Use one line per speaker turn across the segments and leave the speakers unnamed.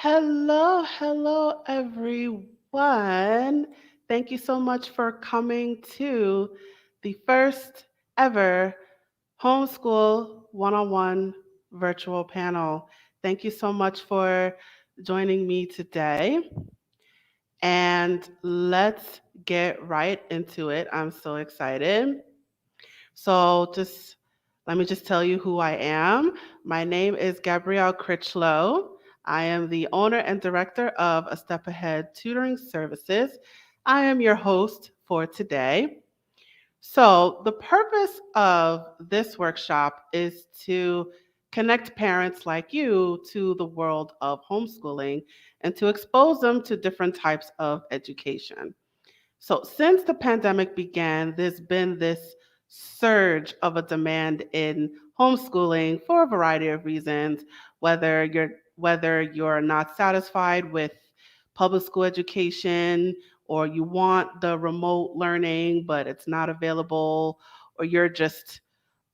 Hello, everyone. Thank you so much for coming to the first ever Homeschool One-on-One virtual panel. Thank you so much for joining me today. And let's get right into it. I'm so excited. Let me just tell you who I am. My name is Gabrielle Critchlow. I am the owner and director of A Step Ahead Tutoring Services. I am your host for today. So, the purpose of this workshop is to connect parents like you to the world of homeschooling and to expose them to different types of education. So, since the pandemic began, there's been this surge of a demand in homeschooling for a variety of reasons, whether you're not satisfied with public school education or you want the remote learning but it's not available or you're just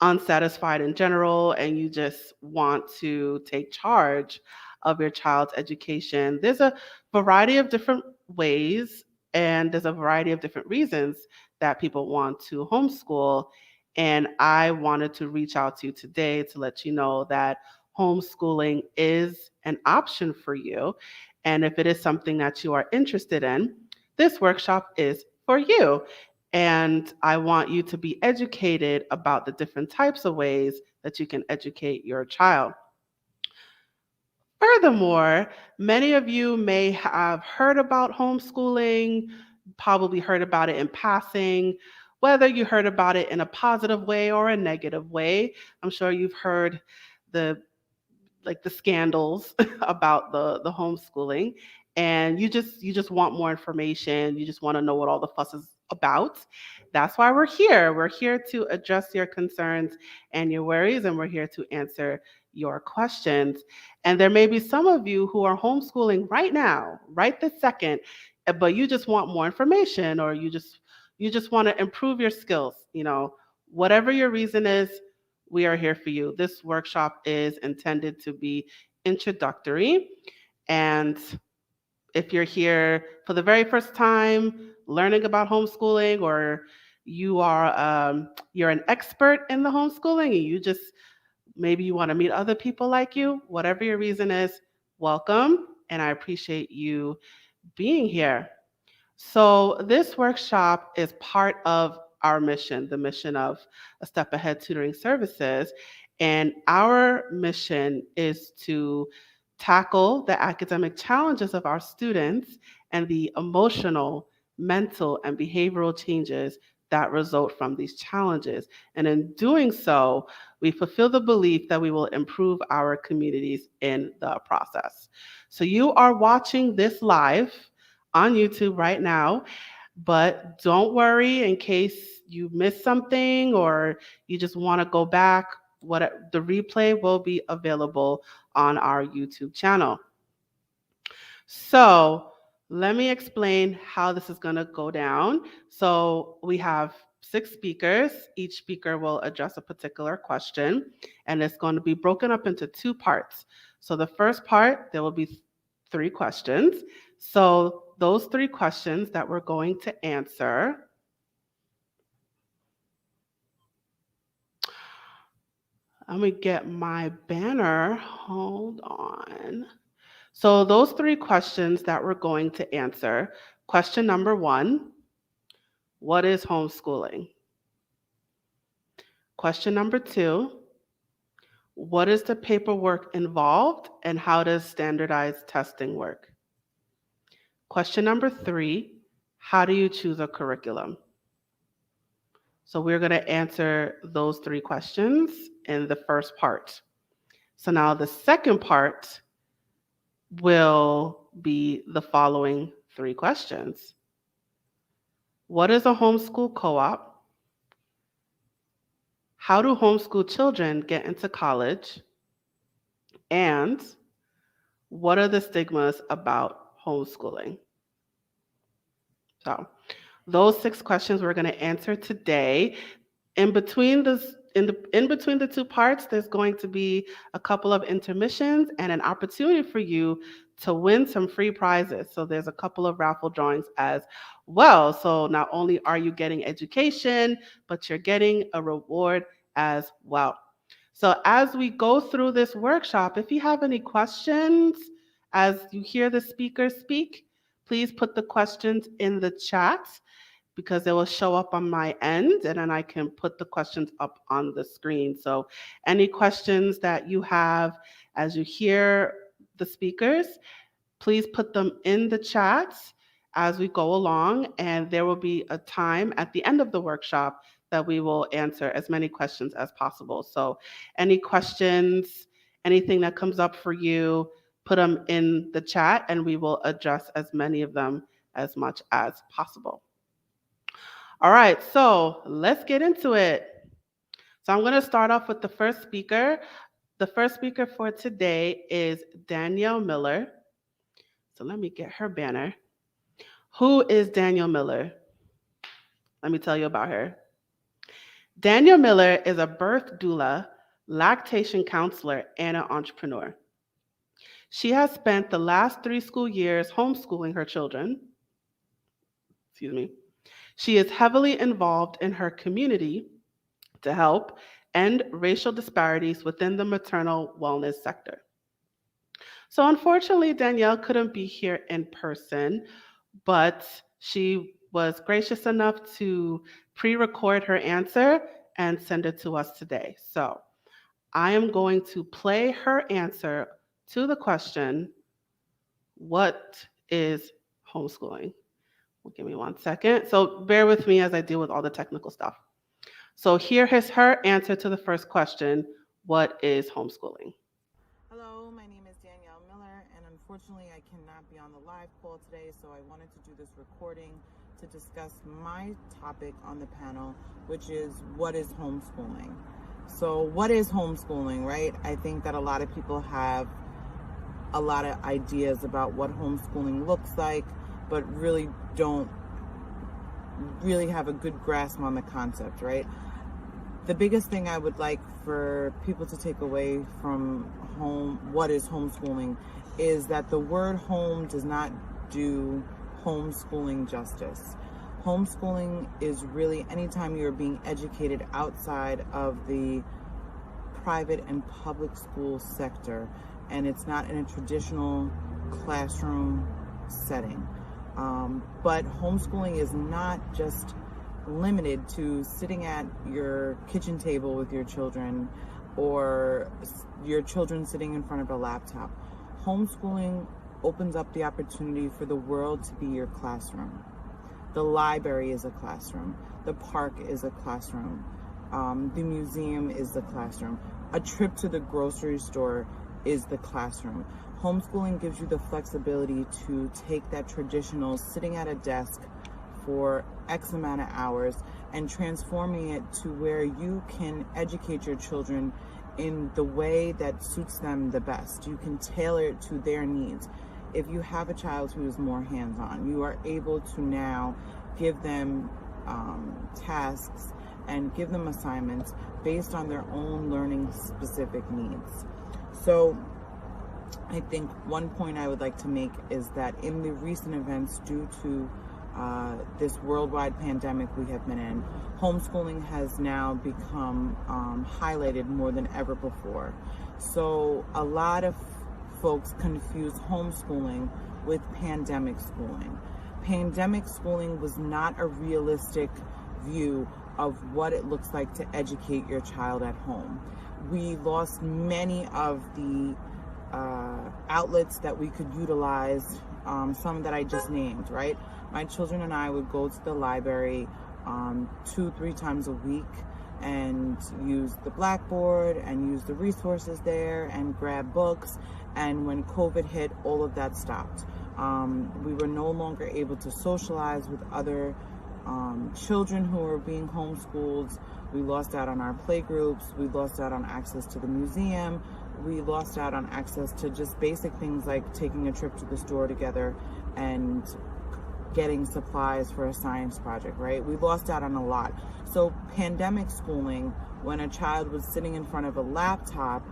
unsatisfied in general and you just want to take charge of your child's education. There's a variety of different ways and there's a variety of different reasons that people want to homeschool. And I wanted to reach out to you today to let you know that homeschooling is an option for you. And if it is something that you are interested in, this workshop is for you. And I want you to be educated about the different types of ways that you can educate your child. Furthermore, many of you may have heard about homeschooling, probably heard about it in passing, whether you heard about it in a positive way or a negative way. I'm sure you've heard the the scandals about the homeschooling and you just want more information, you just want to know what all the fuss is about. That's why we're here to address your concerns and your worries, and we're here to answer your questions. And there may be some of you who are homeschooling right now, right this second, but you just want more information, or you just want to improve your skills. Whatever your reason is, we are here for you. This workshop is intended to be introductory. And if you're here for the very first time learning about homeschooling, or you're an expert in the homeschooling and maybe you want to meet other people like you, whatever your reason is, welcome. And I appreciate you being here. So, this workshop is part of our mission, the mission of A Step Ahead Tutoring Services. And our mission is to tackle the academic challenges of our students and the emotional, mental, and behavioral changes that result from these challenges. And in doing so, we fulfill the belief that we will improve our communities in the process. So, you are watching this live on YouTube right now. But don't worry in case you missed something or you just want to go back. The replay will be available on our YouTube channel. So let me explain how this is going to go down. So we have 6 speakers. Each speaker will address a particular question, and it's going to be broken up into 2 parts. So the first part, there will be 3 questions. So those 3 questions that we're going to answer. Let me get my banner. Hold on. So those 3 questions that we're going to answer. Question number 1, what is homeschooling? Question number 2, what is the paperwork involved and how does standardized testing work? Question number 3, how do you choose a curriculum? So we're going to answer those 3 questions in the first part. So now the second part will be the following 3 questions. What is a homeschool co-op? How do homeschool children get into college? And what are the stigmas about homeschooling? So those 6 questions we're going to answer today. In between in between the two parts, there's going to be a couple of intermissions and an opportunity for you to win some free prizes. So there's a couple of raffle drawings as well. So not only are you getting education, but you're getting a reward as well. So as we go through this workshop, if you have any questions as you hear the speakers speak, please put the questions in the chat because it will show up on my end and then I can put the questions up on the screen. So any questions that you have as you hear the speakers, please put them in the chat as we go along, and there will be a time at the end of the workshop that we will answer as many questions as possible. So any questions, anything that comes up for you, put them in the chat and we will address as many of them as much as possible. All right, so let's get into it. So I'm going to start off with the first speaker. The first speaker for today is Danielle Miller. So let me get her banner. Who is Danielle Miller? Let me tell you about her. Danielle Miller is a birth doula, lactation counselor, and an entrepreneur. She has spent the last 3 school years homeschooling her children. She is heavily involved in her community to help end racial disparities within the maternal wellness sector. So unfortunately, Danielle couldn't be here in person, but she was gracious enough to pre-record her answer and send it to us today. So I am going to play her answer to the question, what is homeschooling? Well, give me 1 second. So bear with me as I deal with all the technical stuff. So here is her answer to the first question, what is homeschooling?
Hello, my name is Danielle Miller, and unfortunately I cannot be on the live call today, so I wanted to do this recording to discuss my topic on the panel, which is what is homeschooling. So what is homeschooling, right? I think that a lot of people have a lot of ideas about what homeschooling looks like, but really don't really have a good grasp on the concept, right? The biggest thing I would like for people to take away from what is homeschooling is that the word home does not do homeschooling justice. Homeschooling is really anytime you're being educated outside of the private and public school sector, and it's not in a traditional classroom setting. But homeschooling is not just limited to sitting at your kitchen table with your children or your children sitting in front of a laptop. Homeschooling opens up the opportunity for the world to be your classroom. The library is a classroom. The park is a classroom. The museum is the classroom. A trip to the grocery store is the classroom. Homeschooling gives you the flexibility to take that traditional sitting at a desk for X amount of hours and transforming it to where you can educate your children in the way that suits them the best. You can tailor it to their needs. If you have a child who is more hands-on, you are able to now give them tasks and give them assignments based on their own learning specific needs. So I think one point I would like to make is that in the recent events due to this worldwide pandemic we have been in, homeschooling has now become highlighted more than ever before. So a lot of folks confuse homeschooling with pandemic schooling. Pandemic schooling was not a realistic view of what it looks like to educate your child at home. We lost many of the outlets that we could utilize, some that I just named, right? My children and I would go to the library 2-3 times a week and use the blackboard and use the resources there and grab books. And when COVID hit, all of that stopped. We were no longer able to socialize with other children who were being homeschooled. We lost out on our play groups. We lost out on access to the museum. We lost out on access to just basic things like taking a trip to the store together and getting supplies for a science project, right? We lost out on a lot. So pandemic schooling, when a child was sitting in front of a laptop,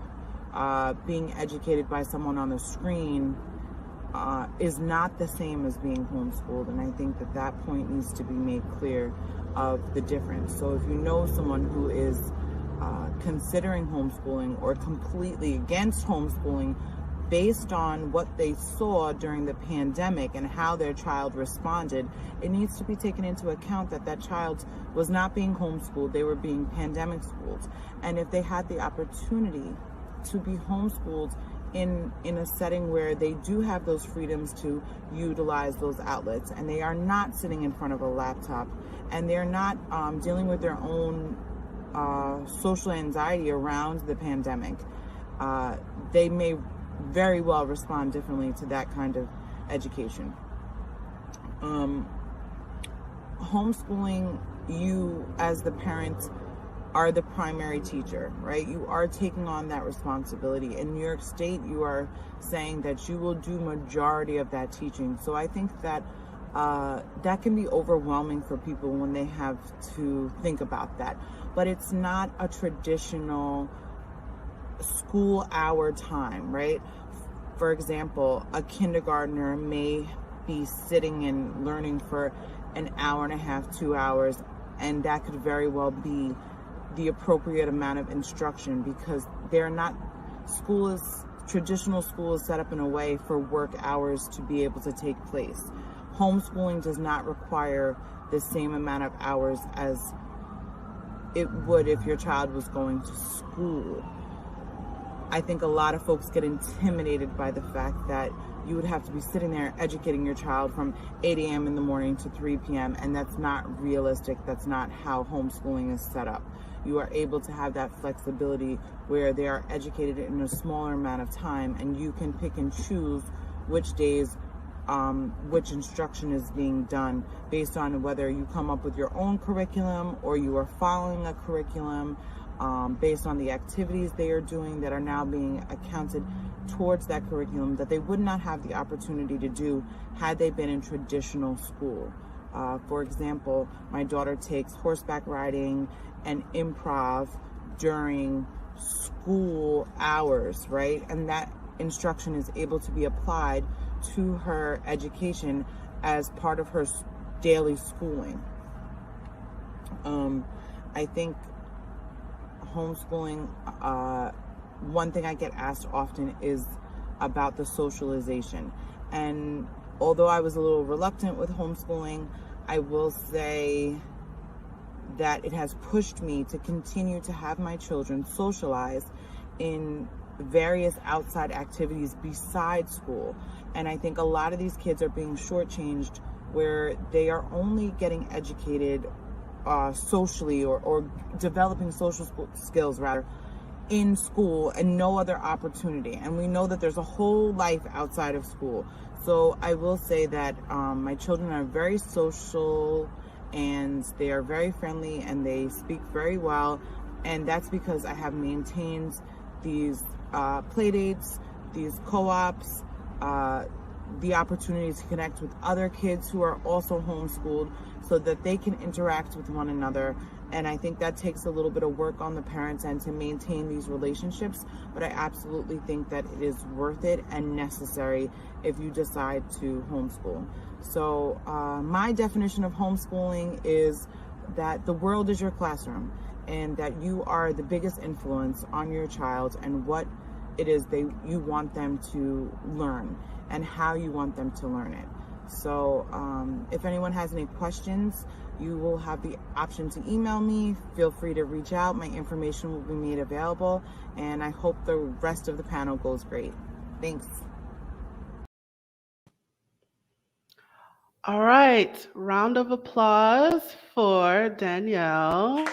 being educated by someone on the screen, is not the same as being homeschooled. And I think that that point needs to be made clear of the difference. So if you know someone who is considering homeschooling or completely against homeschooling based on what they saw during the pandemic and how their child responded, it needs to be taken into account that that child was not being homeschooled, they were being pandemic schooled. And if they had the opportunity to be homeschooled in a setting where they do have those freedoms to utilize those outlets, and they are not sitting in front of a laptop, and they're not dealing with their own social anxiety around the pandemic, they may very well respond differently to that kind of education. Homeschooling, you as the parent are the primary teacher, right? You are taking on that responsibility. In New York State, you are saying that you will do majority of that teaching. So I think that that can be overwhelming for people when they have to think about that. But it's not a traditional school hour time, right? For example, a kindergartner may be sitting and learning for an hour and a half, 2 hours, and that could very well be the appropriate amount of instruction, because they're not, traditional school is set up in a way for work hours to be able to take place. Homeschooling does not require the same amount of hours as it would if your child was going to school. I think a lot of folks get intimidated by the fact that you would have to be sitting there educating your child from 8 a.m. in the morning to 3 p.m. and that's not realistic. That's not how homeschooling is set up. You are able to have that flexibility where they are educated in a smaller amount of time, and you can pick and choose which days which instruction is being done based on whether you come up with your own curriculum or you are following a curriculum based on the activities they are doing that are now being accounted towards that curriculum that they would not have the opportunity to do had they been in traditional school. For example, my daughter takes horseback riding and improv during school hours, right? And that instruction is able to be applied to her education as part of her daily schooling. I think homeschooling, one thing I get asked often is about the socialization. And although I was a little reluctant with homeschooling, I will say that it has pushed me to continue to have my children socialize in various outside activities besides school. And I think a lot of these kids are being shortchanged where they are only getting educated socially or developing social skills rather in school and no other opportunity. And we know that there's a whole life outside of school. So I will say that my children are very social and they are very friendly and they speak very well. And that's because I have maintained these play dates, these co-ops, the opportunity to connect with other kids who are also homeschooled so that they can interact with one another. And I think that takes a little bit of work on the parents' end to maintain these relationships, but I absolutely think that it is worth it and necessary if you decide to homeschool. So my definition of homeschooling is that the world is your classroom and that you are the biggest influence on your child and what it is you want them to learn and how you want them to learn it. So if anyone has any questions, you will have the option to email me. Feel free to reach out. My information will be made available, and I hope the rest of the panel goes great. Thanks.
All right, round of applause for Danielle.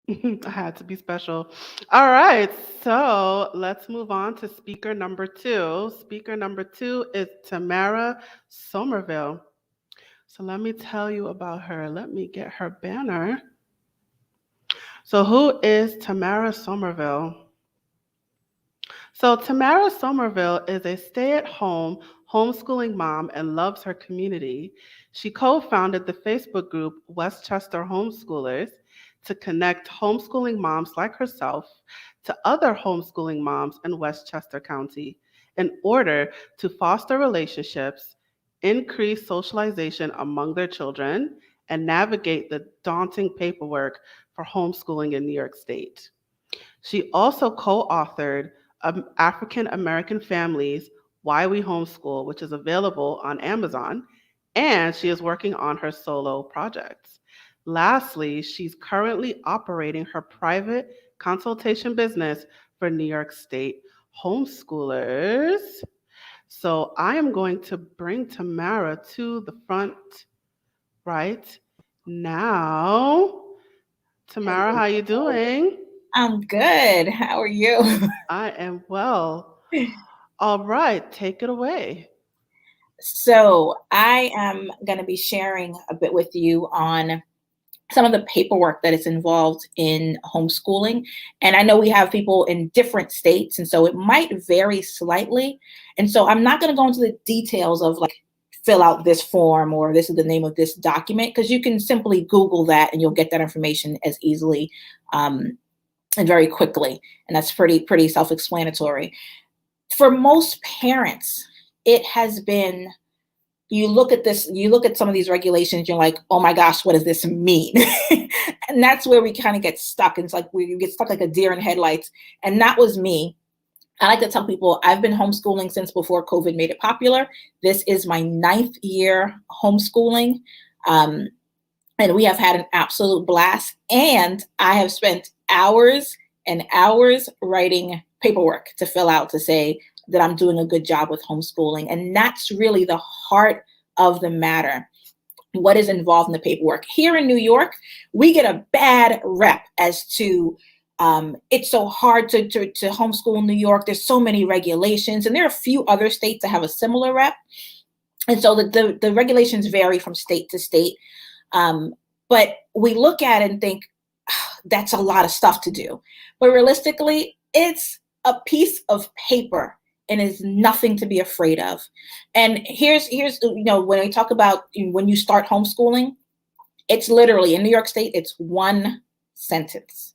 I had to be special. All right, so let's move on to speaker number 2. Speaker number 2 is Tamara Somerville. So let me tell you about her. Let me get her banner. So, who is Tamara Somerville? So, Tamara Somerville is a stay at home homeschooling mom and loves her community. She co founded the Facebook group Westchester Homeschoolers to connect homeschooling moms like herself to other homeschooling moms in Westchester County in order to foster relationships, increase socialization among their children, and navigate the daunting paperwork for homeschooling in New York State. She also co authored African American Families Why We Homeschool, which is available on Amazon, and she is working on her solo projects. Lastly, she's currently operating her private consultation business for New York State homeschoolers. So I am going to bring Tamara to the front right now. Tamara, how you doing?
I'm good. How are you?
I am well. All right, take it away.
So, I am going to be sharing a bit with you on some of the paperwork that is involved in homeschooling. And I know we have people in different states, and so it might vary slightly. And so, I'm not going to go into the details of like fill out this form or this is the name of this document, because you can simply Google that and you'll get that information as easily and very quickly. And that's pretty self-explanatory. For most parents, it has been, you look at some of these regulations, you're like, oh my gosh, what does this mean? And that's where we kind of get stuck. It's like we get stuck like a deer in headlights. And that was me. I like to tell people I've been homeschooling since before COVID made it popular. This is my 9th year homeschooling. And we have had an absolute blast. And I have spent hours and hours writing paperwork to fill out to say that I'm doing a good job with homeschooling. And that's really the heart of the matter. What is involved in the paperwork? Here in New York, we get a bad rep as to it's so hard to homeschool in New York. There's so many regulations, and there are a few other states that have a similar rep. And so the regulations vary from state to state. But we look at it and think, that's a lot of stuff to do. But realistically, it's a piece of paper and is nothing to be afraid of. And here's when we talk about when you start homeschooling, it's literally in New York State, it's one sentence.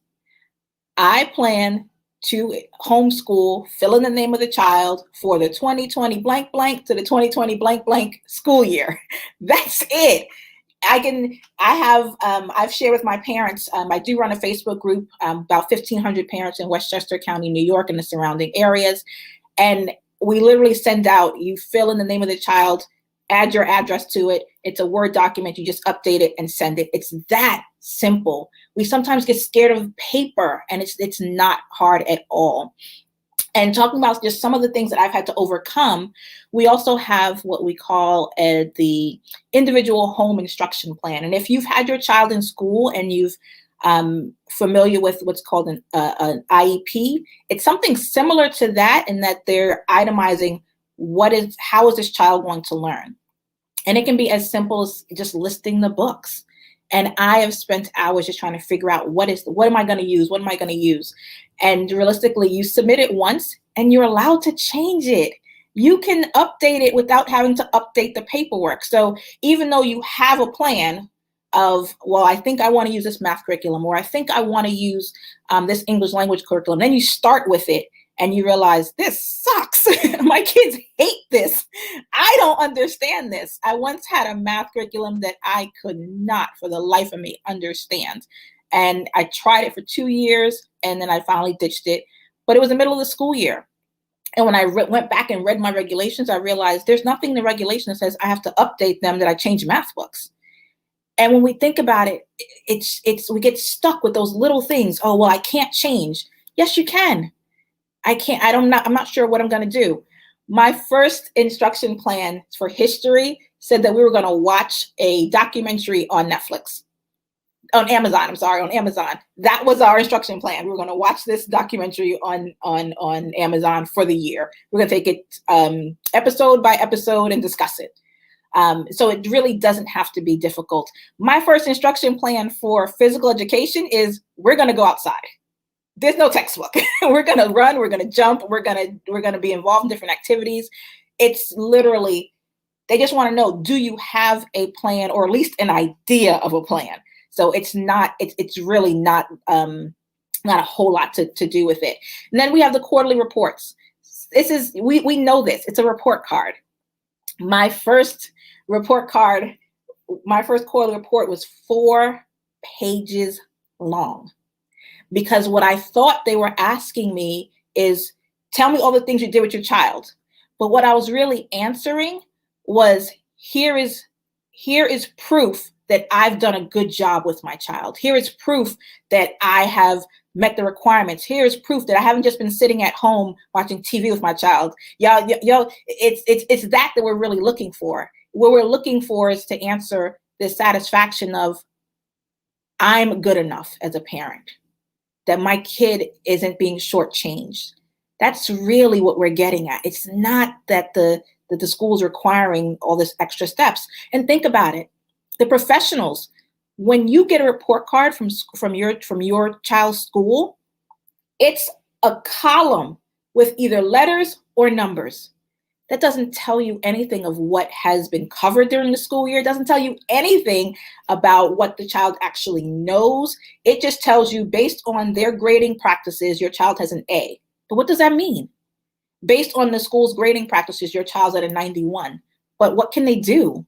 I plan to homeschool, fill in the name of the child for the 2020 blank blank to the 2020 blank blank school year. That's it. I've shared with my parents, I do run a Facebook group, about 1,500 parents in Westchester County, New York, and the surrounding areas. And we literally send out, you fill in the name of the child, add your address to it. It's a Word document. You just update it and send it. It's that simple. We sometimes get scared of paper, and it's not hard at all. And talking about just some of the things that I've had to overcome, we also have what we call the individual home instruction plan. And if you've had your child in school and you've familiar with what's called an IEP, it's something similar to that in that they're itemizing how is this child going to learn? And it can be as simple as just listing the books. And I have spent hours just trying to figure out what am I going to use? What am I going to use? And realistically, you submit it once and you're allowed to change it. You can update it without having to update the paperwork. So even though you have a plan of, well, I think I want to use this math curriculum, or I think I want to use this English language curriculum, then you start with it and you realize this sucks. My kids hate this. I don't understand this. I once had a math curriculum that I could not for the life of me understand. And I tried it for 2 years and then I finally ditched it. But it was the middle of the school year. And when I went back and read my regulations, I realized there's nothing in the regulation that says I have to update them that I change math books. And when we think about it, we get stuck with those little things. Oh, well, I can't change. Yes, you can. I'm not sure what I'm going to do. My first instruction plan for history said that we were going to watch a documentary on Amazon. That was our instruction plan. We were going to watch this documentary on Amazon for the year. We're going to take it episode by episode and discuss it. So it really doesn't have to be difficult. My first instruction plan for physical education is we're going to go outside. There's no textbook. We're going to run, we're going to jump, we're going to be involved in different activities. It's literally, they just want to know, do you have a plan, or at least an idea of a plan? So it's really not a whole lot to do with it. And then we have the quarterly reports. We know this, it's a report card. My first quarterly report was 4 pages long, because what I thought they were asking me is, tell me all the things you did with your child. But what I was really answering was, here is proof that I've done a good job with my child. Here is proof that I have met the requirements. Here is proof that I haven't just been sitting at home watching TV with my child. Y'all, it's that we're really looking for. What we're looking for is to answer the satisfaction of, I'm good enough as a parent, that my kid isn't being shortchanged. That's really what we're getting at. It's not that the school's requiring all this extra steps. And think about it. The professionals, when you get a report card from your child's school, it's a column with either letters or numbers. That doesn't tell you anything of what has been covered during the school year. It doesn't tell you anything about what the child actually knows. It just tells you, based on their grading practices, your child has an A. But what does that mean? Based on the school's grading practices, your child's at a 91. But what can they do?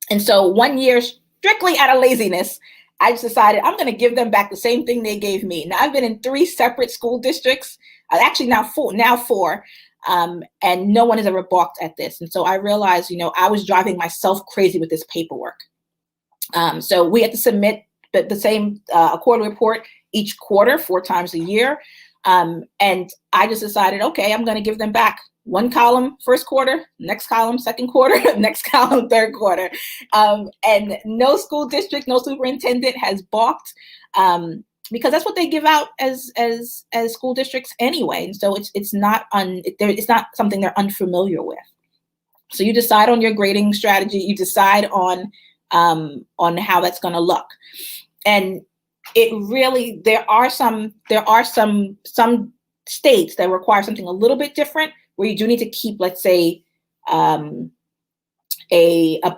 And so one year, strictly out of laziness, I just decided I'm going to give them back the same thing they gave me. Now, I've been in 3 separate school districts, actually now 4, and no one has ever balked at this. And so I realized, I was driving myself crazy with this paperwork. So we had to submit the same quarterly report each quarter, 4 times a year. And I just decided, okay, I'm going to give them back 1 column first quarter, next column second quarter, next column third quarter. And no school district, no superintendent has balked, because that's what they give out as school districts anyway. And so it's not something they're unfamiliar with. So you decide on your grading strategy, you decide on how that's going to look. And it really, there are some states that require something a little bit different, where you do need to keep, let's say, a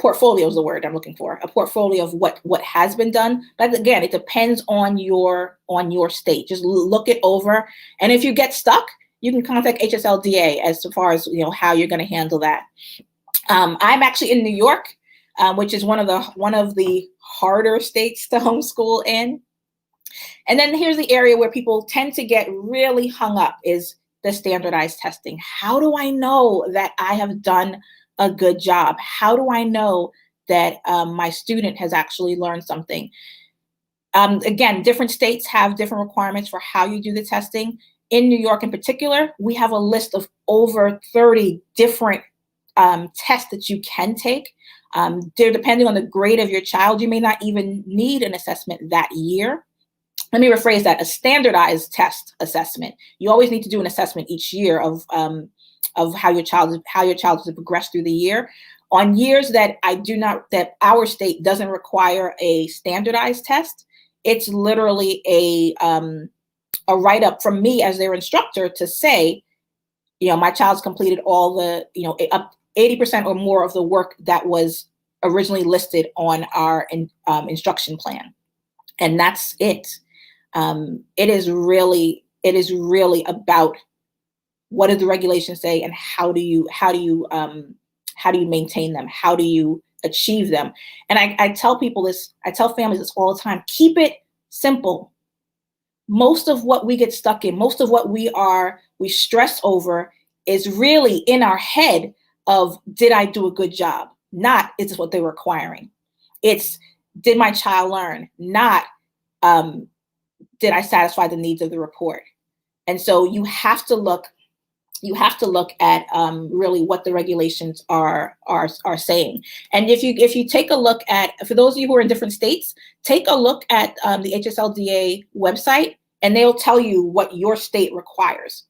portfolio is the word I'm looking for, a portfolio of what has been done. But again, it depends on your state. Just look it over, and if you get stuck, you can contact HSLDA as far as how you're going to handle that. I'm actually in New York, which is one of the harder states to homeschool in. And then here's the area where people tend to get really hung up, is the standardized testing. How do I know that I have done a good job? How do I know that my student has actually learned something? Again, different states have different requirements for how you do the testing. In New York in particular, we have a list of over 30 different tests that you can take. Depending on the grade of your child, you may not even need an assessment that year. Let me rephrase that: a standardized test assessment. You always need to do an assessment each year of how your child has progressed through the year. On years that our state doesn't require a standardized test, it's literally a write-up from me as their instructor to say, my child's completed all the, up 80% or more of the work that was originally listed on our instruction plan. And that's it. It is really about, what do the regulations say, and how do you maintain them? How do you achieve them? And I tell people this, I tell families this all the time: keep it simple. Most of what we get stuck in, most of what we stress over is really in our head of, did I do a good job? Not, is this what they're requiring? It's, did my child learn? Not, did I satisfy the needs of the report? And so you have to look at really what the regulations are saying. And if you take a look at, for those of you who are in different states, take a look at the HSLDA website, and they'll tell you what your state requires.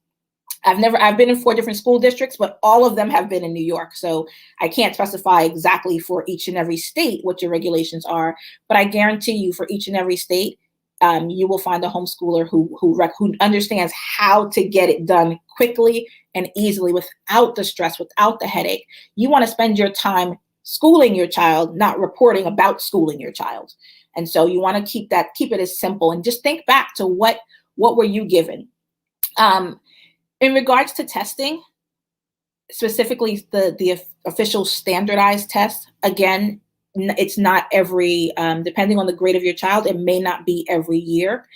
I've been in 4 different school districts, but all of them have been in New York. So I can't specify exactly for each and every state what your regulations are, but I guarantee you for each and every state, you will find a homeschooler who understands how to get it done quickly and easily without the stress, without the headache. You want to spend your time schooling your child, not reporting about schooling your child. And so you want to keep it as simple, and just think back to what were you given? In regards to testing, specifically the official standardized test, again, it's not every, depending on the grade of your child, it may not be every year.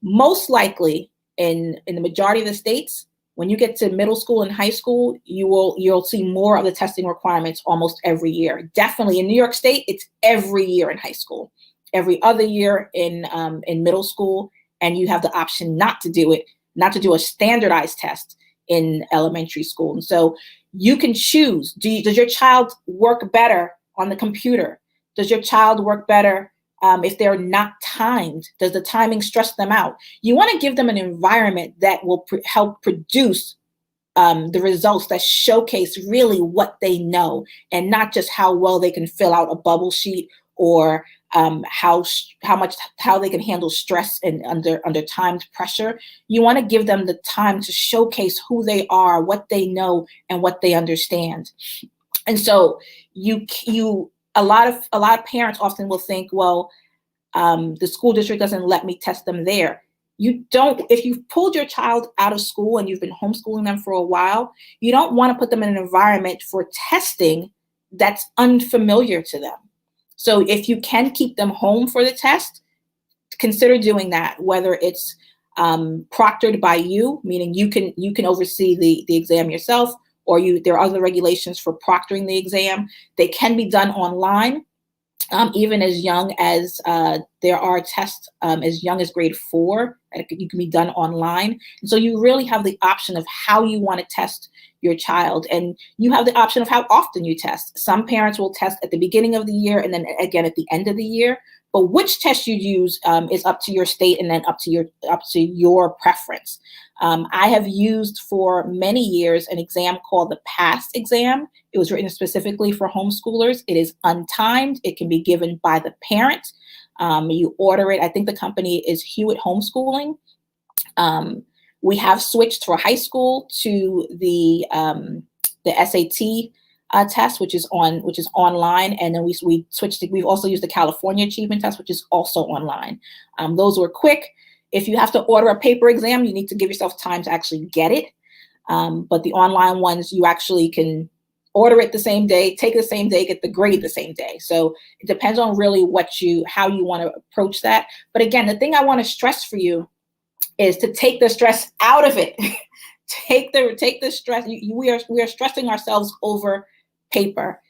Most likely in the majority of the states, when you get to middle school and high school, you'll see more of the testing requirements almost every year. Definitely in New York State, it's every year in high school, every other year in middle school, and you have the option not to do a standardized test in elementary school. And so you can choose, does your child work better on the computer? Does your child work better if they're not timed? Does the timing stress them out? You want to give them an environment that will help produce the results that showcase really what they know, and not just how well they can fill out a bubble sheet, or how they can handle stress and under timed pressure. You want to give them the time to showcase who they are, what they know, and what they understand. And so a lot of parents often will think, well, the school district doesn't let me test them there. You don't. If you've pulled your child out of school and you've been homeschooling them for a while, you don't want to put them in an environment for testing that's unfamiliar to them. So if you can keep them home for the test, consider doing that, whether it's proctored by you, meaning you can oversee the exam yourself, or there are other regulations for proctoring the exam. They can be done online, even as young as there are tests as young as grade 4. You can be done online. And so you really have the option of how you want to test your child, and you have the option of how often you test. Some parents will test at the beginning of the year and then again at the end of the year. But which test you use is up to your state, and then up to your preference. I have used for many years an exam called the PASS exam. It was written specifically for homeschoolers. It is untimed. It can be given by the parent. You order it. I think the company is Hewitt Homeschooling. We have switched for high school to the SAT test, which is online, and then we switched. We've also used the California Achievement Test, which is also online. Those were quick. If you have to order a paper exam, you need to give yourself time to actually get it. But the online ones, you actually can order it the same day, take it the same day, get the grade the same day. So it depends on really how you want to approach that. But again, the thing I want to stress for you is to take the stress out of it. Take the stress. We are stressing ourselves over paper.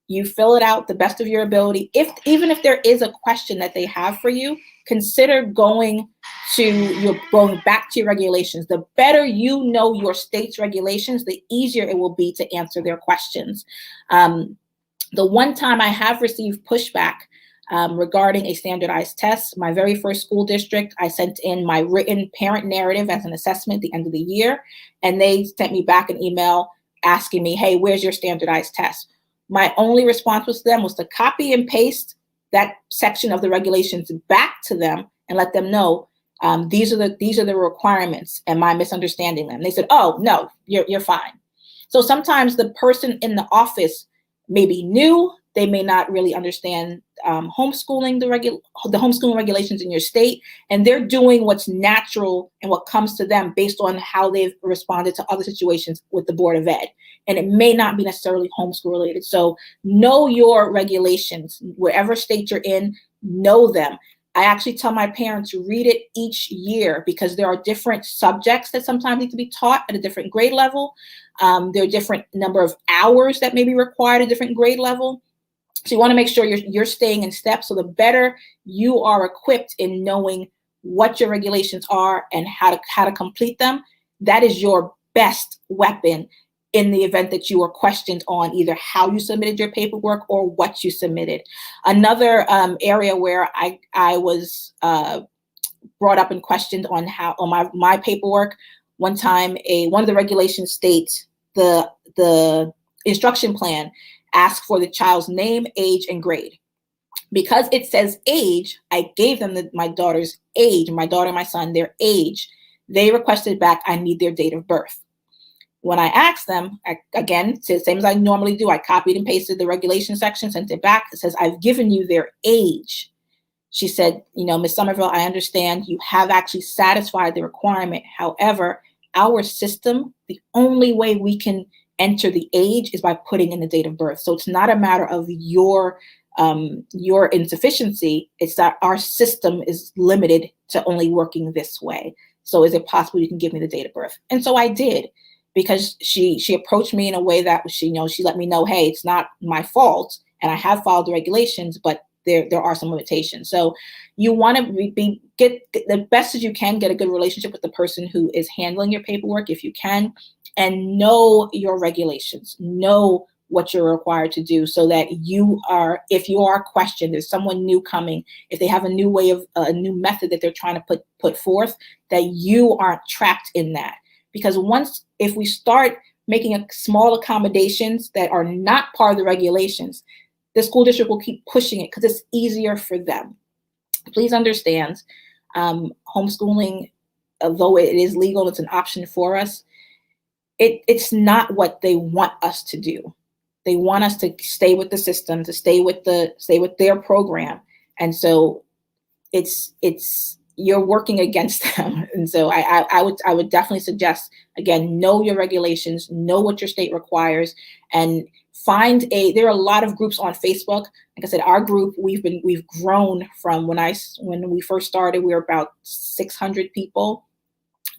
You fill it out the best of your ability. Even if there is a question that they have for you, consider going back to your regulations. The better you know your state's regulations, the easier it will be to answer their questions. The one time I have received pushback regarding a standardized test, my very first school district, I sent in my written parent narrative as an assessment at the end of the year, and they sent me back an email asking me, hey, where's your standardized test? My only response to them was to copy and paste that section of the regulations back to them and let them know these are the requirements. Am I misunderstanding them? They said, oh, no, you're fine. So sometimes the person in the office may be new. They may not really understand homeschooling, the homeschooling regulations in your state, and they're doing what's natural and what comes to them based on how they've responded to other situations with the Board of Ed. And it may not be necessarily homeschool related. So know your regulations, wherever state you're in, know them. I actually tell my parents to read it each year, because there are different subjects that sometimes need to be taught at a different grade level. There are different number of hours that may be required at a different grade level. So you want to make sure you're staying in step. So the better you are equipped in knowing what your regulations are and how to complete them, that is your best weapon in the event that you are questioned on either how you submitted your paperwork or what you submitted. Another area where I was brought up and questioned on my paperwork one time one of the regulations states the instruction plan asks for the child's name, age, and grade. Because it says age, I gave them my daughter's age, my daughter and my son, their age. They requested back, I need their date of birth. When I asked them, again, same as I normally do, I copied and pasted the regulation section, sent it back. It says, I've given you their age. She said, Ms. Somerville, I understand you have actually satisfied the requirement. However, our system, the only way we can enter the age is by putting in the date of birth. So it's not a matter of your insufficiency. It's that our system is limited to only working this way. So is it possible you can give me the date of birth? And so I did, because she approached me in a way that she let me know, hey, it's not my fault, and I have followed the regulations, but there are some limitations. So you want to get the best as you can, get a good relationship with the person who is handling your paperwork if you can, and know your regulations, know what you're required to do, so that if you are questioned, there's someone new coming, if they have a new way of a new method that they're trying to put forth, that you aren't trapped in that. Because if we start making small accommodations that are not part of the regulations, the school district will keep pushing it because it's easier for them. Please understand, homeschooling, although it is legal, it's an option for us, it's not what they want us to do. They want us to stay with the system, to stay with their program. And so you're working against them. And so I would definitely suggest, again, know your regulations, know what your state requires, and there are a lot of groups on Facebook. Like I said, our group, we've grown from when we first started, we were about 600 people.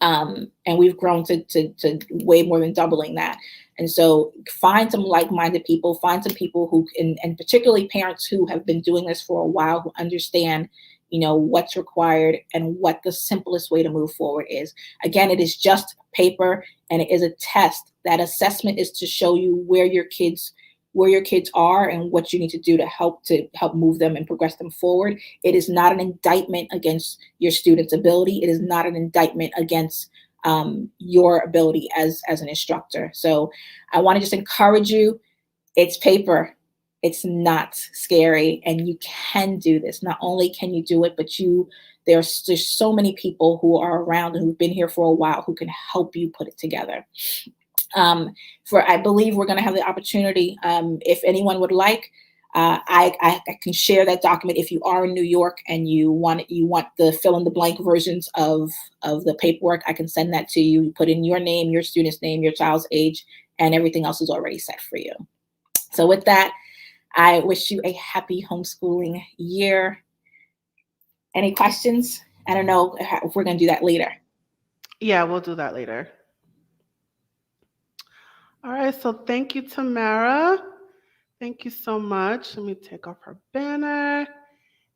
And we've grown to way more than doubling that. And so find some like-minded people, find some people who and particularly parents who have been doing this for a while, who understand, what's required and what the simplest way to move forward is. Again, it is just paper and it is a test. That assessment is to show you where your kids are and what you need to do to help move them and progress them forward. It is not an indictment against your student's ability. It is not an indictment against your ability as an instructor. So I want to just encourage you. It's paper. It's not scary, and you can do this. Not only can you do it, but there's so many people who are around and who've been here for a while who can help you put it together. I believe we're going to have the opportunity, if anyone would like, I can share that document. If you are in New York and you want the fill in the blank versions of the paperwork, I can send that to you. You put in your name, your student's name, your child's age, and everything else is already set for you. So with that, I wish you a happy homeschooling year. Any questions? I don't know if we're going to do that later.
Yeah, we'll do that later. All right, so thank you, Tamara. Thank you so much. Let me take off her banner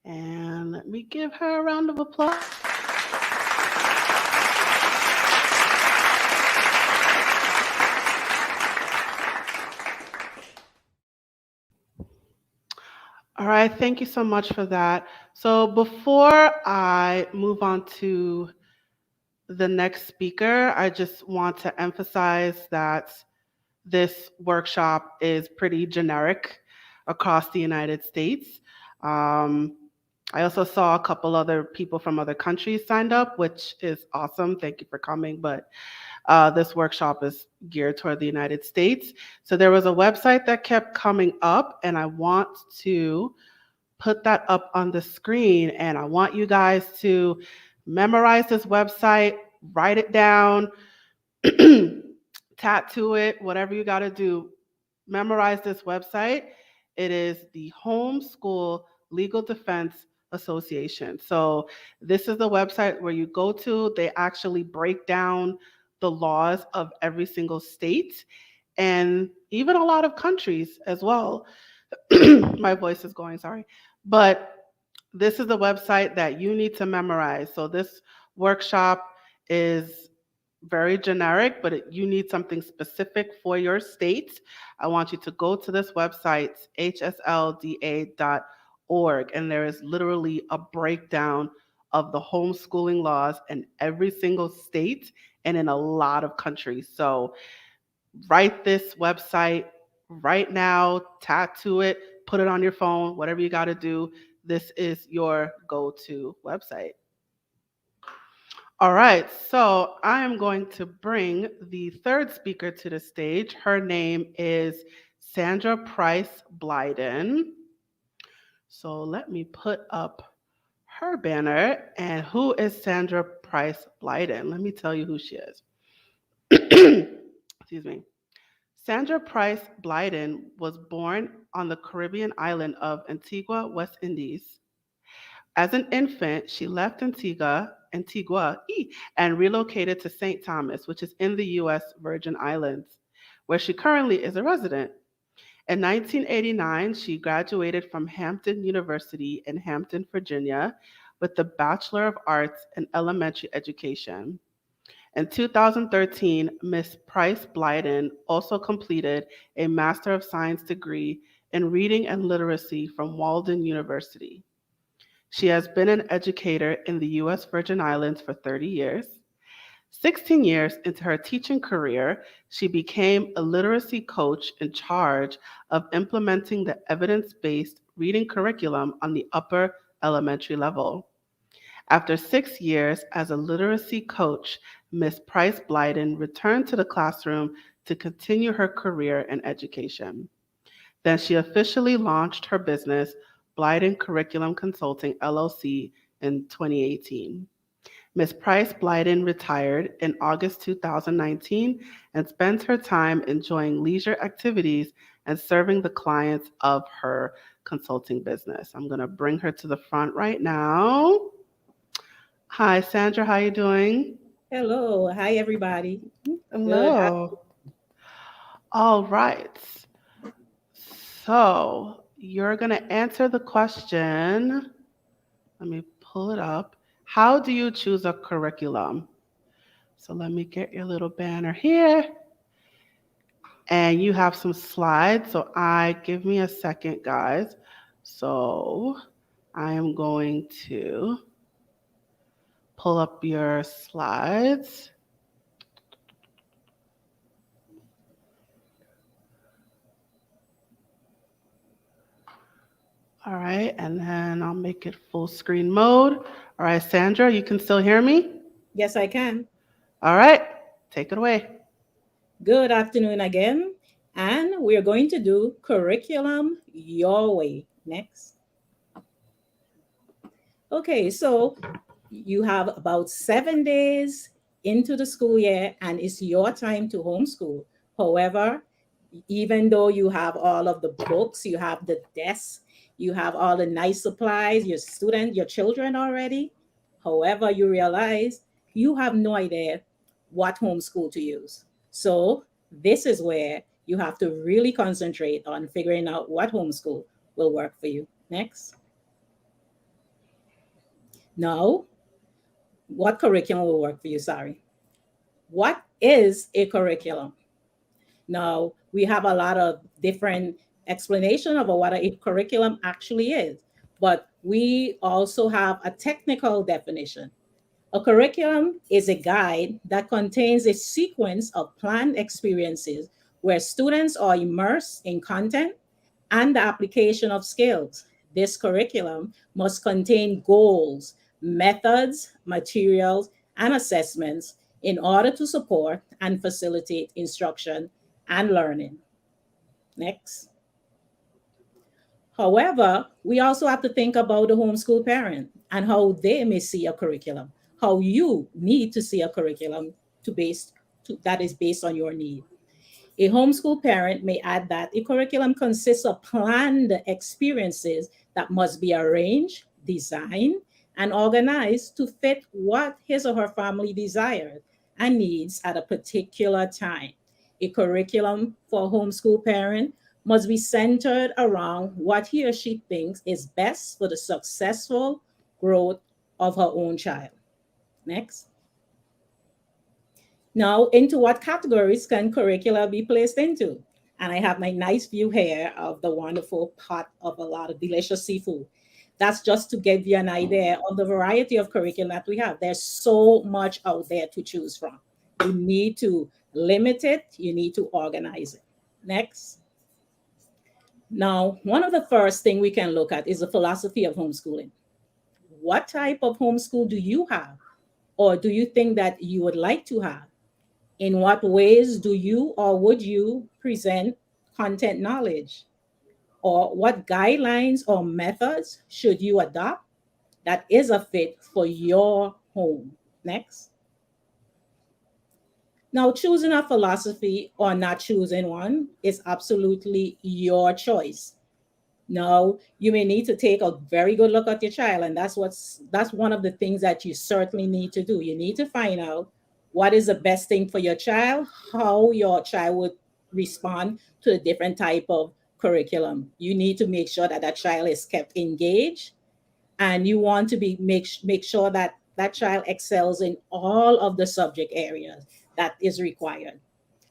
and let me give her a round of applause. All right, thank you so much for that. So before I move on to the next speaker, I just want to emphasize that this workshop is pretty generic across the United States. I also saw a couple other people from other countries signed up, which is awesome. Thank you for coming. But this workshop is geared toward the United States. So there was a website that kept coming up, and I want to put that up on the screen. And I want you guys to memorize this website, write it down, tattoo it, whatever you got to do. Memorize this website. It is the Homeschool Legal Defense Association. So this is the website where you go to. They actually break down the laws of every single state and even a lot of countries as well. My voice is going, sorry. But this is the website that you need to memorize. So this workshop is very generic, but you need something specific for your state. I want you to go to this website, hslda.org, and there is literally a breakdown of the homeschooling laws in every single state and in a lot of countries. So write this website right now, tattoo it, put it on your phone, whatever you got to do. This is your go-to website. All right, so I am going to bring the third speaker to the stage. Her name is Sandra Price Blyden. So let me put up her banner. And who is Sandra Price Blyden? Let me tell you who she is. Excuse me. Sandra Price Blyden was born on the Caribbean island of Antigua, West Indies. As an infant, she left Antigua, and relocated to St. Thomas, which is in the U.S. Virgin Islands, where she currently is a resident. In 1989, she graduated from Hampton University in Hampton, Virginia, with a Bachelor of Arts in Elementary Education. In 2013, Ms. Price Blyden also completed a Master of Science degree in Reading and Literacy from Walden University. She has been an educator in the U.S. Virgin Islands for 30 years. 16 years into her teaching career, she became a literacy coach in charge of implementing the evidence-based reading curriculum on the upper elementary level. After 6 years as a literacy coach, Ms. Price Blyden returned to the classroom to continue her career in education. Then she officially launched her business, Blyden Curriculum Consulting LLC, in 2018. Ms. Price Blyden retired in August 2019 and spends her time enjoying leisure activities and serving the clients of her consulting business. I'm going to bring her to the front right now. Hi, Sandra. How are you doing?
Hello. Hi, everybody. Good.
Hello. All right. So you're going to answer the question. Let me pull it up. How do you choose a curriculum? So let me get your little banner here. And you have some slides. So give me a second, guys. So I am going to pull up your slides. All right, and then I'll make it full screen mode. All right, Sandra, you can still hear me?
Yes, I can.
All right, take it away.
Good afternoon again. And we're going to do curriculum your way. Next. Okay, so you have about 7 days into the school year, and it's your time to homeschool. However, even though you have all of the books, you have the desks, you have all the nice supplies, your children already. However, you realize you have no idea what homeschool to use. So this is where you have to really concentrate on figuring out what homeschool will work for you. Next. Now, what curriculum will work for you? Sorry. What is a curriculum? Now, we have a lot of different explanation of what a curriculum actually is, but we also have a technical definition. A curriculum is a guide that contains a sequence of planned experiences where students are immersed in content and the application of skills. This curriculum must contain goals, methods, materials, and assessments in order to support and facilitate instruction and learning. Next. However, we also have to think about the homeschool parent and how they may see a curriculum, how you need to see a curriculum that is based on your need. A homeschool parent may add that a curriculum consists of planned experiences that must be arranged, designed, and organized to fit what his or her family desires and needs at a particular time. A curriculum for a homeschool parent must be centered around what he or she thinks is best for the successful growth of her own child. Next. Now, into what categories can curricula be placed into? And I have my nice view here of the wonderful pot of a lot of delicious seafood. That's just to give you an idea of the variety of curriculum that we have. There's so much out there to choose from. You need to limit it. You need to organize it. Next. Now, one of the first things we can look at is the philosophy of homeschooling. What type of homeschool do you have? Or do you think that you would like to have? In what ways do you or would you present content knowledge? Or what guidelines or methods should you adopt that is a fit for your home? Next. Now, choosing a philosophy or not choosing one is absolutely your choice. Now, you may need to take a very good look at your child, and that's one of the things that you certainly need to do. You need to find out what is the best thing for your child, how your child would respond to the different type of curriculum. You need to make sure that that child is kept engaged, and you want to make sure that that child excels in all of the subject areas that is required,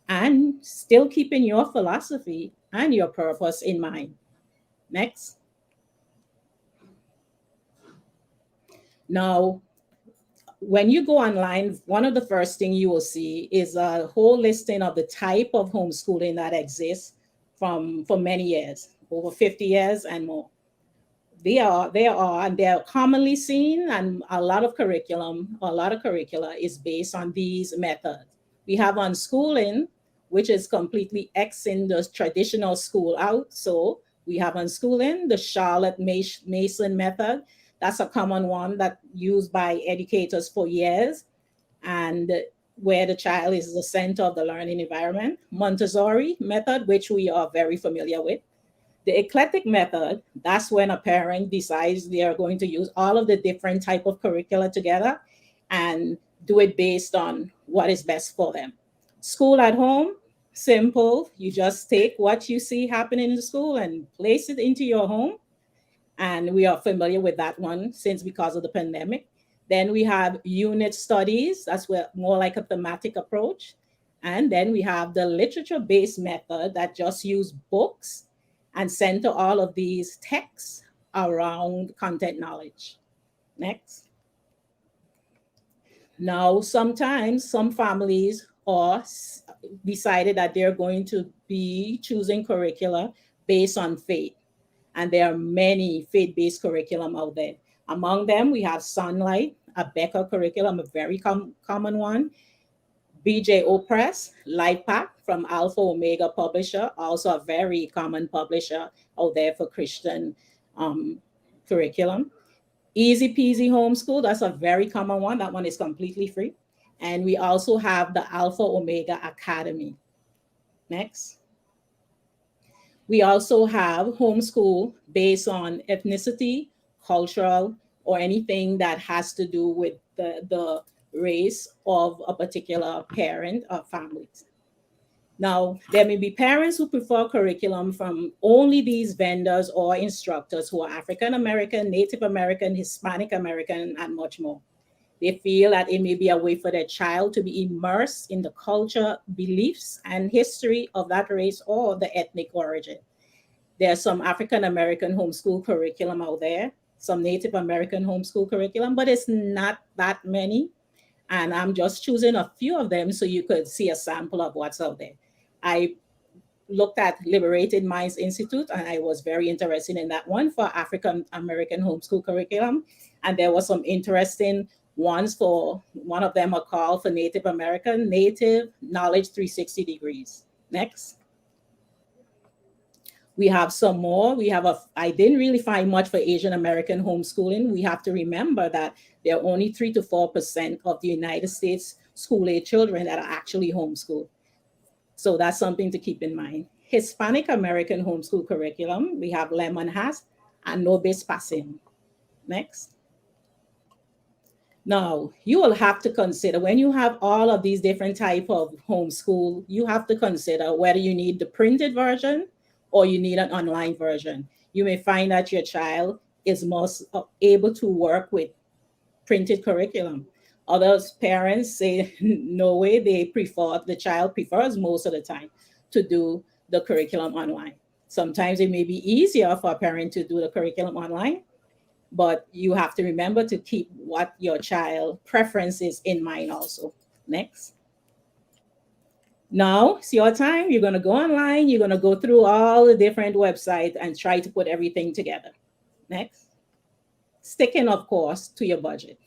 and still keeping your philosophy and your purpose in mind. Next. Now, when you go online, one of the first things you will see is a whole listing of the type of homeschooling that exists for many years, over 50 years and more. They are commonly seen, and a lot of curricula is based on these methods. We have unschooling, which is completely Xing the traditional school out. So we have unschooling, the Charlotte Mason method. That's a common one that used by educators for years, and where the child is the center of the learning environment. Montessori method, which we are very familiar with. The eclectic method, that's when a parent decides they are going to use all of the different type of curricula together and do it based on what is best for them. School at home, simple. You just take what you see happening in the school and place it into your home. And we are familiar with that one because of the pandemic. Then we have unit studies. That's more like a thematic approach. And then we have the literature-based method that just use books and center all of these texts around content knowledge. Next. Now, sometimes some families are decided that they're going to be choosing curricula based on faith. And there are many faith-based curriculum out there. Among them, we have Sunlight, a Becker curriculum, a very common one. BJO Press, Life Pack from Alpha Omega Publisher, also a very common publisher out there for Christian curriculum. Easy Peasy Homeschool, that's a very common one. That one is completely free. And we also have the Alpha Omega Academy. Next. We also have homeschool based on ethnicity, cultural, or anything that has to do with the race of a particular parent or family. Now, there may be parents who prefer curriculum from only these vendors or instructors who are African American, Native American, Hispanic American, and much more. They feel that it may be a way for their child to be immersed in the culture, beliefs, and history of that race or the ethnic origin. There's some African American homeschool curriculum out there, some Native American homeschool curriculum, but it's not that many. And I'm just choosing a few of them so you could see a sample of what's out there. I looked at Liberated Minds Institute, and I was very interested in that one for African American homeschool curriculum. And there was some interesting ones for, one of them are called for Native American, Native Knowledge 360 Degrees. Next. We have some more. I didn't really find much for Asian American homeschooling. We have to remember that there are only 3 to 4% of the United States school-age children that are actually homeschooled. So that's something to keep in mind. Hispanic American homeschool curriculum, we have Lemon Has and Nobis Passim. Next. Now, you will have to consider, when you have all of these different type of homeschool, you have to consider whether you need the printed version or you need an online version. You may find that your child is most able to work with printed curriculum. Others parents say, no way, the child prefers most of the time to do the curriculum online. Sometimes it may be easier for a parent to do the curriculum online, but you have to remember to keep what your child preferences in mind also. Next. Now it's your time. You're going to go online. You're going to go through all the different websites and try to put everything together. Next. Sticking, of course, to your budget.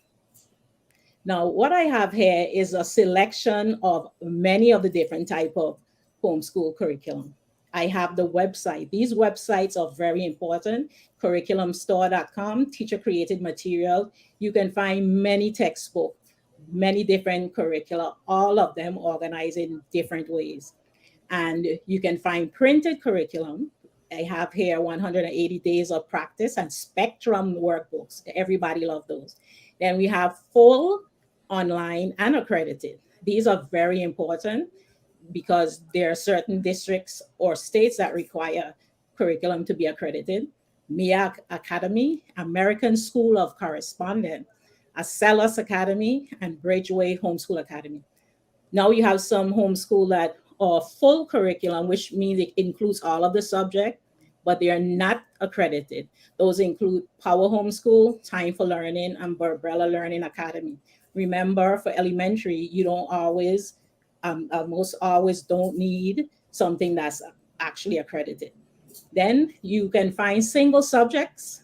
Now, what I have here is a selection of many of the different type of homeschool curriculum. I have the website. These websites are very important. Curriculumstore.com, teacher created material. You can find many textbooks, many different curricula, all of them organized in different ways. And you can find printed curriculum. I have here 180 days of practice and spectrum workbooks. Everybody loves those. Then we have full, online, and accredited. These are very important because there are certain districts or states that require curriculum to be accredited. MIA Academy, American School of Correspondence, Acellus Academy, and Bridgeway Homeschool Academy. Now you have some homeschool that are full curriculum, which means it includes all of the subject, but they are not accredited. Those include Power Homeschool, Time for Learning, and Barbarella Learning Academy. Remember, for elementary, you don't always, most always don't need something that's actually accredited. Then you can find single subjects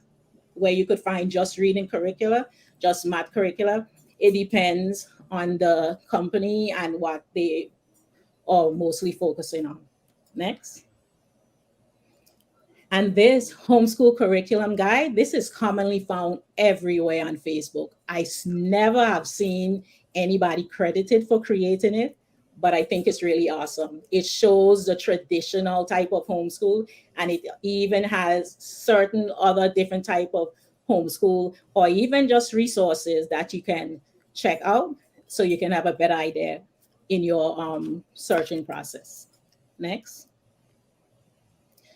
where you could find just reading curricula, just math curricula. It depends on the company and what they are mostly focusing on. Next. And this homeschool curriculum guide, this is commonly found everywhere on Facebook. I never have seen anybody credited for creating it, but I think it's really awesome. It shows the traditional type of homeschool, and it even has certain other different type of homeschool, or even just resources that you can check out so you can have a better idea in your searching process. Next.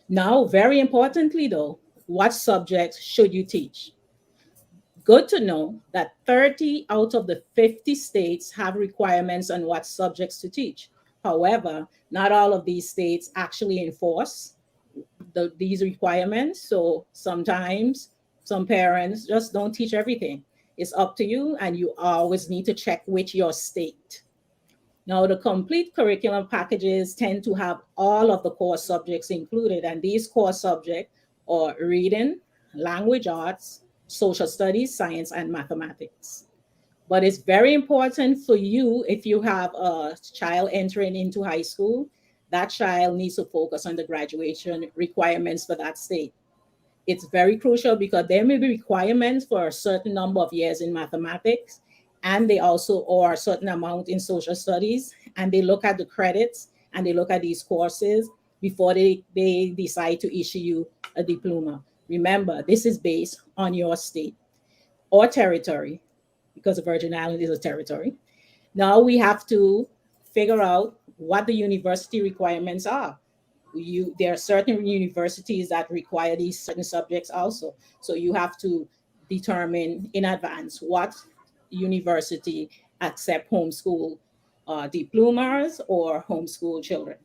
Now, very importantly though, what subjects should you teach? Good to know that 30 out of the 50 states have requirements on what subjects to teach. However, not all of these states actually enforce these requirements. So sometimes some parents just don't teach everything. It's up to you, and you always need to check with your state. Now, the complete curriculum packages tend to have all of the core subjects included, and these core subjects are reading, language arts, social studies, science, and mathematics. But it's very important for you, if you have a child entering into high school, that child needs to focus on the graduation requirements for that state. It's very crucial because there may be requirements for a certain number of years in mathematics, and they also are a certain amount in social studies, and they look at the credits and they look at these courses before they decide to issue you a diploma. Remember, this is based on your state or territory, because the Virgin Islands is a territory. Now we have to figure out what the university requirements are. There are certain universities that require these certain subjects also. So you have to determine in advance what university accept homeschool diplomas or homeschool children.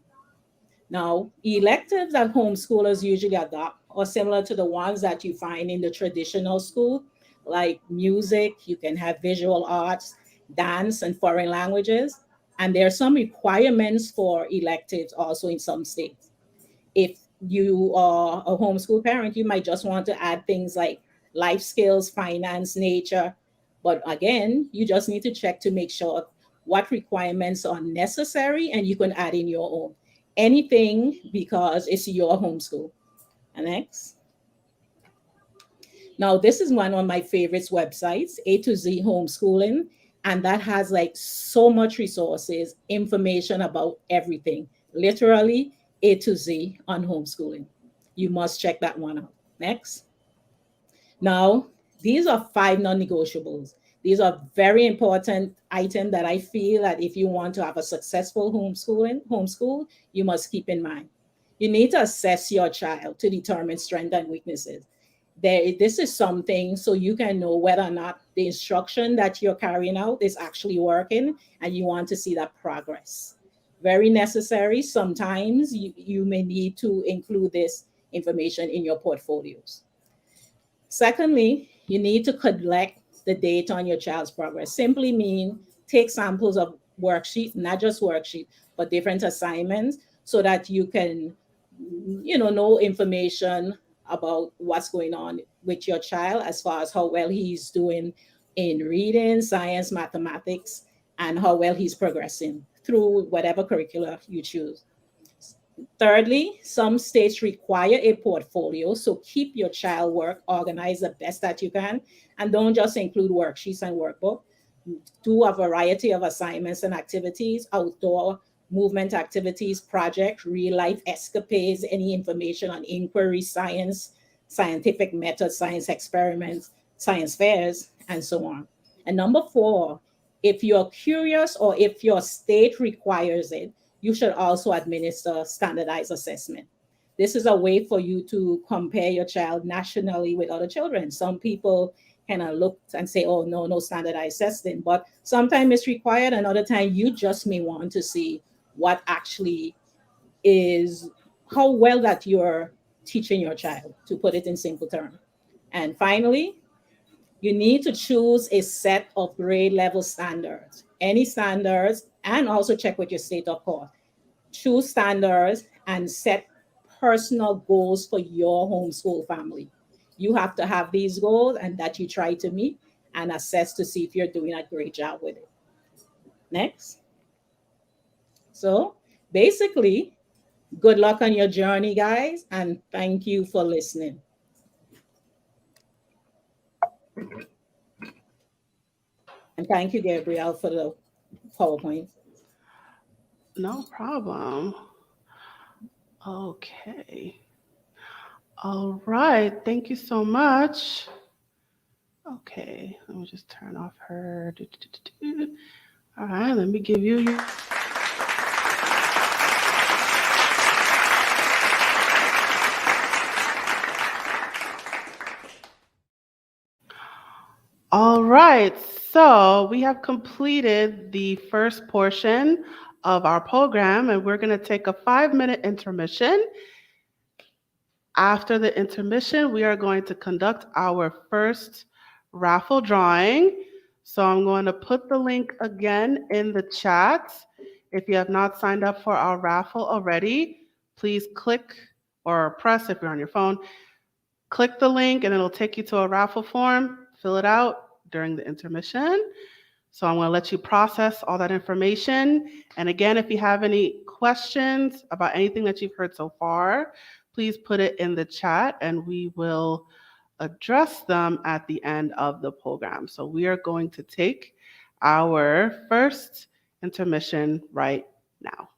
Now, electives that homeschoolers usually adopt are similar to the ones that you find in the traditional school, like music, you can have visual arts, dance, and foreign languages. And there are some requirements for electives also in some states. If you are a homeschool parent, you might just want to add things like life skills, finance, nature. But again, you just need to check to make sure what requirements are necessary, and you can add in your own. Anything, because it's your homeschool. And next. Now, this is one of my favorites websites, A to Z Homeschooling. And that has like so much resources, information about everything, literally A to Z on homeschooling. You must check that one out. Next. Now, these are 5 non-negotiables. These are very important items that I feel that if you want to have a successful homeschool, you must keep in mind. You need to assess your child to determine strengths and weaknesses. This is something so you can know whether or not the instruction that you're carrying out is actually working, and you want to see that progress. Very necessary. Sometimes you may need to include this information in your portfolios. Secondly, You need to collect the data on your child's progress. Simply mean take samples of worksheets, not just worksheets, but different assignments, so that you can, know information about what's going on with your child as far as how well he's doing in reading, science, mathematics, and how well he's progressing through whatever curricula you choose. Thirdly, some states require a portfolio, so keep your child work organized the best that you can, and don't just include worksheets and workbook. Do a variety of assignments and activities, outdoor movement activities, projects, real life escapades, any information on inquiry, science, scientific methods, science experiments, science fairs, and so on. And number 4, if you're curious or if your state requires it, you should also administer standardized assessment. This is a way for you to compare your child nationally with other children. Some people kind of look and say, oh, no standardized testing, but sometimes it's required. Another time you just may want to see what actually is, how well that you're teaching your child, to put it in simple terms. And finally, you need to choose a set of grade level standards, any standards, and also check with your state, of course. Choose standards and set personal goals for your homeschool family. You have to have these goals and that you try to meet and assess to see if you're doing a great job with it. Next. So basically, good luck on your journey, guys, and thank you for listening. And thank you, Gabrielle, for the PowerPoint.
No problem. Okay. All right. Thank you so much. Okay. Let me just turn off her. All right. Let me give you your. All right, so we have completed the first portion of our program, and we're going to take a 5-minute intermission. After the intermission, we are going to conduct our first raffle drawing. So I'm going to put the link again in the chat. If you have not signed up for our raffle already, please click or press, if you're on your phone, click the link and it'll take you to a raffle form. Fill it out during the intermission. So I'm going to let you process all that information. And again, if you have any questions about anything that you've heard so far, please put it in the chat and we will address them at the end of the program. So we are going to take our first intermission right now.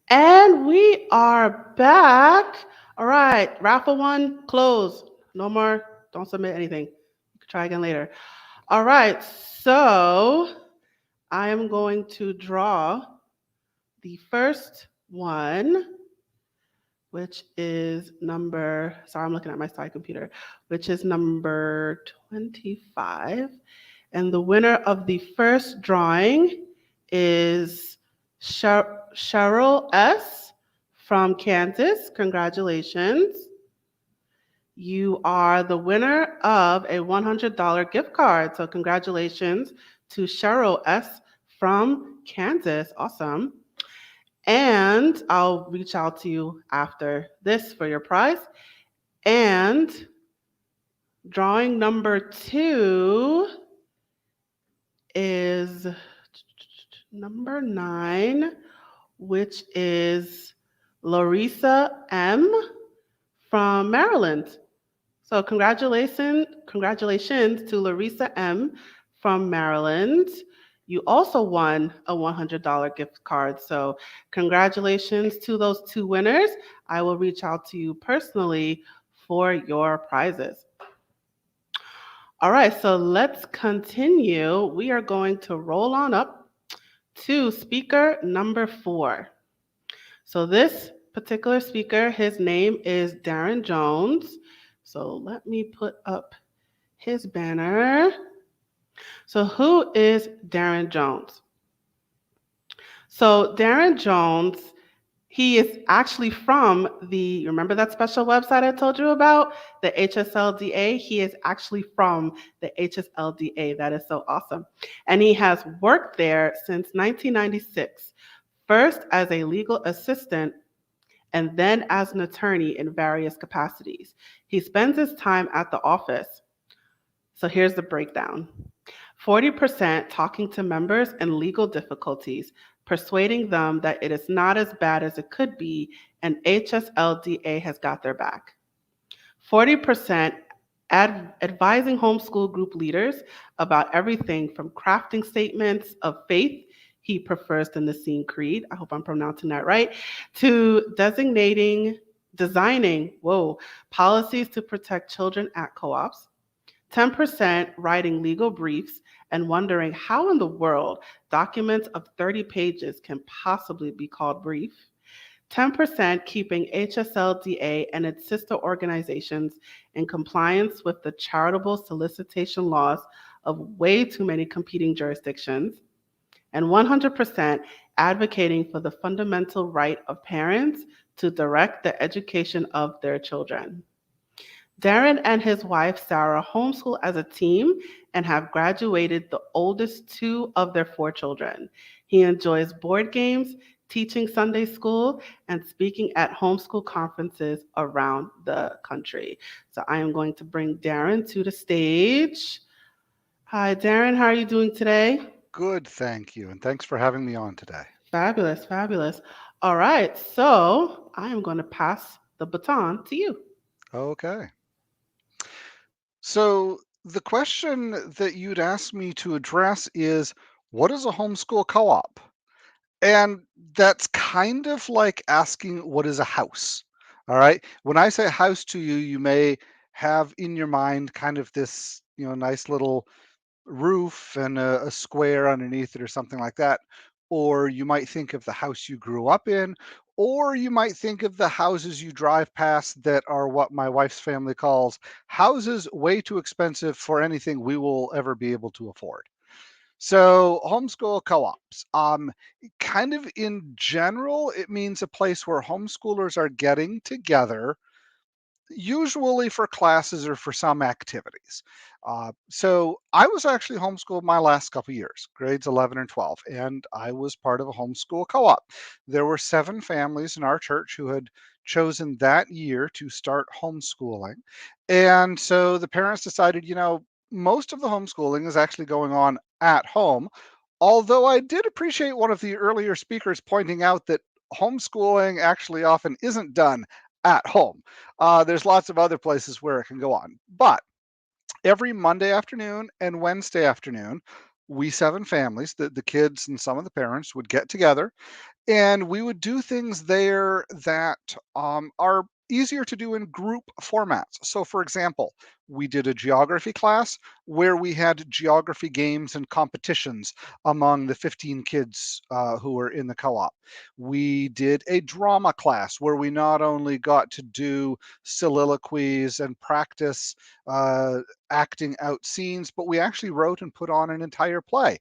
And we are back. All right, raffle one, close. No more, don't submit anything. You can try again later. All right, so I am going to draw the first one, which is sorry, I'm looking at my side computer, which is number 25. And the winner of the first drawing is Cheryl S. from Kansas. Congratulations. You are the winner of a $100 gift card. So, congratulations to Cheryl S. from Kansas. Awesome. And I'll reach out to you after this for your prize. And drawing number 2 is number 9, which is Larissa M. from Maryland. So congratulations to Larissa M. from Maryland. You also won a $100 gift card. So congratulations to those 2 winners. I will reach out to you personally for your prizes. All right, so let's continue. We are going to roll on up to speaker number 4. So this particular speaker, his name is Darren Jones. So let me put up his banner. So who is Darren Jones? So Darren Jones, he is actually from remember that special website I told you about, the HSLDA? He is actually from the HSLDA. That is so awesome. And he has worked there since 1996, first as a legal assistant and then as an attorney in various capacities. He spends his time at the office. So here's the breakdown. 40% talking to members in legal difficulties, persuading them that it is not as bad as it could be, and HSLDA has got their back. 40% advising homeschool group leaders about everything from crafting statements of faith, he prefers the Nicene Creed, I hope I'm pronouncing that right, to designing policies to protect children at co-ops. 10% writing legal briefs and wondering how in the world documents of 30 pages can possibly be called brief. 10% keeping HSLDA and its sister organizations in compliance with the charitable solicitation laws of way too many competing jurisdictions. And 100% advocating for the fundamental right of parents to direct the education of their children. Darren and his wife, Sarah, homeschool as a team and have graduated the oldest 2 of their 4 children. He enjoys board games, teaching Sunday school, and speaking at homeschool conferences around the country. So I am going to bring Darren to the stage. Hi, Darren. How are you doing today?
Good, thank you. And thanks for having me on today.
Fabulous, fabulous. All right, so I am going to pass the baton to you.
Okay. So the question that you'd asked me to address is, what is a homeschool co-op? And that's kind of like asking, what is a house? All right. When I say house to you, you may have in your mind kind of this, nice little roof and a square underneath it or something like that. Or you might think of the house you grew up in, or you might think of the houses you drive past that are what my wife's family calls houses way too expensive for anything we will ever be able to afford. So homeschool co-ops, kind of in general, it means a place where homeschoolers are getting together, usually for classes or for some activities. So I was actually homeschooled my last couple years, grades 11 and 12, and I was part of a homeschool co-op. There were 7 families in our church who had chosen that year to start homeschooling. And so the parents decided, most of the homeschooling is actually going on at home. Although I did appreciate one of the earlier speakers pointing out that homeschooling actually often isn't done at home. There's lots of other places where it can go on. But every Monday afternoon and Wednesday afternoon, we 7 families, the kids and some of the parents would get together And we would do things there that are easier to do in group formats. So, for example, we did a geography class where we had geography games and competitions among the 15 kids who were in the co op. We did a drama class where we not only got to do soliloquies and practice uh, acting out scenes, but we actually wrote and put on an entire play.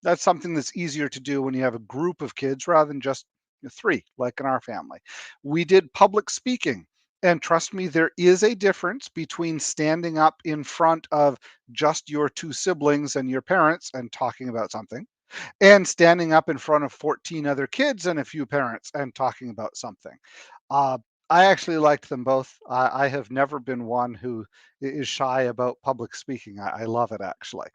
That's something that's easier to do when you have a group of kids rather than just three, like in our family. We did public speaking. And trust me, there is a difference between standing up in front of just your two siblings and your parents and talking about something, and standing up in front of 14 other kids and a few parents and talking about something. Uh, I actually liked them both. I have never been one who is shy about public speaking. I love it actually.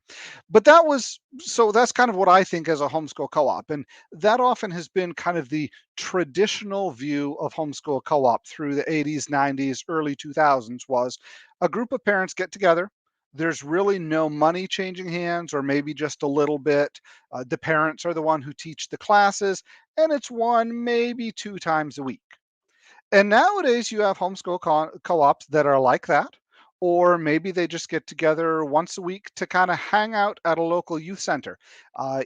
But that's kind of what I think as a homeschool co-op. And that often has been kind of the traditional view of homeschool co-op through the 80s, 90s, early 2000s was a group of parents get together. There's really no money changing hands, or maybe just a little bit. The parents are the one who teach the classes, and it's one, maybe two times a week. And nowadays you have homeschool co-ops that are like that, or maybe they just get together once a week to kind of hang out at a local youth center.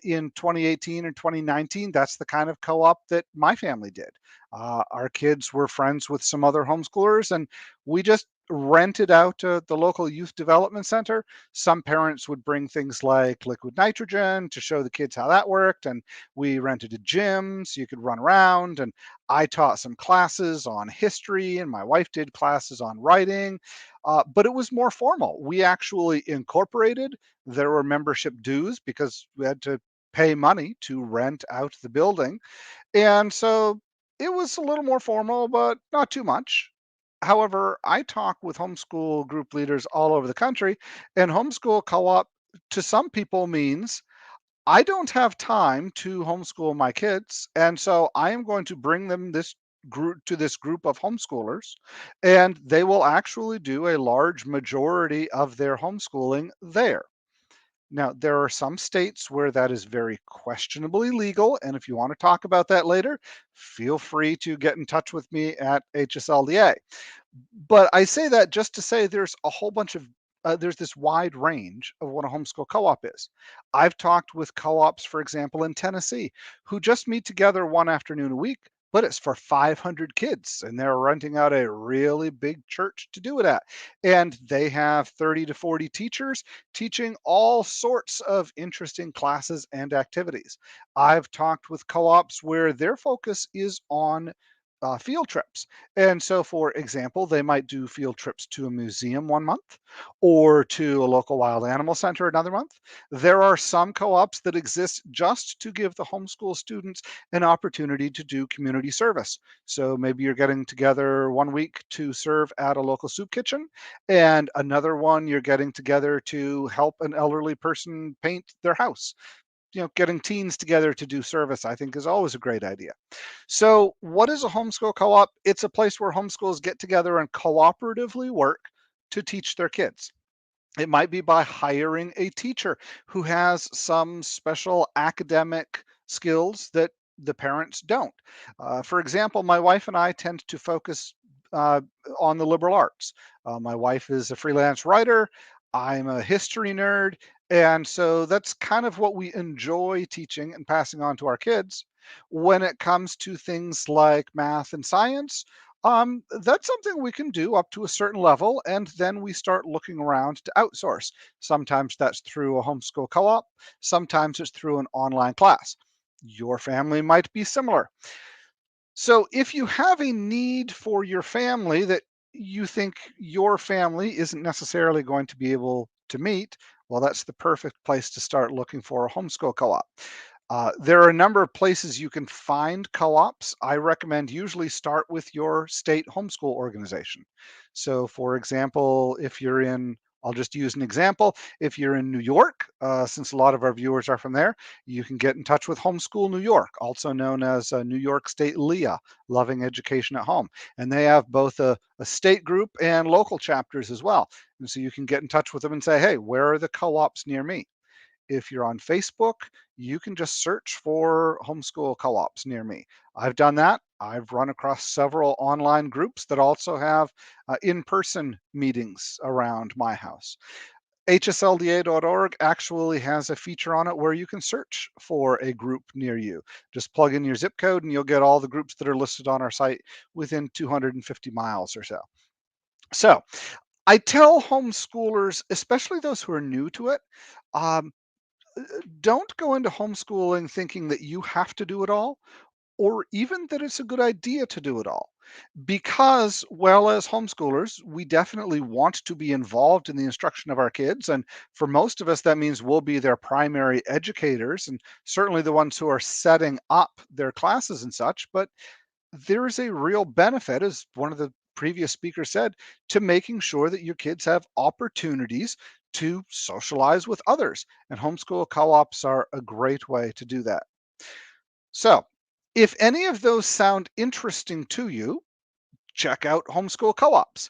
In 2018 and 2019, that's the kind of co-op that my family did. Our kids were friends with some other homeschoolers, and we just rented out the local youth development center. Some parents would bring things like liquid nitrogen to show the kids how that worked, and we rented a gym so you could run around. And I taught some classes on history, and my wife did classes on writing, but it was more formal. We actually incorporated. There were membership dues because we had to pay money to rent out the building. And so it was a little more formal, but not too much. However, I talk with homeschool group leaders all over the country, and homeschool co op to some people means I don't have time to homeschool my kids, and so I am going to bring them this group of homeschoolers, and they will actually do a large majority of their homeschooling there. Now, there are some states where that is very questionably legal, and if you want to talk about that later, feel free to get in touch with me at HSLDA. But I say that just to say there's a whole bunch of there's this wide range of what a homeschool co-op is. I've talked with co-ops, for example, in Tennessee, who just meet together one afternoon a week, but it's for 500 kids, and they're renting out a really big church to do it at. And they have 30 to 40 teachers teaching all sorts of interesting classes and activities. I've talked with co-ops where their focus is on field trips. And so, for example, they might do field trips to a museum one month or to a local wild animal center another month. There are some co ops that exist just to give the homeschool students an opportunity to do community service. So maybe you're getting together one week to serve at a local soup kitchen, and another one you're getting together to help an elderly person paint their house. Getting teens together to do service, I think, is always a great idea. So, what is a homeschool co op? It's a place where homeschools get together and cooperatively work to teach their kids. It might be by hiring a teacher who has some special academic skills that the parents don't. For example, my wife and I tend to focus uh, on the liberal arts. My wife is a freelance writer. I'm a history nerd. And so that's kind of what we enjoy teaching and passing on to our kids. When it comes to things like math and science, that's something we can do up to a certain level, and then we start looking around to outsource. Sometimes that's through a homeschool co op, sometimes it's through an online class. Your family might be similar. So, if you have a need for your family that you think your family isn't necessarily going to be able to meet, well, that's the perfect place to start looking for a homeschool co op. There are a number of places you can find co-ops. I recommend usually start with your state homeschool organization. So, for example, if you're in, I'll just use an example. If you're in New York, since a lot of our viewers are from there, you can get in touch with Homeschool New York, also known as New York State LEA, Loving Education at Home. And they have both a state group and local chapters as well. And so you can get in touch with them and say, hey, where are the co-ops near me? If you're on Facebook, you can just search for homeschool co-ops near me. I've done that. I've run across several online groups that also have in-person meetings around my house. HSLDA.org actually has a feature on it where you can search for a group near you. Just plug in your zip code and you'll get all the groups that are listed on our site within 250 miles or so. So I tell homeschoolers, especially those who are new to it, um, don't go into homeschooling thinking that you have to do it all or even that it's a good idea to do it all. Because, well, as homeschoolers, we definitely want to be involved in the instruction of our kids. And for most of us, that means we'll be their primary educators and certainly the ones who are setting up their classes and such. But there is a real benefit, as one of the previous speakers said, to making sure that your kids have opportunities to socialize with others. And homeschool co ops are a great way to do that. So, if any of those sound interesting to you, check out homeschool co ops.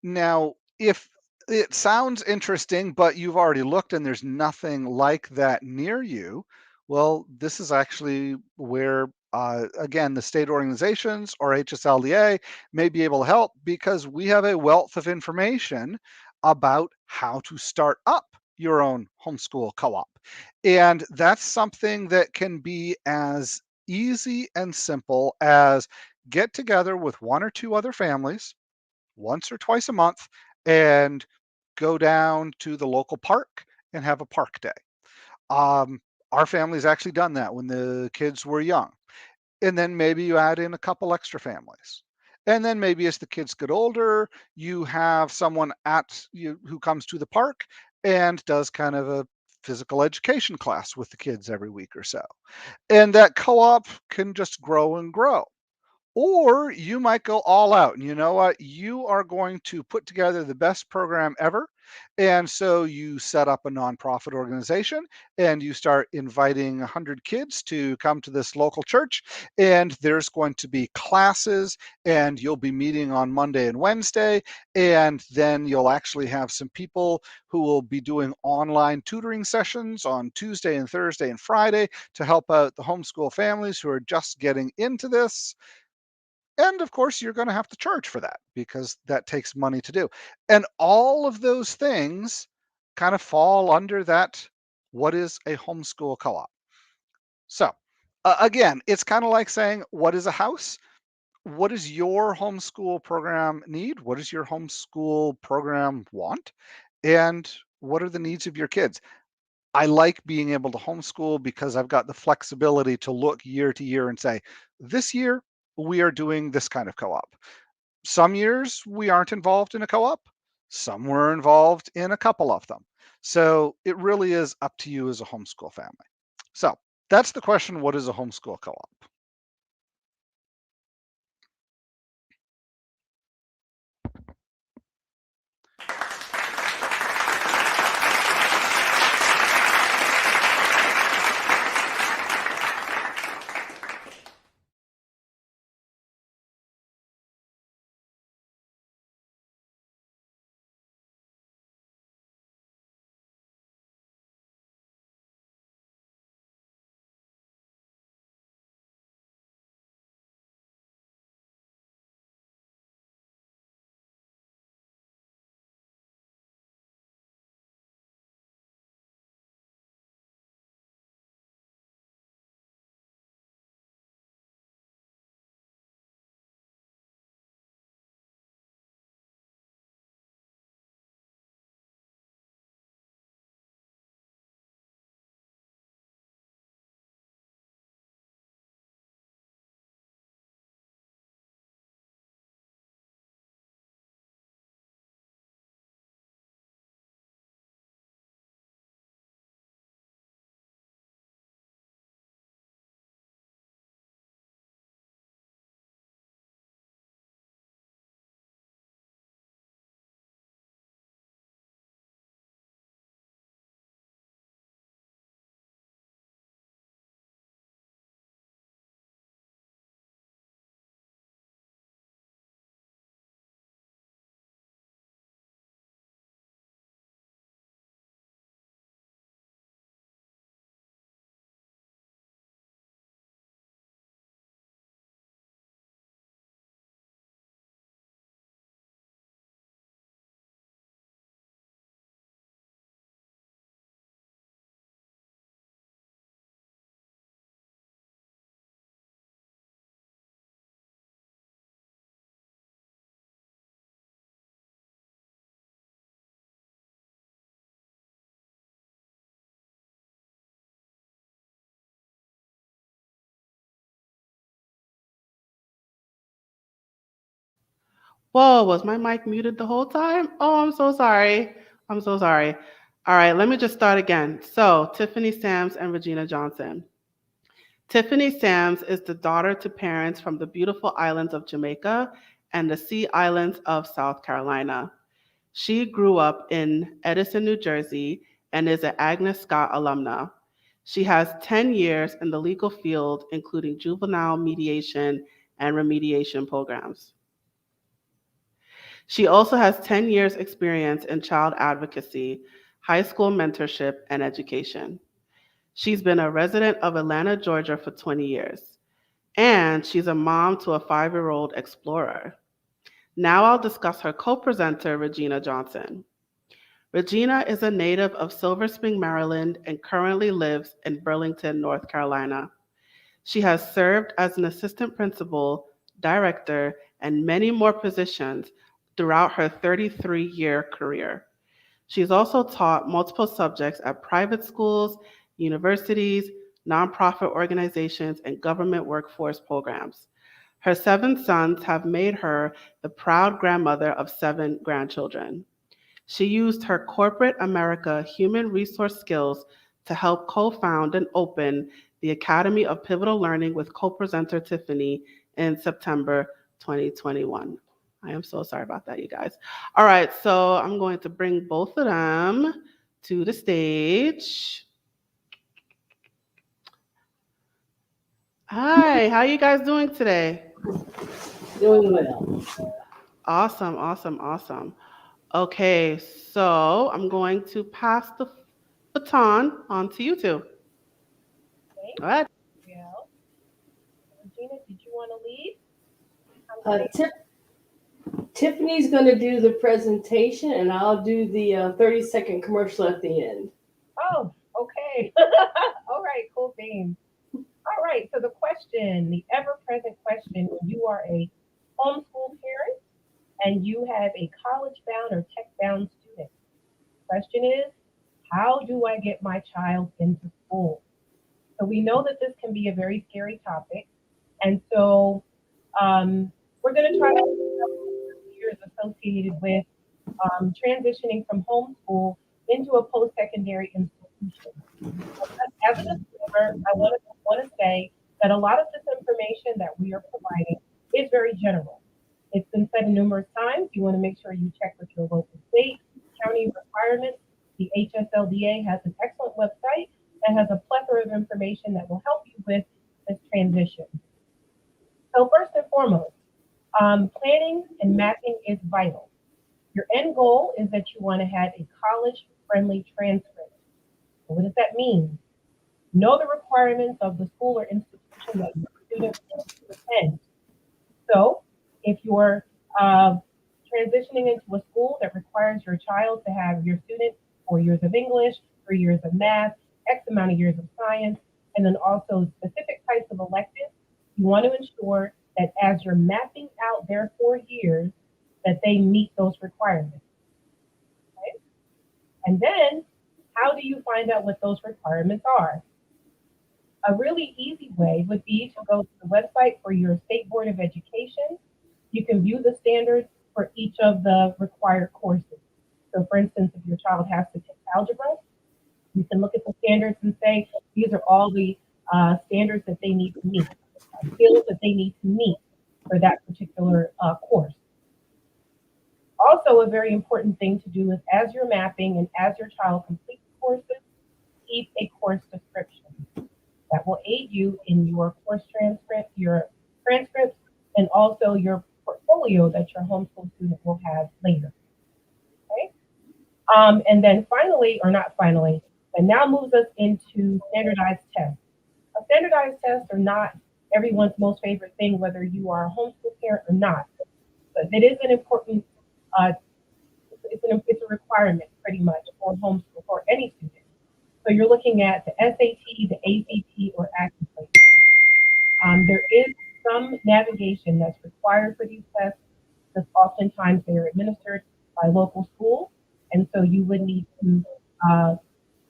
Now, if it sounds interesting, but you've already looked and there's nothing like that near you, well, this is actually where, again, the state organizations or HSLDA may be able to help because we have a wealth of information about how to start up your own homeschool co op. And that's something that can be as easy and simple as get together with one or two other families once or twice a month and go down to the local park and have a park day. Um, our family's actually done that when the kids were young. And then maybe you add in a couple extra families. And then maybe as the kids get older, you have someone at you who comes to the park and does kind of a physical education class with the kids every week or so. And that co-op can just grow and grow. Or you might go all out and you know what? You are going to put together the best program ever. And so you set up a nonprofit organization and you start inviting 100 kids to come to this local church. And there's going to be classes and you'll be meeting on Monday and Wednesday. And then you'll actually have some people who will be doing online tutoring sessions on Tuesday and Thursday and Friday to help out the homeschool families who are just getting into this. And of course, you're going to have to charge for that because that takes money to do. And all of those things kind of fall under that. What is a homeschool co op? So, again, it's kind of like saying, what is a house? What does your homeschool program need? What does your homeschool program want? And what are the needs of your kids? I like being able to homeschool because I've got the flexibility to look year to year and say, this year we are doing this kind of co op. Some years we aren't involved in a co op, some were involved in a couple of them. So it really is up to you as a homeschool family. So that's the question, what is a homeschool co op?
Whoa, was my mic muted the whole time? Oh, I'm so sorry. I'm so sorry. All right, let me just start again. So, Tiffany Sams and Regina Johnson. Tiffany Sams is the daughter to parents from the beautiful islands of Jamaica and the Sea Islands of South Carolina. She grew up in Edison, New Jersey, and is an Agnes Scott alumna. She has 10 years in the legal field, including juvenile mediation and remediation programs. She also has 10 years experience in child advocacy, high school mentorship, and education. She's been a resident of Atlanta, Georgia for 20 years. And she's a mom to a 5-year-old explorer. Now I'll discuss her co-presenter, Regina Johnson. Regina is a native of Silver Spring, Maryland, and currently lives in Burlington, North Carolina. She has served as an assistant principal, director, and many more positions throughout her 33-year career. She's also taught multiple subjects at private schools, universities, nonprofit organizations, and government workforce programs. Her 7 sons have made her the proud grandmother of 7 grandchildren. She used her corporate America human resource skills to help co-found and open the Academy of Pivotal Learning with co-presenter Tiffany in September 2021. I am so sorry about that, you guys. All right, so I'm going to bring both of them to the stage. Hi, how you guys doing today?
Doing well.
Awesome, awesome, awesome. Okay, so I'm going to pass the baton on to you two.
Okay.
Go ahead.
Well, Regina, did you want to lead?
Tiffany's going to do the presentation, and I'll do the 30-second commercial at the end.
Oh, okay. All right, cool beans. All right, so the question, the ever-present question, when you are a homeschool parent and you have a college-bound or tech-bound student, the question is, how do I get my child into school? So we know that this can be a very scary topic, and so we're going to try to years associated with transitioning from homeschool into a post-secondary institution. As a disclaimer, I want to say that a lot of this information that we are providing is very general. It's been said numerous times. You want to make sure you check with your local state, county requirements. The HSLDA has an excellent website that has a plethora of information that will help you with this transition. So first and foremost, planning and mapping is vital. Your end goal is that you want to have a college-friendly transcript. So what does that mean? Know the requirements of the school or institution that your student wants to attend. So if you're transitioning into a school that requires your child to have your student 4 years of English, 3 years of math, X amount of years of science, and then also specific types of electives, you want to ensure that as you're mapping out their 4 years, that they meet those requirements. Okay? And then, how do you find out what those requirements are? A really easy way would be to go to the website for your State Board of Education. You can view the standards for each of the required courses. So for instance, if your child has to take algebra, you can look at the standards and say, these are all the standards that they need to meet, skills that they need to meet for that particular course. Also, a very important thing to do is as you're mapping and as your child completes courses, keep a course description. That will aid you in your course transcript, your transcripts, and also your portfolio that your homeschool student will have later. Okay? And then finally, or not finally, but now moves us into standardized tests. Standardized tests are not everyone's most favorite thing, whether you are a homeschool parent or not. But it is an important, it's a requirement pretty much for homeschool, for any student. So you're looking at the SAT, the ACT, or Accuracy. There is some navigation that's required for these tests, because oftentimes they are administered by local schools, and so you would need to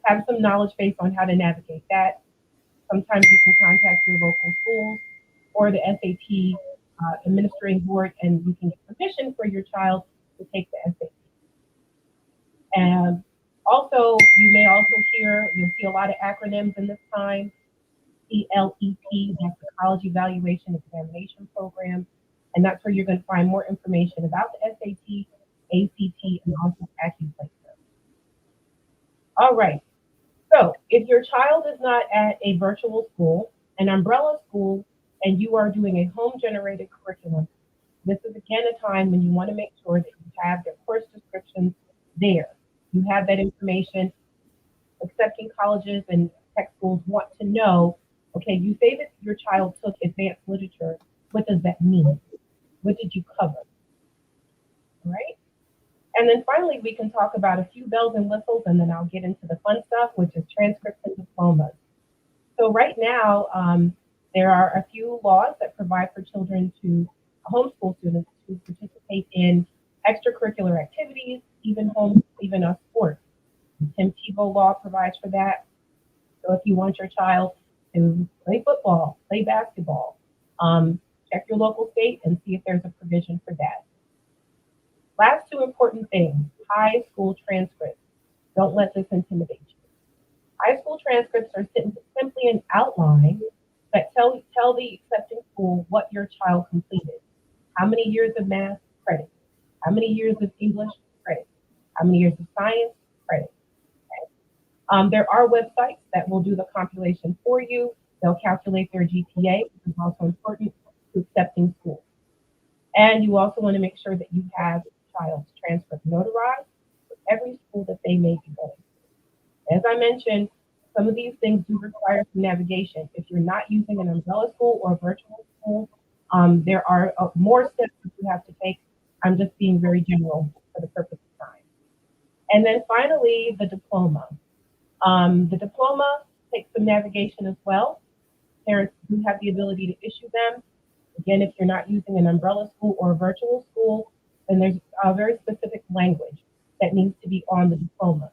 have some knowledge base on how to navigate that. Sometimes you can contact your local schools or the SAT administrating board, and you can get permission for your child to take the SAT. And also, you may also you'll see a lot of acronyms in this time. CLEP, that's the College Evaluation Examination Program. And that's where you're going to find more information about the SAT, ACT, and also AccuPlacer. All right. So if your child is not at a virtual school, an umbrella school, and you are doing a home-generated curriculum, this is again a time when you want to make sure that you have their course descriptions there. You have that information. Accepting colleges and tech schools want to know, okay, you say that your child took advanced literature. What does that mean? What did you cover? All right? And then finally, we can talk about a few bells and whistles, and then I'll get into the fun stuff, which is transcripts and diplomas. So right now, there are a few laws that provide for children to homeschool students to participate in extracurricular activities, even sports. The Tim Tebow law provides for that. So if you want your child to play football, play basketball, check your local state and see if there's a provision for that. Last two important things, high school transcripts. Don't let this intimidate you. High school transcripts are simply an outline that tell the accepting school what your child completed. How many years of math? Credit. How many years of English? Credit. How many years of science? Credit. Okay. There are websites that will do the compilation for you. They'll calculate their GPA, which is also important to accepting schools. And you also want to make sure that you have your child's transcript notarized for every school that they may be going to. As I mentioned, some of these things do require some navigation. If you're not using an umbrella school or a virtual school, there are more steps that you have to take. I'm just being very general for the purpose of time. And then finally, the diploma. The diploma takes some navigation as well. Parents do have the ability to issue them. Again, if you're not using an umbrella school or a virtual school, then there's a very specific language that needs to be on the diploma.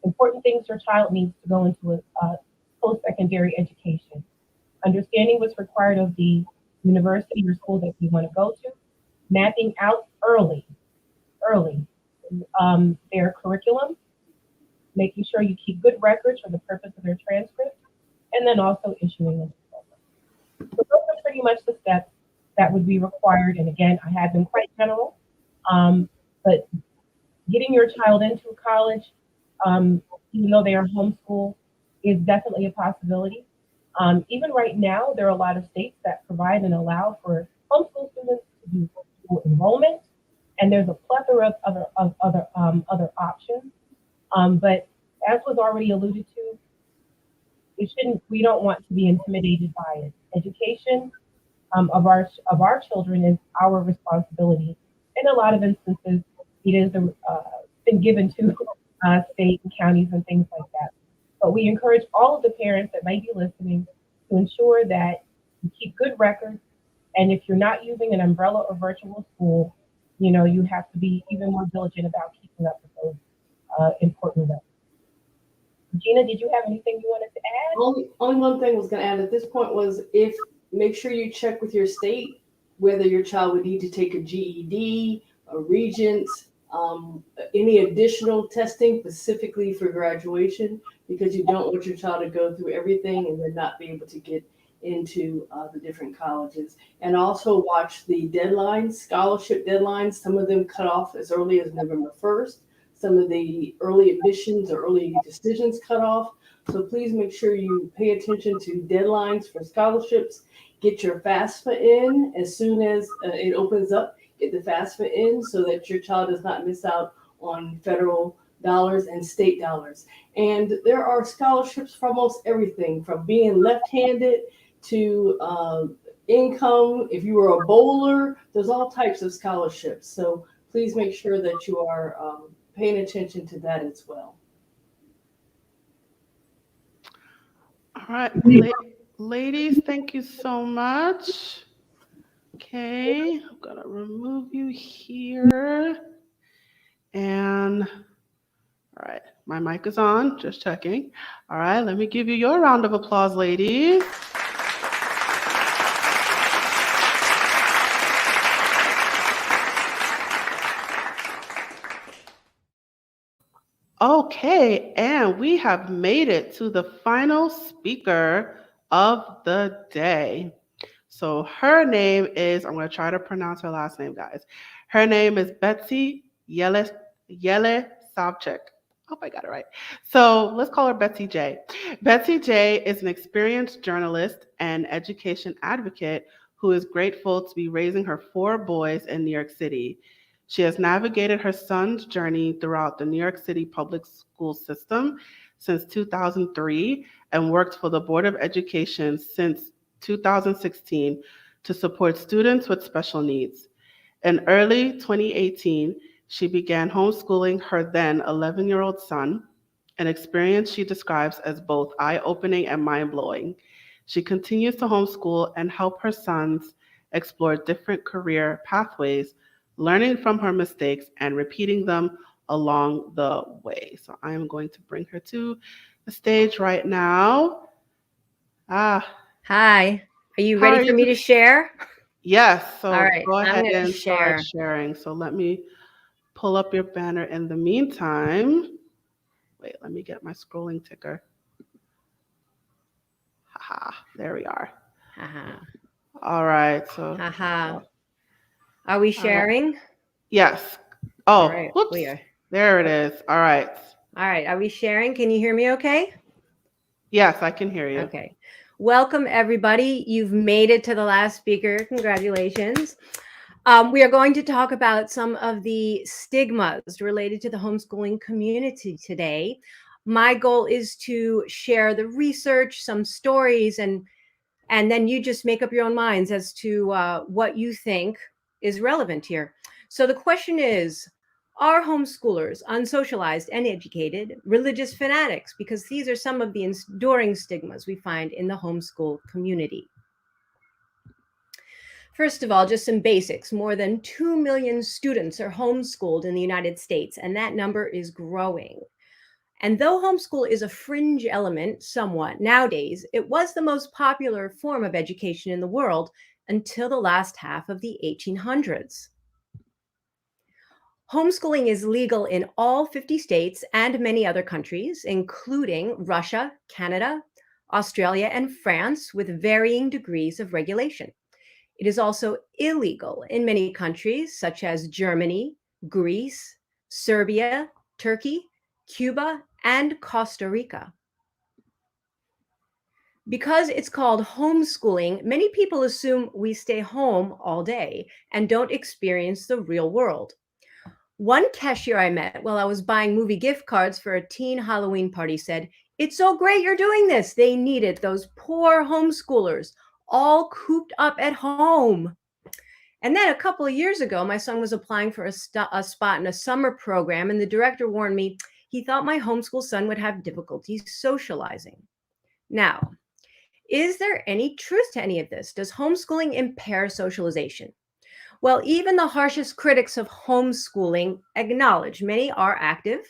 Important things your child needs to go into a post-secondary education. Understanding what's required of the university or school that you want to go to. Mapping out early, their curriculum. Making sure you keep good records for the purpose of their transcript. And then also issuing a diploma. So those are pretty much the steps that would be required. And again, I have been quite general, but getting your child into college, even though they are homeschooled, is definitely a possibility. Even right now, there are a lot of states that provide and allow for homeschool students to do school enrollment, and there's a plethora of other options. But as was already alluded to, we don't want to be intimidated by it. Education of our children is our responsibility. In a lot of instances, it is been given to state and counties and things like that. But we encourage all of the parents that might be listening to ensure that you keep good records. And if you're not using an umbrella or virtual school, you have to be even more diligent about keeping up with those important records. Gina, did you have anything you wanted to add?
Only one thing I was going to add at this point was make sure you check with your state whether your child would need to take a GED, a Regents, any additional testing specifically for graduation, because you don't want your child to go through everything and then not be able to get into the different colleges. And also watch the deadlines, scholarship deadlines. Some of them cut off as early as November 1st. Some of the early admissions or early decisions cut off. So please make sure you pay attention to deadlines for scholarships. Get your FAFSA in as soon as it opens up. Get the FAFSA in so that your child does not miss out on federal dollars and state dollars. And there are scholarships for almost everything, from being left-handed to income. If you were a bowler, there's all types of scholarships. So please make sure that you are paying attention to that as well.
All right, ladies, thank you so much. Okay, I'm gonna remove you here. And all right, my mic is on, just checking. All right, let me give you your round of applause, ladies. Okay, and we have made it to the final speaker of the day. So her name is, I'm going to try to pronounce her last name, guys. Her name is Betsy Yele Savchik. Hope I got it right. So let's call her Betsy J. Betsy J is an experienced journalist and education advocate who is grateful to be raising her 4 boys in New York City. She has navigated her son's journey throughout the New York City public school system since 2003 and worked for the Board of Education since 2016 to support students with special needs. In early 2018, she began homeschooling her then 11-year-old son, an experience she describes as both eye-opening and mind-blowing. She continues to homeschool and help her sons explore different career pathways, learning from her mistakes and repeating them along the way. So I am going to bring her to the stage right now.
Hi. Are you
How
ready
are
for
you
me to share?
Yes, so
All right,
go
I'm
ahead
gonna
and start
share.
sharing. So let me pull up your banner in the meantime. Wait, let me get my scrolling ticker. Haha, there we are.
Haha.
All right, so
Haha. Are we
all right.
sharing?
Yes.
All
Oh,
right,
whoops.
we are.
There it is. All right.
All right, are we sharing? Can you hear me okay?
Yes, I can hear you.
Okay. Welcome, everybody. You've made it to the last speaker. Congratulations. We are going to talk about some of the stigmas related to the homeschooling community today. My goal is to share the research, some stories, and then you just make up your own minds as to what you think is relevant here. So the question is, are homeschoolers unsocialized and educated, religious fanatics? Because these are some of the enduring stigmas we find in the homeschool community. First of all, just some basics. More than 2 million students are homeschooled in the United States, and that number is growing. And though homeschool is a fringe element somewhat nowadays, it was the most popular form of education in the world until the last half of the 1800s. Homeschooling is legal in all 50 states and many other countries, including Russia, Canada, Australia, and France, with varying degrees of regulation. It is also illegal in many countries such as Germany, Greece, Serbia, Turkey, Cuba, and Costa Rica. Because it's called homeschooling, many people assume we stay home all day and don't experience the real world. One cashier I met while I was buying movie gift cards for a teen Halloween party said, "It's so great you're doing this. They need it, those poor homeschoolers, all cooped up at home." And then a couple of years ago, my son was applying for a spot in a summer program, and the director warned me he thought my homeschool son would have difficulties socializing. Now, is there any truth to any of this? Does homeschooling impair socialization? Well, even the harshest critics of homeschooling acknowledge many are active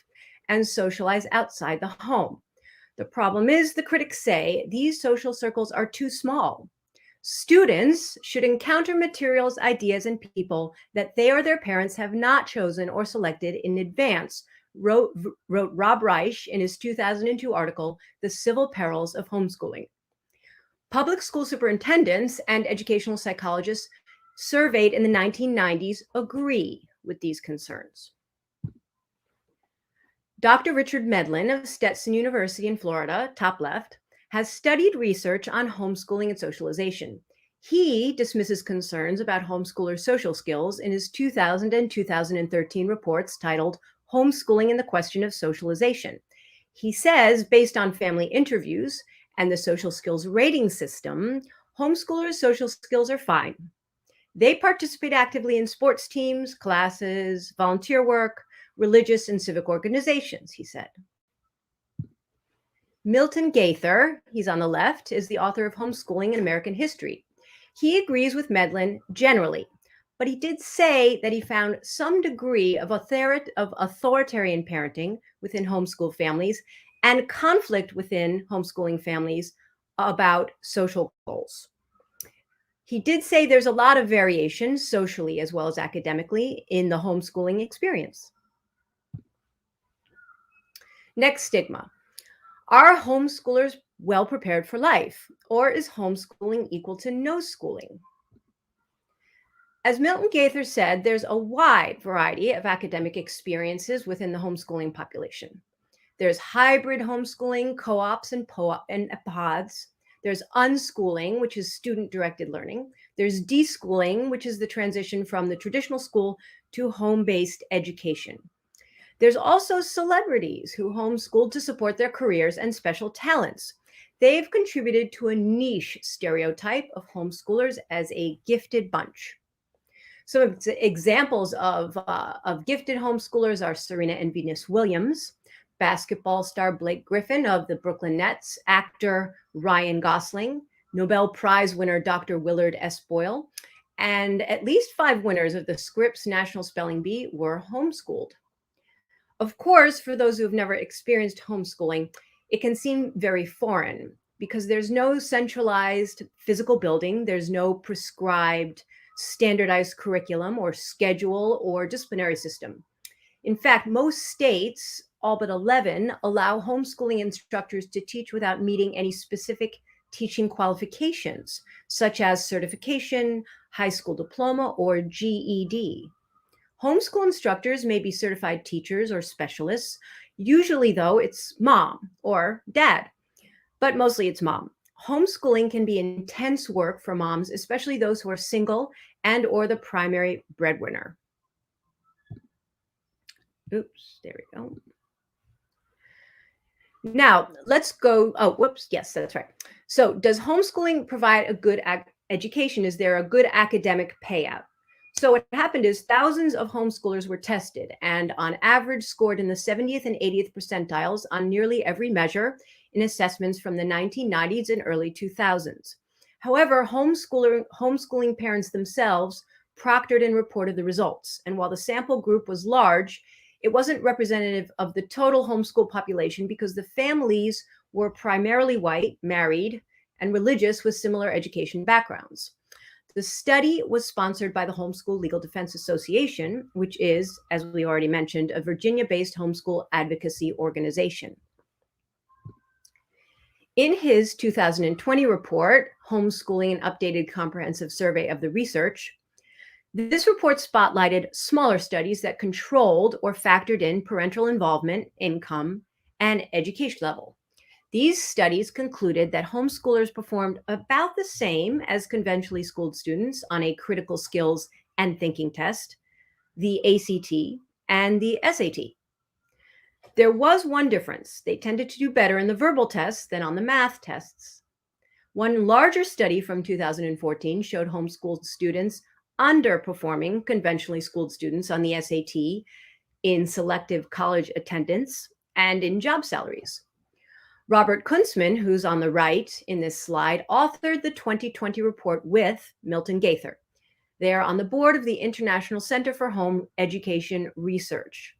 and socialize outside the home. The problem is, the critics say, these social circles are too small. Students should encounter materials, ideas, and people that they or their parents have not chosen or selected in advance, wrote Rob Reich in his 2002 article, The Civil Perils of Homeschooling. Public school superintendents and educational psychologists surveyed in the 1990s agree with these concerns. Dr. Richard Medlin of Stetson University in Florida, top left, has studied research on homeschooling and socialization. He dismisses concerns about homeschoolers' social skills in his 2000 and 2013 reports titled Homeschooling and the Question of Socialization. He says, based on family interviews and the social skills rating system, homeschoolers' social skills are fine. They participate actively in sports teams, classes, volunteer work, religious and civic organizations, he said. Milton Gaither, he's on the left, is the author of Homeschooling in American History. He agrees with Medlin generally, but he did say that he found some degree of authoritarian parenting within homeschool families and conflict within homeschooling families about social goals. He did say there's a lot of variation socially as well as academically in the homeschooling experience. Next stigma. Are homeschoolers well prepared for life, or is homeschooling equal to no schooling? As Milton Gaither said, there's a wide variety of academic experiences within the homeschooling population. There's hybrid homeschooling, co-ops, and pods. There's unschooling, which is student-directed learning. There's deschooling, which is the transition from the traditional school to home-based education. There's also celebrities who homeschooled to support their careers and special talents. They've contributed to a niche stereotype of homeschoolers as a gifted bunch. Some examples of gifted homeschoolers are Serena and Venus Williams, basketball star Blake Griffin of the Brooklyn Nets, actor Ryan Gosling, Nobel Prize winner Dr. Willard S. Boyle, and at least 5 winners of the Scripps National Spelling Bee were homeschooled. Of course, for those who have never experienced homeschooling, it can seem very foreign because there's no centralized physical building, there's no prescribed standardized curriculum or schedule or disciplinary system. In fact, most states, all but 11, allow homeschooling instructors to teach without meeting any specific teaching qualifications, such as certification, high school diploma, or GED. Homeschool instructors may be certified teachers or specialists. Usually, though, it's mom or dad, but mostly it's mom. Homeschooling can be intense work for moms, especially those who are single and or the primary breadwinner. Oops, there we go. Now, let's go. Oh, whoops. Yes, that's right. So does homeschooling provide a good education? Is there a good academic payout? So what happened is thousands of homeschoolers were tested and on average scored in the 70th and 80th percentiles on nearly every measure in assessments from the 1990s and early 2000s. However, homeschooling parents themselves proctored and reported the results. And while the sample group was large, it wasn't representative of the total homeschool population because the families were primarily white, married, and religious with similar education backgrounds. The study was sponsored by the Homeschool Legal Defense Association, which is, as we already mentioned, a Virginia-based homeschool advocacy organization. In his 2020 report, Homeschooling: An Updated Comprehensive Survey of the Research, this report spotlighted smaller studies that controlled or factored in parental involvement, income, and education level. These studies concluded that homeschoolers performed about the same as conventionally schooled students on a critical skills and thinking test, the ACT, and the SAT. There was one difference. They tended to do better in the verbal tests than on the math tests. One larger study from 2014 showed homeschooled students underperforming conventionally schooled students on the SAT in selective college attendance and in job salaries. Robert Kuntzman, who's on the right in this slide, authored the 2020 report with Milton Gaither. They are on the board of the International Center for Home Education Research.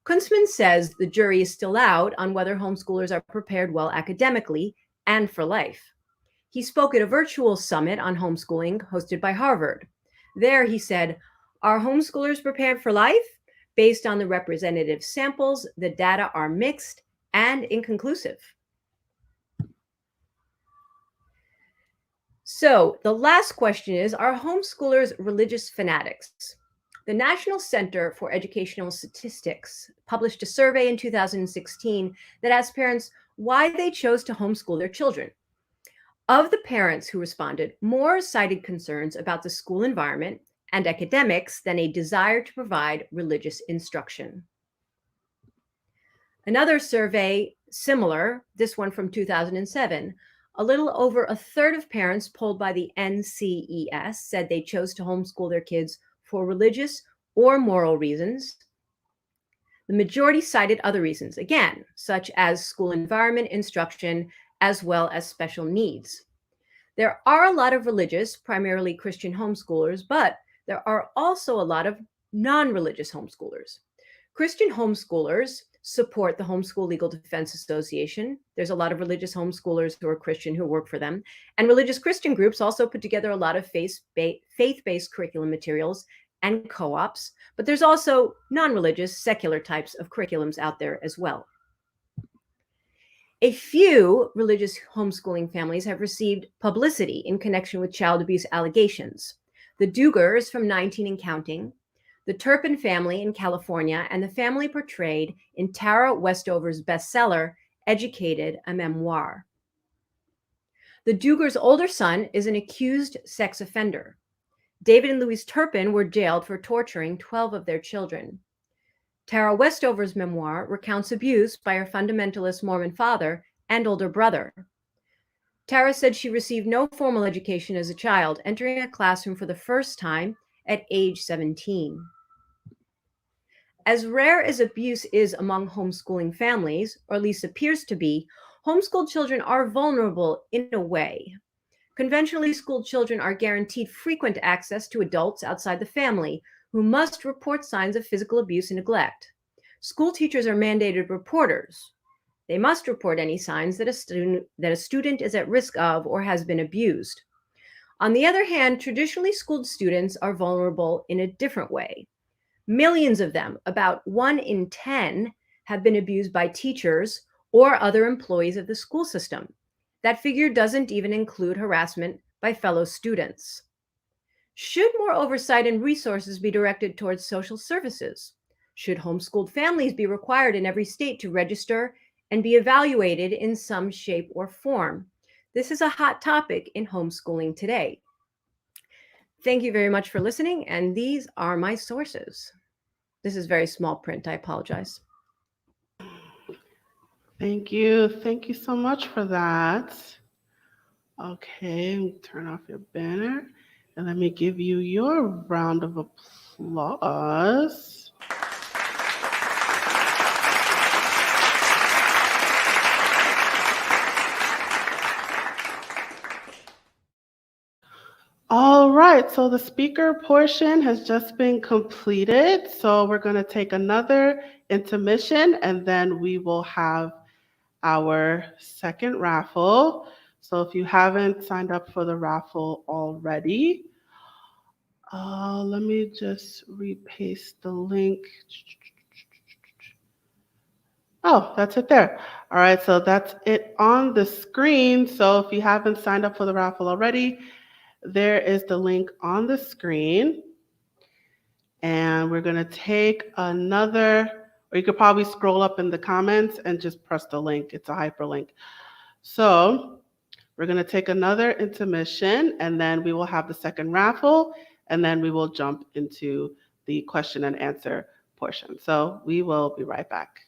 Kuntzman says the jury is still out on whether homeschoolers are prepared well academically and for life. He spoke at a virtual summit on homeschooling hosted by Harvard. There he said, "Are homeschoolers prepared for life? Based on the representative samples, the data are mixed and inconclusive." So the last question is, are homeschoolers religious fanatics? The National Center for Educational Statistics published a survey in 2016 that asked parents why they chose to homeschool their children. Of the parents who responded, more cited concerns about the school environment and academics than a desire to provide religious instruction. Another survey, similar, this one from 2007, a little over a third of parents polled by the NCES said they chose to homeschool their kids for religious or moral reasons. The majority cited other reasons, again, such as school environment, instruction, as well as special needs. There are a lot of religious, primarily Christian homeschoolers, but there are also a lot of non-religious homeschoolers. Christian homeschoolers support the Homeschool Legal Defense Association. There's a lot of religious homeschoolers who are Christian who work for them. And religious Christian groups also put together a lot of faith-based curriculum materials and co-ops, but there's also non-religious secular types of curriculums out there as well. A few religious homeschooling families have received publicity in connection with child abuse allegations. The Dugars from 19 and Counting, the Turpin family in California, and the family portrayed in Tara Westover's bestseller, Educated, a Memoir. The Dugars' older son is an accused sex offender. David and Louise Turpin were jailed for torturing 12 of their children. Tara Westover's memoir recounts abuse by her fundamentalist Mormon father and older brother. Tara said she received no formal education as a child, entering a classroom for the first time at age 17. As rare as abuse is among homeschooling families, or at least appears to be, homeschooled children are vulnerable in a way. Conventionally schooled children are guaranteed frequent access to adults outside the family who must report signs of physical abuse and neglect. School teachers are mandated reporters. They must report any signs that a student is at risk of or has been abused. On the other hand, traditionally schooled students are vulnerable in a different way. Millions of them, about 1 in 10, have been abused by teachers or other employees of the school system. That figure doesn't even include harassment by fellow students. Should more oversight and resources be directed towards social services? Should homeschooled families be required in every state to register and be evaluated in some shape or form? This is a hot topic in homeschooling today. Thank you very much for listening, and these are my sources. This is very small print, I apologize.
Thank you. Thank you so much for that. Okay, turn off your banner. And let me give you your round of applause. All right, so the speaker portion has just been completed. So we're going to take another intermission, and then we will have our second raffle. So if you haven't signed up for the raffle already, let me just repaste the link. Oh, that's it there. All right, so that's it on the screen. So if you haven't signed up for the raffle already, there is the link on the screen. And we're going to take another, or you could probably scroll up in the comments and just press the link. It's a hyperlink. So we're going to take another intermission, and then we will have the second raffle, and then we will jump into the question and answer portion. So we will be right back.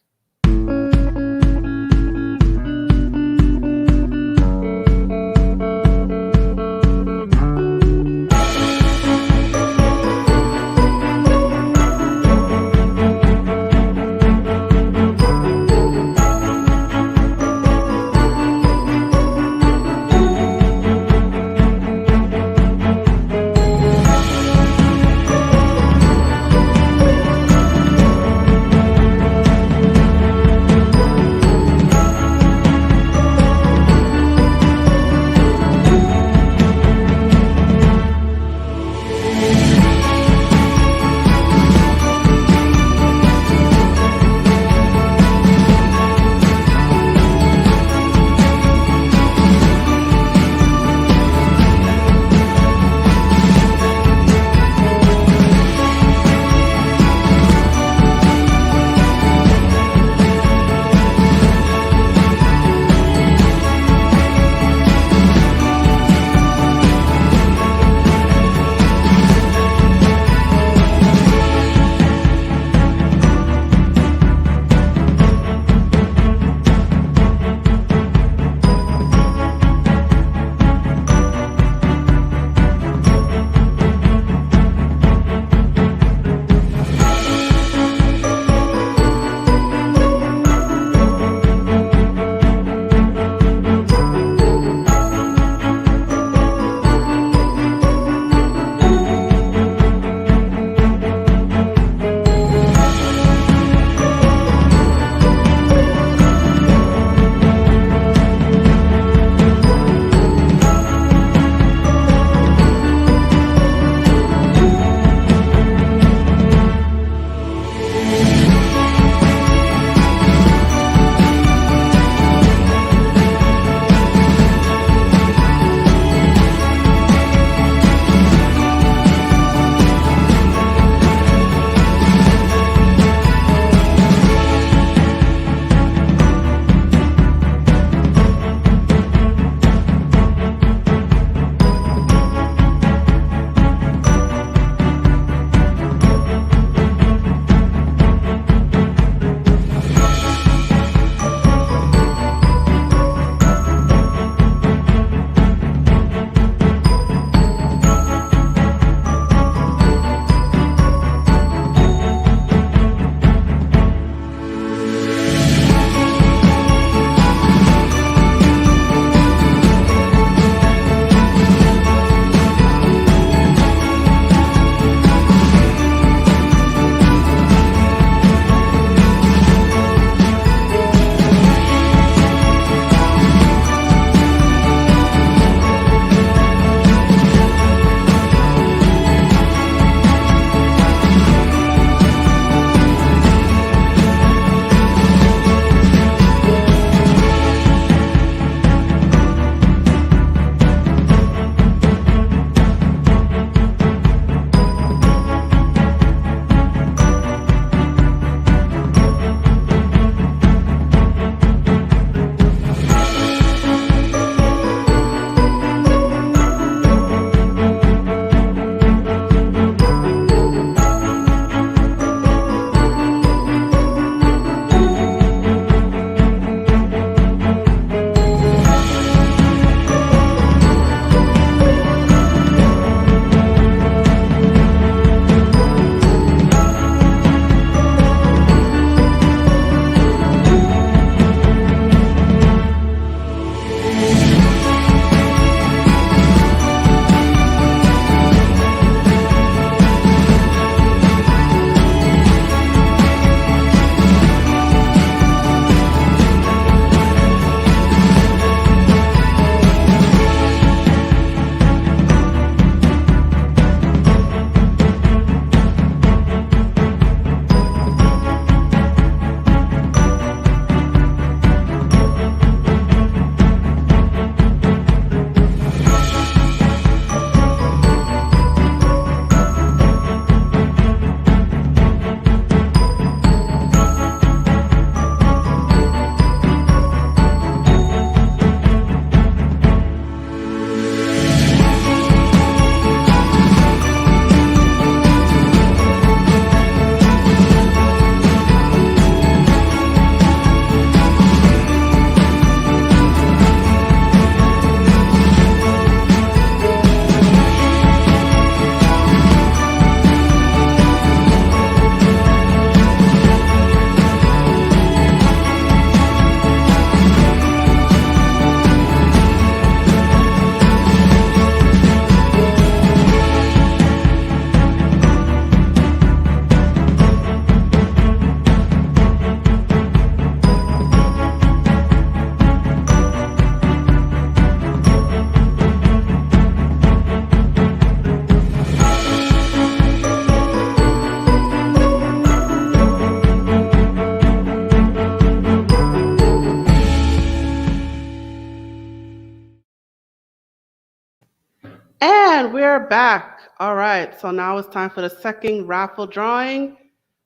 And we're back. All right, so now it's time for the second raffle drawing.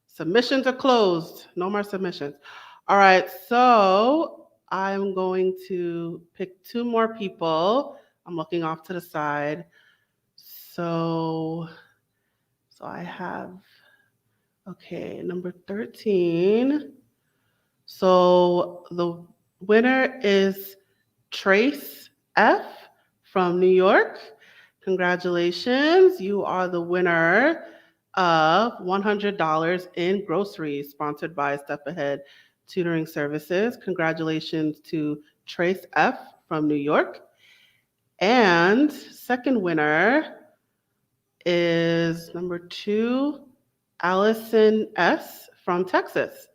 Submissions are closed. No more submissions. All right, so I'm going to pick two more people. I'm looking off to the side. So I have, okay, number 13. So the winner is Trace F from New York. Congratulations. You are the winner of $100 in groceries sponsored by Step Ahead Tutoring Services. Congratulations to Trace F from New York. And second winner is number 2, Allison S from Texas.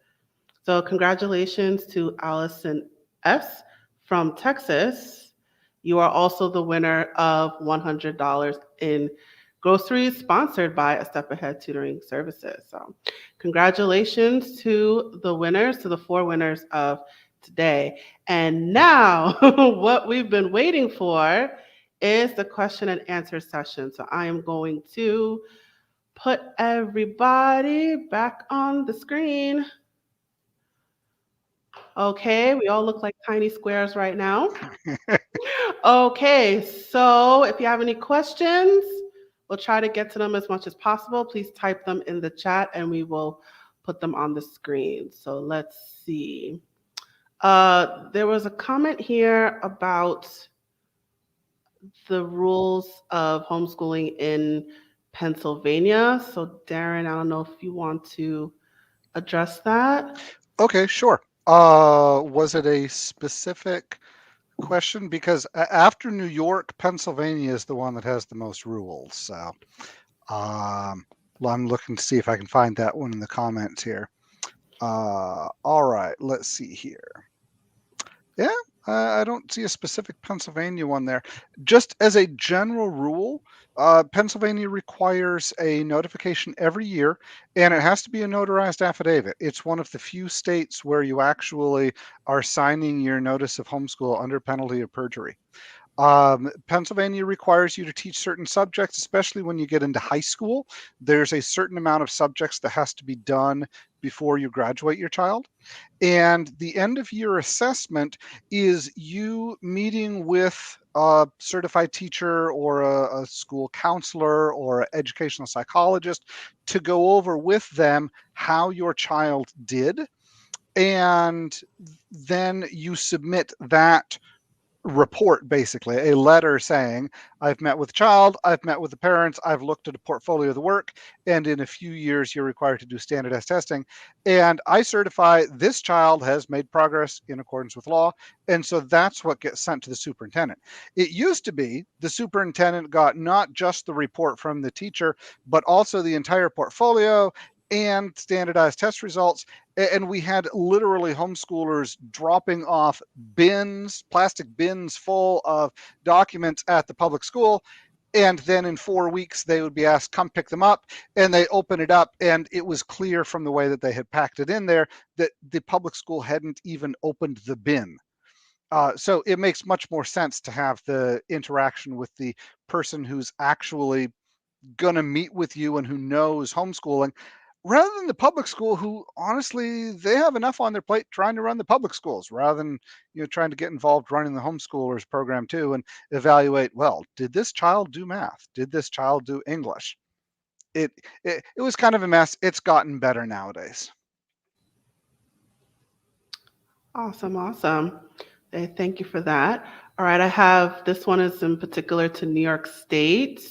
So congratulations to Allison S from Texas. You are also the winner of $100 in groceries sponsored by A Step Ahead Tutoring Services. So congratulations to the winners, to the 4 winners of today. And now what we've been waiting for is the question and answer session. So I am going to put everybody back on the screen. Okay, we all look like tiny squares right now. Okay, so if you have any questions, we'll try to get to them as much as possible. Please type them in the chat and we will put them on the screen. So let's see. There was a comment here about the rules of homeschooling in Pennsylvania. So Darren, I don't know if you want to address that.
Okay, sure. Was it a specific question? Because after New York, Pennsylvania is the one that has the most rules. So I'm looking to see if I can find that one in the comments here. All right, let's see here. Yeah, I don't see a specific Pennsylvania one there. Just as a general rule, Pennsylvania requires a notification every year, and it has to be a notarized affidavit. It's one of the few states where you actually are signing your notice of homeschool under penalty of perjury. Pennsylvania requires you to teach certain subjects, especially when you get into high school. There's a certain amount of subjects that has to be done before you graduate your child. And the end of year assessment is you meeting with a certified teacher or a school counselor or an educational psychologist to go over with them how your child did. And then you submit that report, basically a letter saying, I've met with the child, I've met with the parents, I've looked at a portfolio of the work, and in a few years you're required to do standardized testing, and I certify this child has made progress in accordance with law. And so that's what gets sent to the superintendent. It used to be the superintendent got not just the report from the teacher, but also the entire portfolio and standardized test results. And we had literally homeschoolers dropping off bins, plastic bins full of documents at the public school. And then in 4 weeks, they would be asked, come pick them up. And they open it up. And it was clear from the way that they had packed it in there that the public school hadn't even opened the bin. So it makes much more sense to have the interaction with the person who's actually going to meet with you and who knows homeschooling, rather than the public school, who honestly, they have enough on their plate trying to run the public schools, rather than trying to get involved running the homeschoolers program too and evaluate, well, did this child do math? Did this child do English? It was kind of a mess. It's gotten better nowadays.
Awesome. Thank you for that. All right, I have, this one is in particular to New York State.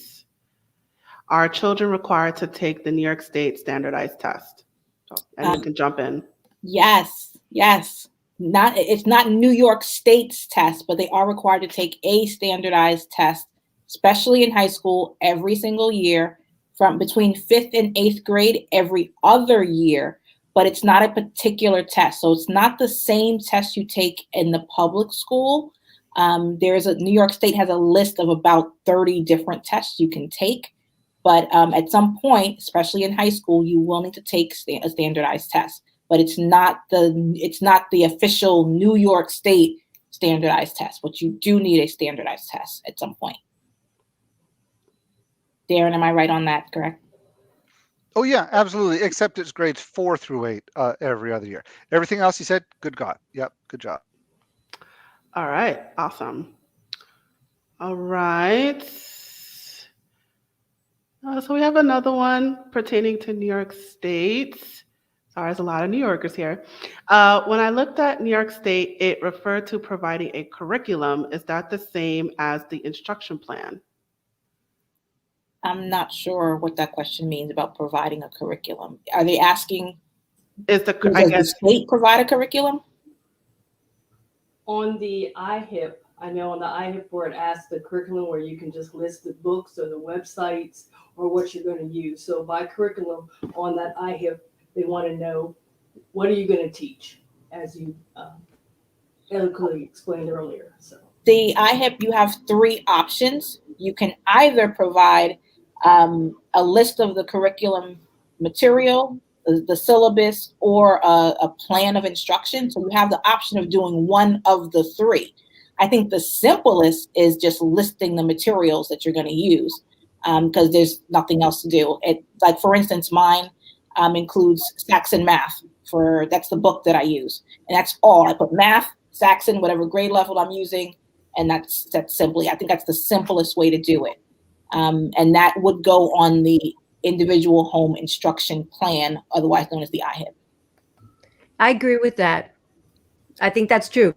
Are children required to take the New York State standardized test? So, and you can jump in.
Yes. It's not New York State's test, but they are required to take a standardized test, especially in high school, every single year, from between 5th and 8th grade every other year. But it's not a particular test. So it's not the same test you take in the public school. New York State has a list of about 30 different tests you can take. But at some point, especially in high school, you will need to take a standardized test. But it's not the official New York State standardized test. But you do need a standardized test at some point. Darren, am I right on that? Correct?
Oh yeah, absolutely. Except it's grades 4 through 8 every other year. Everything else you said, good God. Yep, good job.
All right, awesome. All right. So we have another one pertaining to New York State. Sorry, there's a lot of New Yorkers here. When I looked at New York State, it referred to providing a curriculum. Is that the same as the instruction plan?
I'm not sure what that question means about providing a curriculum. Are they asking,
I
does the
guess,
state provide a curriculum?
On the IHIP, I know on the IHIP where it asks the curriculum where you can just list the books or the websites or what you're going to use. So by curriculum on that IHIP, they want to know what are you going to teach, as you eloquently explained earlier. So
The IHIP, you have 3 options. You can either provide a list of the curriculum material, the syllabus, or a plan of instruction. So you have the option of doing one of the 3. I think the simplest is just listing the materials that you're going to use, because there's nothing else to do. Like, for instance, mine includes Saxon Math. That's the book that I use, and that's all. I put math, Saxon, whatever grade level I'm using, and that's simply. I think that's the simplest way to do it. And that would go on the individual home instruction plan, otherwise known as the IHIP.
I agree with that. I think that's true.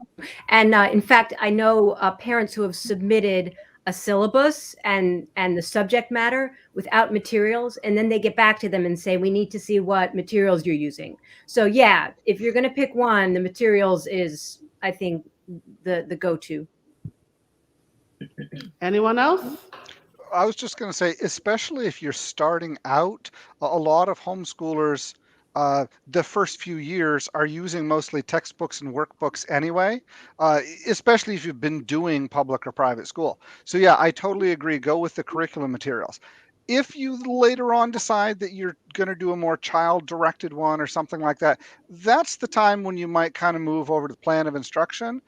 And in fact, I know parents who have submitted a syllabus and the subject matter without materials, and then they get back to them and say, we need to see what materials you're using. So yeah, if you're going to pick one, the materials is, I think, the go-to.
Anyone else?
I was just going to say, especially if you're starting out, a lot of homeschoolers, the first few years are using mostly textbooks and workbooks anyway, especially if you've been doing public or private school. So yeah, I totally agree. Go with the curriculum materials. If you later on decide that you're going to do a more child-directed one or something like that, that's the time when you might kind of move over to the plan of instruction.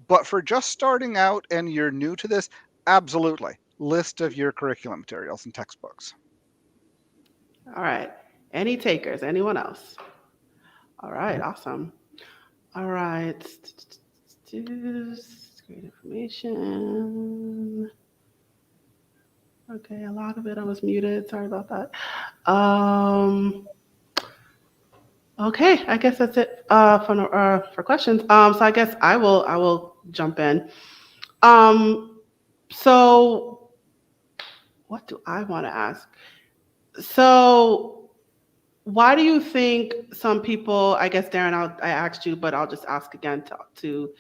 But for just starting out and you're new to this, absolutely. List of your curriculum materials and textbooks.
All right. Any takers? Anyone else? All right, awesome. All right. Great information. Okay, a lot of it I was muted. Sorry about that. Okay, I guess that's it for questions. So I guess I will jump in. So what do I want to ask? So why do you think some people, I guess, Darren, I asked you, but I'll just ask again to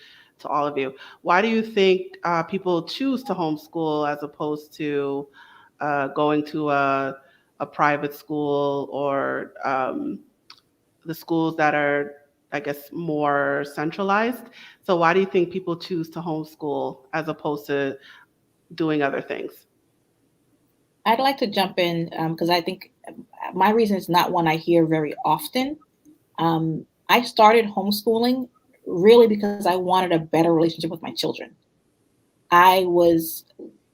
all of you. Why do you think people choose to homeschool as opposed to going to a private school or the schools that are, I guess, more centralized? So why do you think people choose to homeschool as opposed to doing other things?
I'd like to jump in because I think my reason is not one I hear very often. I started homeschooling really because I wanted a better relationship with my children. I was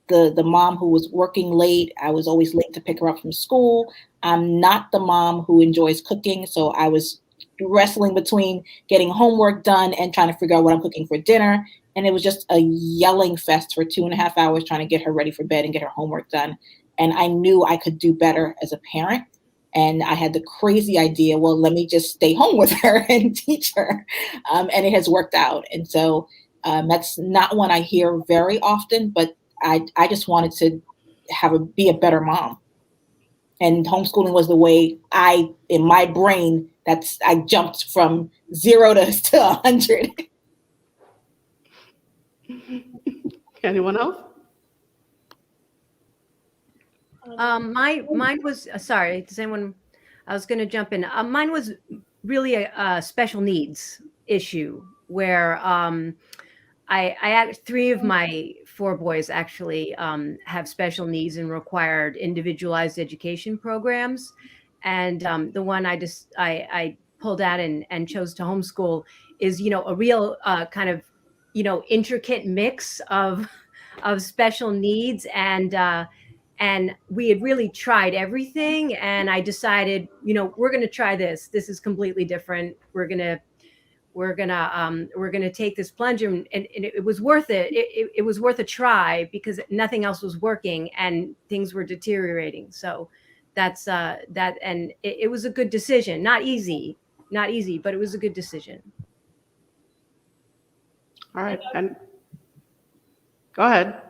the mom who was working late. I was always late to pick her up from school. I'm not the mom who enjoys cooking, so I was wrestling between getting homework done and trying to figure out what I'm cooking for dinner. And it was just a yelling fest for 2.5 hours trying to get her ready for bed and get her homework done. And I knew I could do better as a parent. And I had the crazy idea, well, let me just stay home with her and teach her. And it has worked out. And so that's not one I hear very often, but I just wanted to be a better mom. And homeschooling was the way in my brain, I jumped from 0 to 100.
Anyone else?
Mine was sorry. Does anyone? I was going to jump in. Mine was really a special needs issue where I 3 of my 4 boys actually have special needs and required individualized education programs, and the one I pulled out and chose to homeschool is a real kind of intricate mix of special needs and And we had really tried everything. And I decided, we're going to try this. This is completely different. We're going to take this plunge, and it was worth it. It was worth a try because nothing else was working and things were deteriorating. So that's that. And it was a good decision. Not easy, but it was a good decision.
All right. And go ahead.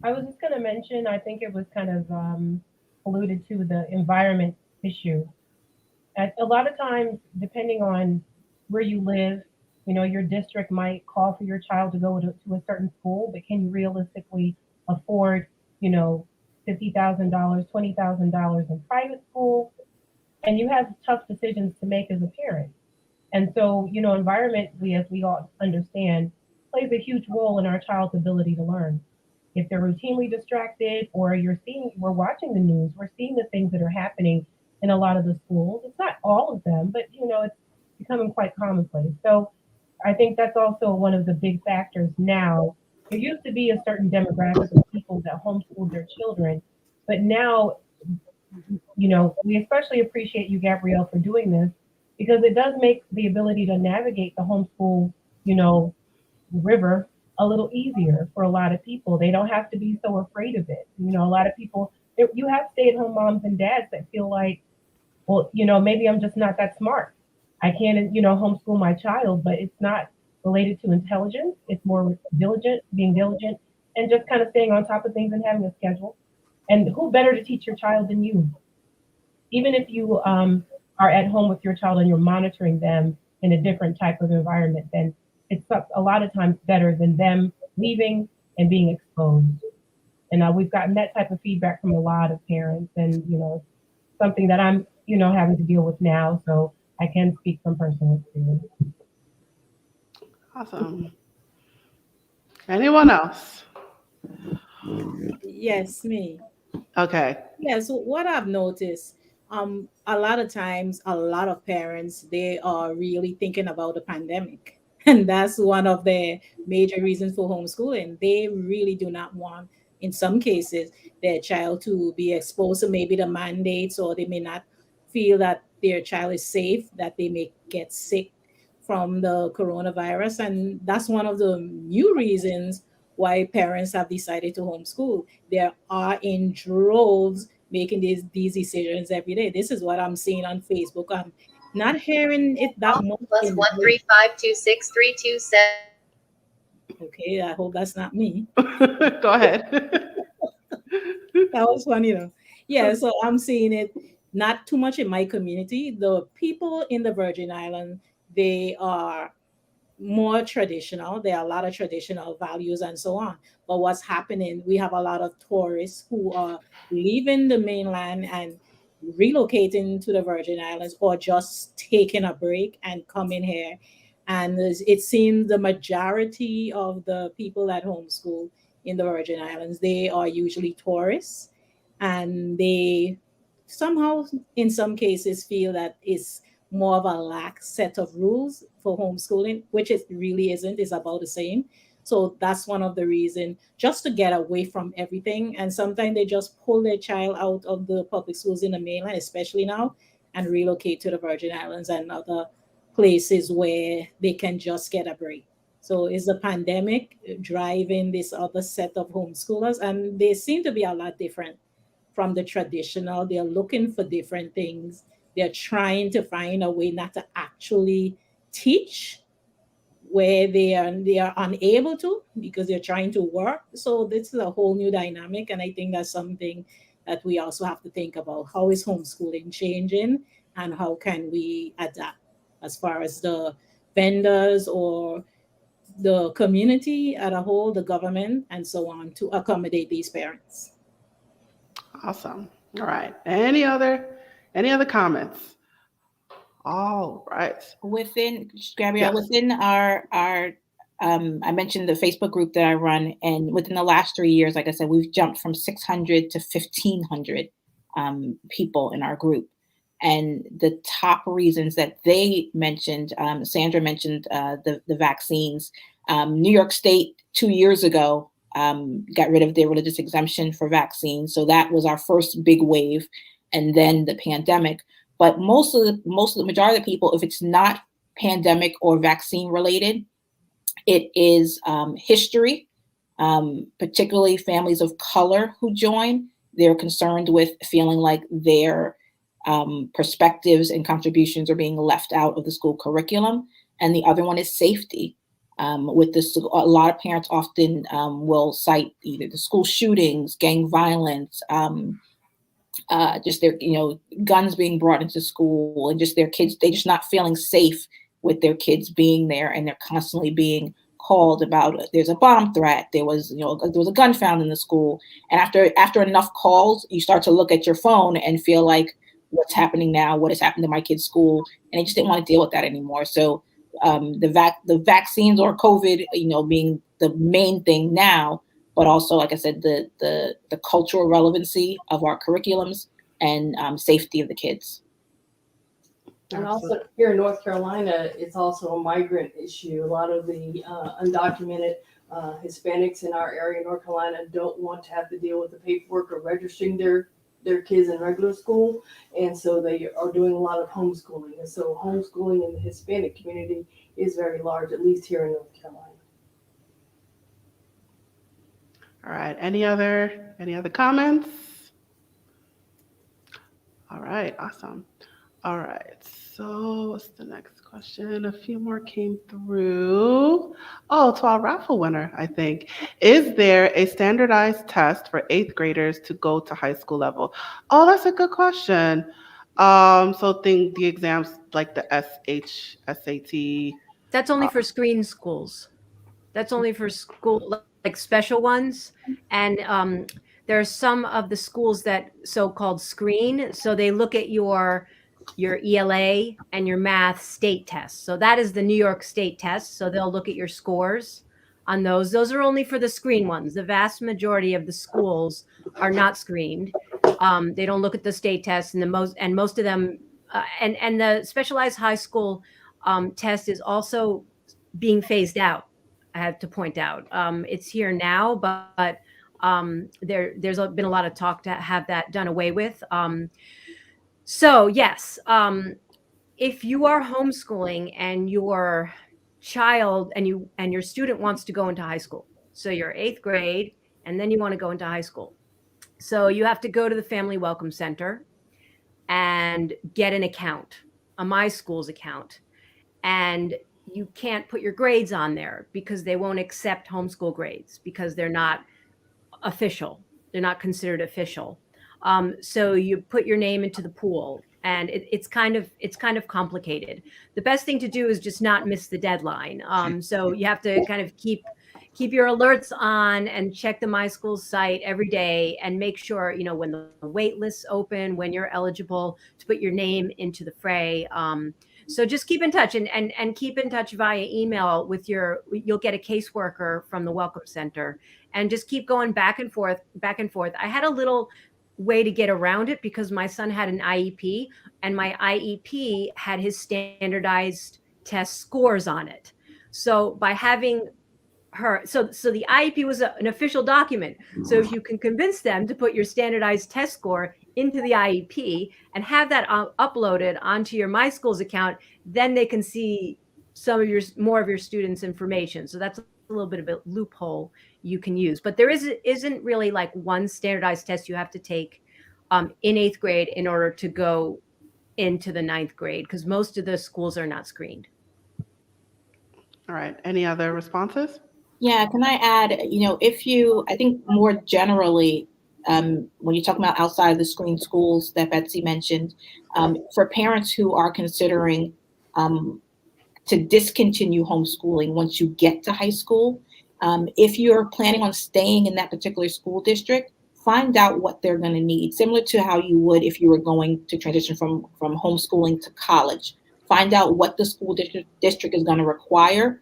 I was just going to mention, I think it was kind of alluded to the environment issue. A lot of times, depending on where you live, your district might call for your child to go to a certain school, but can you realistically afford, $50,000, $20,000 in private school? And you have tough decisions to make as a parent. And so, environment, as we all understand, plays a huge role in our child's ability to learn. If they're routinely distracted, or we're watching the news, we're seeing the things that are happening in a lot of the schools. It's not all of them, but it's becoming quite commonplace. So I think that's also one of the big factors now. There used to be a certain demographic of people that homeschooled their children, but now, we especially appreciate you, Gabrielle, for doing this, because it does make the ability to navigate the homeschool, river a little easier for a lot of people. They don't have to be so afraid of it. A lot of people, you have stay-at-home moms and dads that feel like, well, maybe I'm just not that smart. I can't, homeschool my child, but it's not related to intelligence. It's more being diligent, and just kind of staying on top of things and having a schedule. And who better to teach your child than you? Even if you are at home with your child and you're monitoring them in a different type of environment, then it's a lot of times better than them leaving and being exposed. And we've gotten that type of feedback from a lot of parents, and something that I'm having to deal with now, so I can speak from personal experience.
Awesome. Anyone else?
Yes, me.
Okay.
Yeah, so what I've noticed, a lot of times, a lot of parents, they are really thinking about the pandemic. And that's one of the major reasons for homeschooling. They really do not want, in some cases, their child to be exposed to maybe the mandates, or they may not feel that their child is safe, that they may get sick from the coronavirus. And that's one of the new reasons why parents have decided to homeschool. There are in droves making these decisions every day. This is what I'm seeing on Facebook. I'm not hearing it that much.
Plus 1352632.
Okay, I hope that's not me.
Go ahead.
That was funny though. Yeah, so I'm seeing it not too much in my community. The people in the Virgin Islands, they are more traditional. There are a lot of traditional values and so on. But what's happening, we have a lot of tourists who are leaving the mainland and relocating to the Virgin Islands, or just taking a break and coming here. And it seems the majority of the people that homeschool in the Virgin Islands, they are usually tourists, and they somehow, in some cases, feel that it's more of a lax set of rules for homeschooling, which it really isn't. It's about the same. So that's one of the reasons, just to get away from everything. And sometimes they just pull their child out of the public schools in the mainland, especially now, and relocate to the Virgin Islands and other places where they can just get a break. So is the pandemic driving this other set of homeschoolers? And they seem to be a lot different from the traditional. They're looking for different things. They're trying to find a way not to actually teach where they are unable to, because they're trying to work. So this is a whole new dynamic. And I think that's something that we also have to think about. How is homeschooling changing, and how can we adapt as far as the vendors or the community at a whole, the government, and so on, to accommodate these parents.
Awesome. All right. Any other comments? All right.
Within Gabrielle,
Yes.
within our I mentioned the Facebook group that I run, and within the last 3 years, like I said, we've jumped from 600 to 1,500 people in our group. And the top reasons that they mentioned, Sandra mentioned the vaccines. New York State 2 years ago got rid of their religious exemption for vaccines. So that was our first big wave, and then the pandemic. But most of the majority of the people, if it's not pandemic or vaccine related, it is history, particularly families of color who join. They're concerned with feeling like their perspectives and contributions are being left out of the school curriculum. And the other one is safety. With this, a lot of parents often will cite either the school shootings, gang violence, just their, guns being brought into school, and just their kids, they just not feeling safe with their kids being there, and they're constantly being called about there's a bomb threat, there was a gun found in the school. And after enough calls, you start to look at your phone and feel like, what's happening now? What has happened to my kid's school? And they just didn't want to deal with that anymore. So the vaccines or COVID, being the main thing now, but also, like I said, the cultural relevancy of our curriculums and safety of the kids.
And also here in North Carolina, it's also a migrant issue. A lot of the undocumented Hispanics in our area, North Carolina, don't want to have to deal with the paperwork of registering their kids in regular school. And so they are doing a lot of homeschooling. And so homeschooling in the Hispanic community is very large, at least here in North Carolina.
All right. Any other comments? All right. Awesome. All right. So what's the next question? A few more came through. Oh, to our raffle winner, I think. Is there a standardized test for 8th graders to go to high school level? Oh, that's a good question. So think the exams like the SAT.
That's only for screen schools. That's only for school, like special ones. And there are some of the schools that so-called screen. So they look at your ELA and your math state tests. So that is the New York State test. So they'll look at your scores on those. Those are only for the screen ones. The vast majority of the schools are not screened. They don't look at the state tests, and most of them, and the specialized high school test is also being phased out. I have to point out, it's here now, but there's been a lot of talk to have that done away with. So yes, if you are homeschooling and your child and your student wants to go into high school, so you're 8th grade and then you want to go into high school, so you have to go to the Family Welcome Center and get an account, a My Schools account, and you can't put your grades on there because they won't accept homeschool grades because they're not official. They're not considered official. So you put your name into the pool, and it's kind of complicated. The best thing to do is just not miss the deadline. So you have to kind of keep your alerts on and check the My Schools site every day and make sure, when the wait lists open, when you're eligible to put your name into the fray. So just keep in touch and keep in touch via email with you'll get a caseworker from the Welcome Center, and just keep going back and forth. I had a little way to get around it because my son had an IEP, and my IEP had his standardized test scores on it. So by having her, so the IEP was an official document. So if you can convince them to put your standardized test score into the IEP and have that uploaded onto your My Schools account, then they can see more of your students' information. So that's a little bit of a loophole you can use, but there isn't really like one standardized test you have to take in 8th grade in order to go into the 9th grade, because most of the schools are not screened.
All right. Any other responses?
Yeah, can I add, I think more generally, when you're talking about outside of the screen schools that Betsy mentioned, for parents who are considering to discontinue homeschooling once you get to high school, if you're planning on staying in that particular school district, find out what they're going to need, similar to how you would if you were going to transition from homeschooling to college. Find out what the school district is going to require,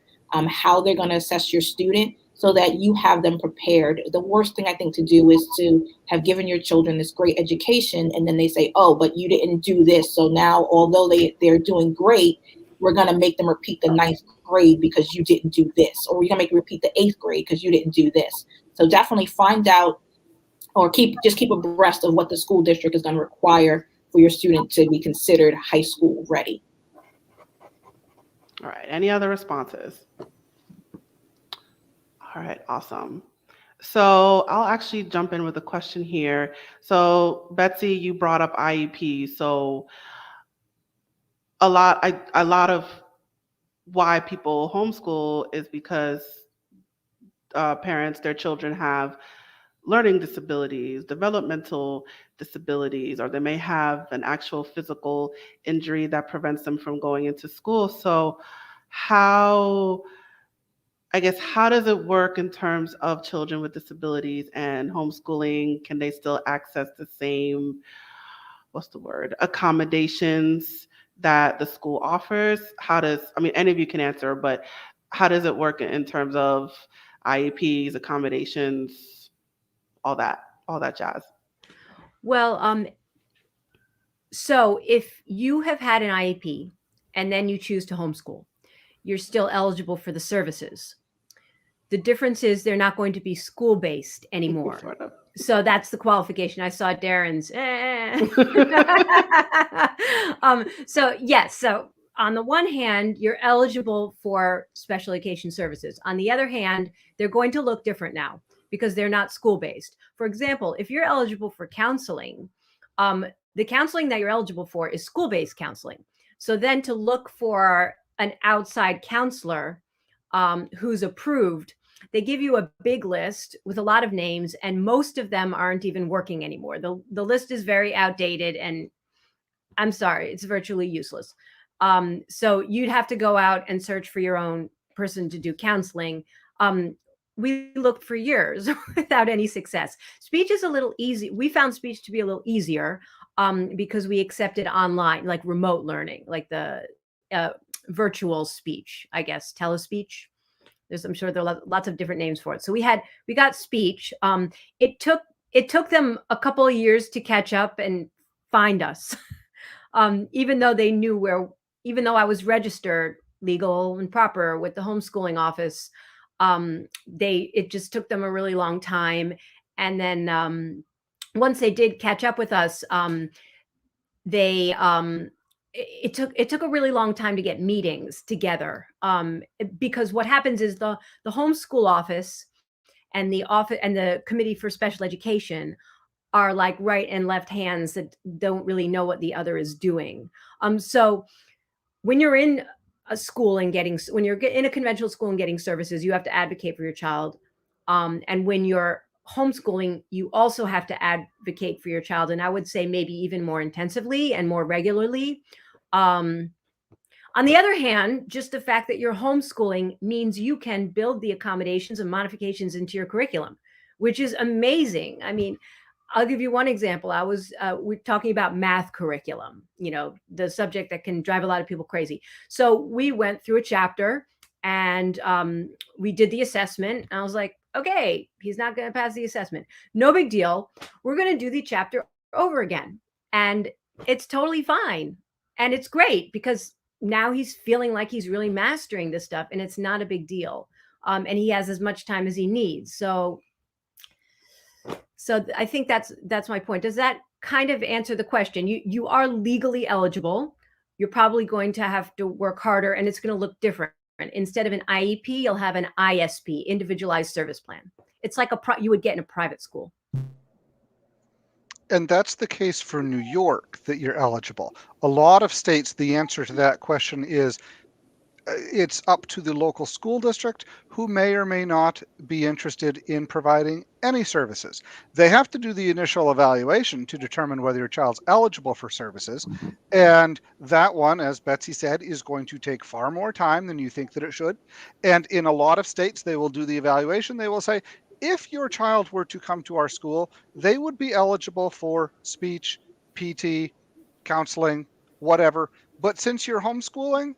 how they're going to assess your student, so that you have them prepared. The worst thing I think to do is to have given your children this great education, and then they say, oh, but you didn't do this. So now, although they're doing great, we're going to make them repeat the 9th grade because you didn't do this, or we're going to make you repeat the 8th grade because you didn't do this. So definitely find out, or keep abreast of what the school district is going to require for your student to be considered high school ready.
All right, any other responses? All right, awesome. So I'll actually jump in with a question here. So Betsy, you brought up IEP. So a lot of why people homeschool is because parents, their children have learning disabilities, developmental disabilities, or they may have an actual physical injury that prevents them from going into school. So how does it work in terms of children with disabilities and homeschooling? Can they still access the same, accommodations that the school offers? Any of you can answer, but how does it work in terms of IEPs, accommodations, all that jazz?
Well, so if you have had an IEP and then you choose to homeschool, you're still eligible for the services. The difference is they're not going to be school-based anymore.
Sort of.
So that's the qualification. I saw Darren's. So yes. So on the one hand, you're eligible for special education services. On the other hand, they're going to look different now because they're not school-based. For example, if you're eligible for counseling, the counseling that you're eligible for is school-based counseling. So then to look for an outside counselor who's approved, they give you a big list with a lot of names, and most of them aren't even working anymore. The list is very outdated, and I'm sorry, it's virtually useless. So you'd have to go out and search for your own person to do counseling. We looked for years without any success. Speech is a little easy. We found speech to be a little easier because we accepted online, like remote learning, like the virtual speech, I guess, telespeech. I'm sure there are lots of different names for it. So we got speech. It took them a couple of years to catch up and find us, even though they knew even though I was registered legal and proper with the homeschooling office, it just took them a really long time. And then once they did catch up with us, it took a really long time to get meetings together, because what happens is the homeschool office and the committee for special education are like right and left hands that don't really know what the other is doing. So when you're in a school and when you're in a conventional school and getting services, you have to advocate for your child. And when you're homeschooling, you also have to advocate for your child. And I would say maybe even more intensively and more regularly. On the other hand, just the fact that you're homeschooling means you can build the accommodations and modifications into your curriculum, which is amazing. I mean, I'll give you one example. We're talking about math curriculum, the subject that can drive a lot of people crazy. So we went through a chapter and we did the assessment. And I was like, okay, he's not going to pass the assessment. No big deal. We're going to do the chapter over again. And it's totally fine. And it's great because now he's feeling like he's really mastering this stuff and it's not a big deal. And he has as much time as he needs. So I think that's my point. Does that kind of answer the question? You are legally eligible. You're probably going to have to work harder and it's going to look different. Instead of an IEP, you'll have an ISP, individualized service plan. It's like you would get in a private school.
And that's the case for New York, that you're eligible. A lot of states, the answer to that question is it's up to the local school district, who may or may not be interested in providing any services. They have to do the initial evaluation to determine whether your child's eligible for services. And that one, as Betsy said, is going to take far more time than you think that it should. And in a lot of states, they will do the evaluation. They will say, if your child were to come to our school, they would be eligible for speech, PT, counseling, whatever. But since you're homeschooling,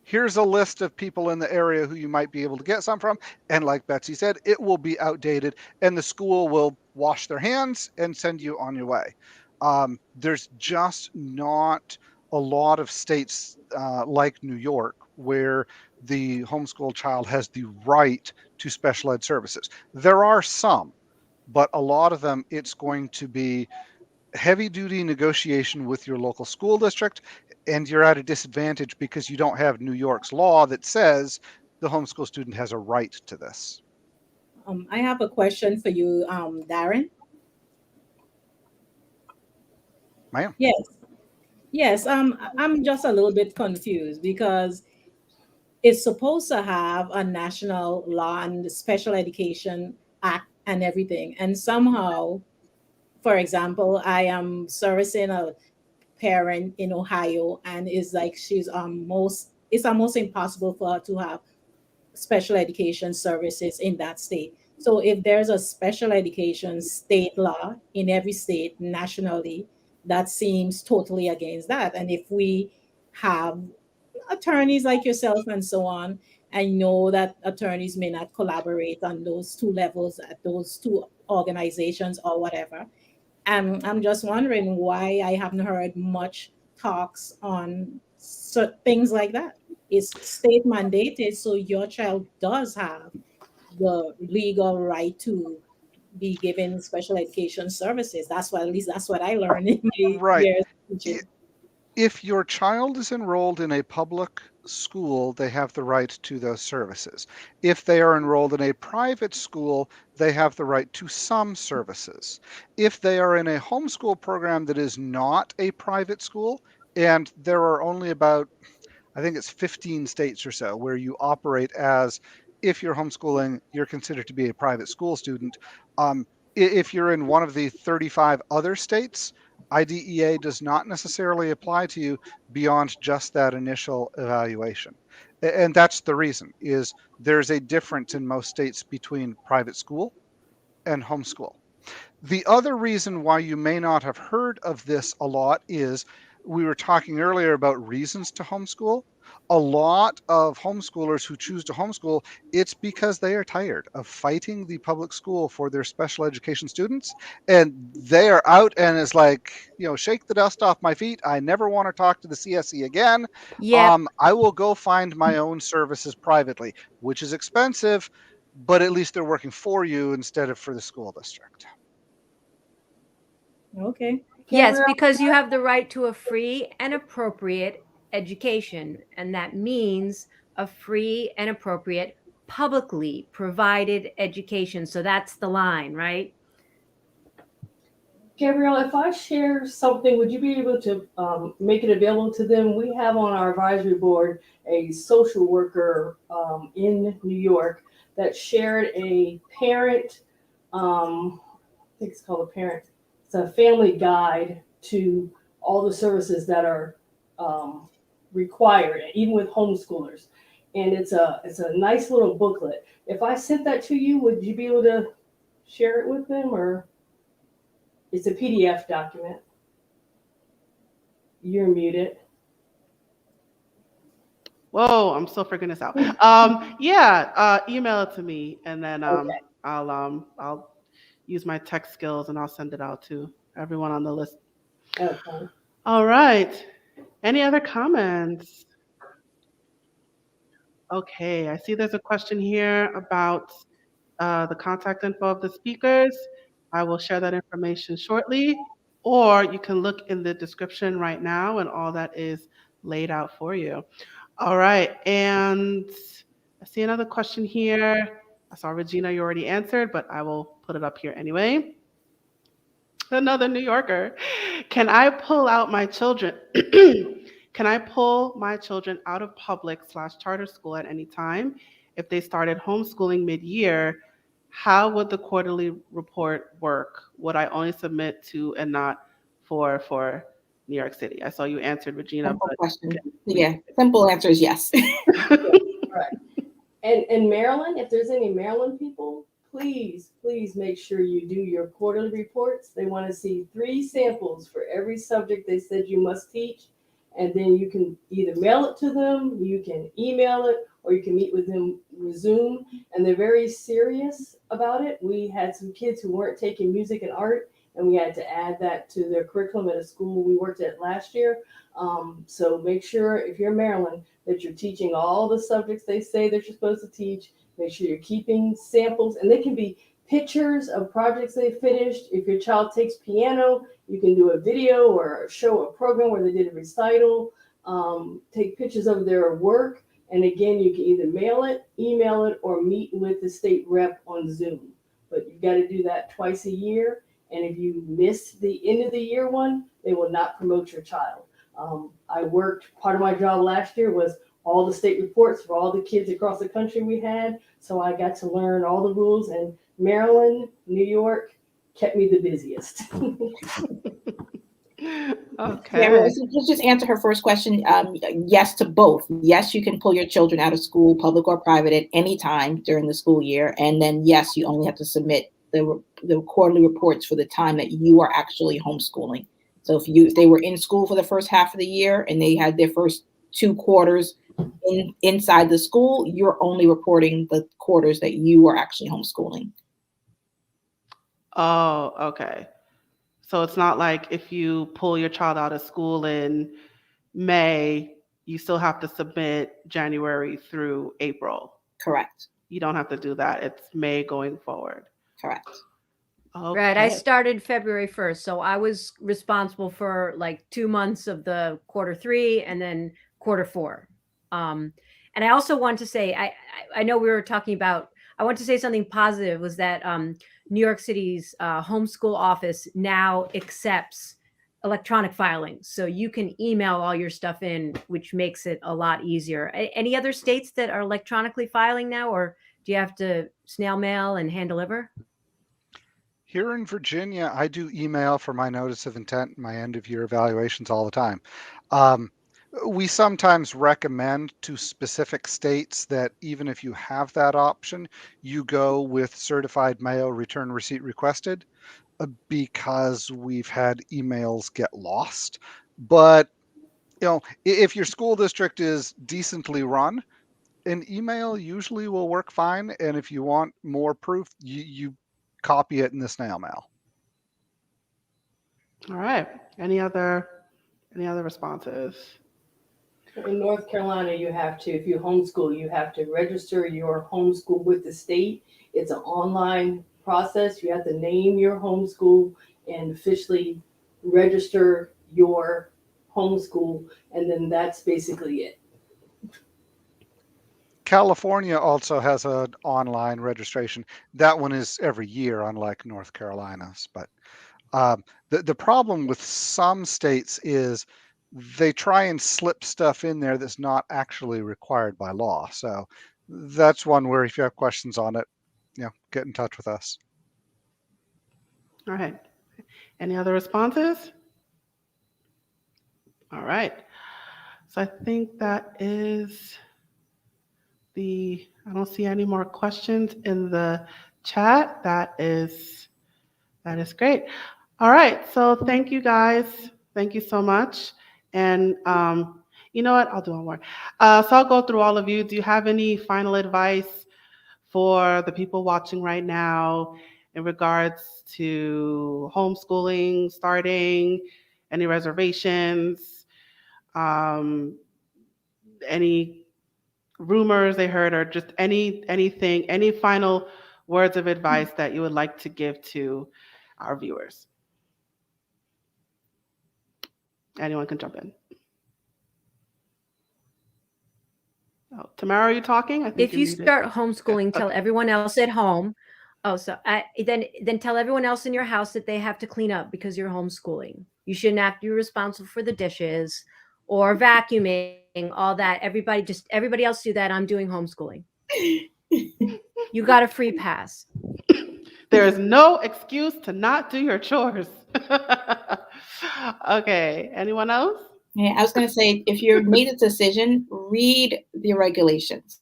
here's a list of people in the area who you might be able to get some from. And like Betsy said, it will be outdated and the school will wash their hands and send you on your way. There's just not a a lot of states like New York, where the homeschool child has the right to special ed services. There are some, but a lot of them, it's going to be heavy duty negotiation with your local school district, and you're at a disadvantage because you don't have New York's law that says the homeschool student has a right to this.
I have a question for you, Darren.
Ma'am?
Yes. Yes, I'm just a little bit confused because it's supposed to have a national law and special education act and everything. And somehow, for example, I am servicing a parent in Ohio, and it's like it's almost impossible for her to have special education services in that state. So if there's a special education state law in every state nationally, that seems totally against that. And if we have attorneys like yourself and so on, I know that attorneys may not collaborate on those two levels at those two organizations or whatever. And I'm just wondering why I haven't heard much talks on things like that. It's state mandated, so your child does have the legal right to be given special education services. That's what, at least that's what I learned in my
Right.
years teaching.
If your child is enrolled in a public school, they have the right to those services. If they are enrolled in a private school, they have the right to some services. If they are in a homeschool program that is not a private school, and there are only about, I think it's 15 states or so where you operate as, if you're homeschooling, you're considered to be a private school student. If you're in one of the 35 other states, IDEA does not necessarily apply to you beyond just that initial evaluation. And that's the reason, is there's a difference in most states between private school and homeschool. The other reason why you may not have heard of this a lot is we were talking earlier about reasons to homeschool. A lot of homeschoolers who choose to homeschool, it's because they are tired of fighting the public school for their special education students. And they are out and it's like, shake the dust off my feet. I never want to talk to the CSE again.
Yep.
I will go find my own services privately, which is expensive, but at least they're working for you instead of for the school district.
Okay.
Yes, because you have the right to a free and appropriate education, and that means a free and appropriate publicly provided education. So that's the line, right?
Gabrielle, if I share something, would you be able to make it available to them? We have on our advisory board a social worker in New York that shared a parent, I think it's called a parent, it's a family guide to all the services that are required, even with homeschoolers. And it's a nice little booklet. If I sent that to you, would you be able to share it with them, or? It's a PDF document. You're muted.
Whoa, I'm still figuring this out. Email it to me, and then
Okay.
I'll use my tech skills and I'll send it out to everyone on the list.
Okay.
All right. Any other comments? Okay, I see there's a question here about the contact info of the speakers. I will share that information shortly, or you can look in the description right now and all that is laid out for you. All right, and I see another question here. I saw Regina, you already answered, but I will put it up here anyway. Another New Yorker. Can I pull my children out of public/charter school at any time? If they started homeschooling mid-year, how would the quarterly report work? Would I only submit to and not for New York City? I saw you answered, Regina.
Simple
But
question. Yeah, simple answer is yes.
Right. And Maryland, if there's any Maryland people, please make sure you do your quarterly reports. They want to see 3 samples for every subject they said you must teach. And then you can either mail it to them, you can email it, or you can meet with them with Zoom. And they're very serious about it. We had some kids who weren't taking music and art, and we had to add that to their curriculum at a school we worked at last year. So make sure, if you're in Maryland, that you're teaching all the subjects they say that you're supposed to teach. Make sure you're keeping samples, and they can be pictures of projects they finished. If your child takes piano, you can do a video or show a program where they did a recital. Take pictures of their work. And again, you can either mail it, email it, or meet with the state rep on Zoom. But you've got to do that twice a year. And if you miss the end of the year one, they will not promote your child. Part of my job last year was all the state reports for all the kids across the country we had. So I got to learn all the rules, and Maryland, New York kept me the busiest.
Okay.
Yeah, let's just answer her first question. Yes to both. Yes, you can pull your children out of school, public or private, at any time during the school year. And then, yes, you only have to submit the quarterly reports for the time that you are actually homeschooling. So if they were in school for the first half of the year and they had their first 2 quarters inside the school, you're only reporting the quarters that you are actually homeschooling.
Oh, okay. So it's not like if you pull your child out of school in May, you still have to submit January through April.
Correct.
You don't have to do that. It's May going forward.
Correct.
Okay.
Right. I started February 1st. So I was responsible for like 2 months of the quarter 3 and then quarter 4. And I also want to say, I know we were talking about, I want to say something positive was that New York City's homeschool office now accepts electronic filing. So you can email all your stuff in, which makes it a lot easier. Any other states that are electronically filing now, or do you have to snail mail and hand deliver?
Here in Virginia, I do email for my notice of intent and my end of year evaluations all the time. We sometimes recommend to specific states that even if you have that option, you go with certified mail return receipt requested, because we've had emails get lost. But if your school district is decently run, an email usually will work fine. And if you want more proof, you copy it in the snail mail.
All right. Any other responses?
In North Carolina, you have to, if you homeschool, you have to register your homeschool with the state. It's an online process. You have to name your homeschool and officially register your homeschool, and then that's basically it.
California also has an online registration. That one is every year, unlike North Carolina's. But the problem with some states is they try and slip stuff in there that's not actually required by law. So that's one where if you have questions on it, get in touch with us.
All right. Any other responses? All right. So I think that is I don't see any more questions in the chat. That is great. All right. So thank you guys. Thank you so much. And you know what? I'll do one more. So I'll go through all of you. Do you have any final advice for the people watching right now in regards to homeschooling, starting, any reservations, any rumors they heard, or just anything, any final words of advice that you would like to give to our viewers? Anyone can jump in. Oh, Tamara, are you talking? I think
If you
muted.
start homeschooling, tell everyone else at home. Oh, so then tell everyone else in your house that they have to clean up because you're homeschooling. You shouldn't have to be responsible for the dishes or vacuuming, all that. Everybody else do that. I'm doing homeschooling. You got a free pass.
There is no excuse to not do your chores. Okay, anyone else?
Yeah, I was going to say, if you made a decision, read the regulations.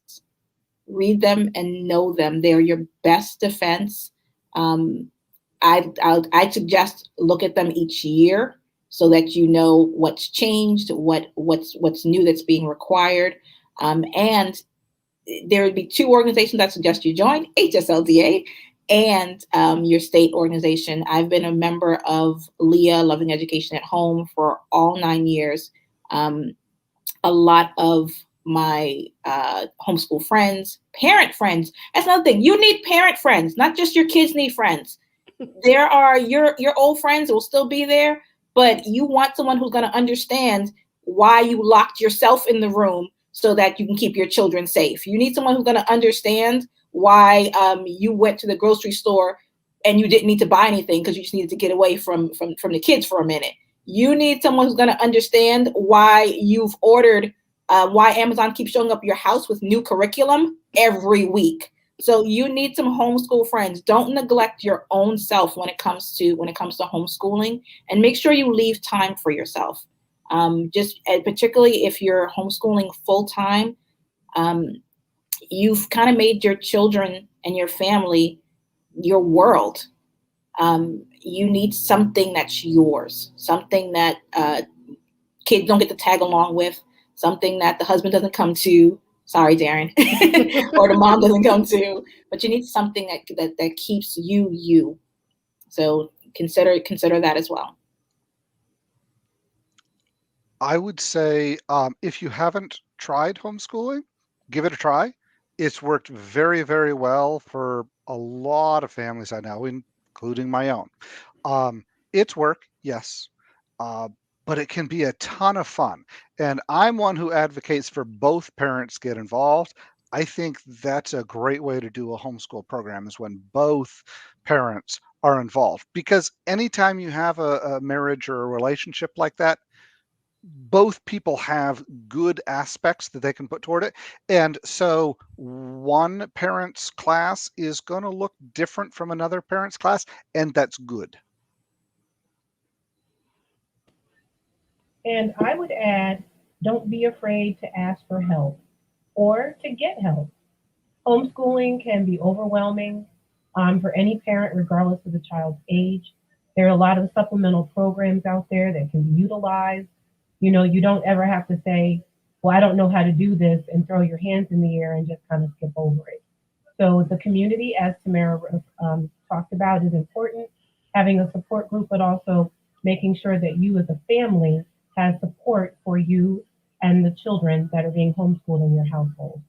Read them and know them. They're your best defense. I'd suggest look at them each year so that you know what's changed, what's new that's being required. And there would be 2 organizations I suggest you join: HSLDA and your state organization. I've been a member of LEA, Loving Education at Home, for all 9 years. A lot of my homeschool friends, parent friends. That's another thing. You need parent friends, not just your kids need friends. There are your old friends will still be there, but you want someone who's going to understand why you locked yourself in the room so that you can keep your children safe. You need someone who's going to understand why you went to the grocery store and you didn't need to buy anything because you just needed to get away from the kids for a minute. You need someone who's going to understand why you've ordered, why Amazon keeps showing up your house with new curriculum every week. So you need some homeschool friends. Don't neglect your own self when it comes to homeschooling, and make sure you leave time for yourself. Particularly if you're homeschooling full time, you've kind of made your children and your family your world. You need something that's yours, something that kids don't get to tag along with, something that the husband doesn't come to. Sorry, Darren, or the mom doesn't come to. But you need something that keeps you. So consider that as well.
I would say if you haven't tried homeschooling, give it a try. It's worked very, very well for a lot of families I know, including my own. It's work, yes, but it can be a ton of fun. And I'm one who advocates for both parents get involved. I think that's a great way to do a homeschool program, is when both parents are involved. Because anytime you have a marriage or a relationship like that, both people have good aspects that they can put toward it. And so one parent's class is going to look different from another parent's class, and that's good.
And I would add, don't be afraid to ask for help or to get help. Homeschooling can be overwhelming for any parent, regardless of the child's age. There are a lot of supplemental programs out there that can be utilized. You don't ever have to say, well, I don't know how to do this, and throw your hands in the air and just kind of skip over it. So the community, as Tamara talked about, is important. Having a support group, but also making sure that you as a family has support for you and the children that are being homeschooled in your household.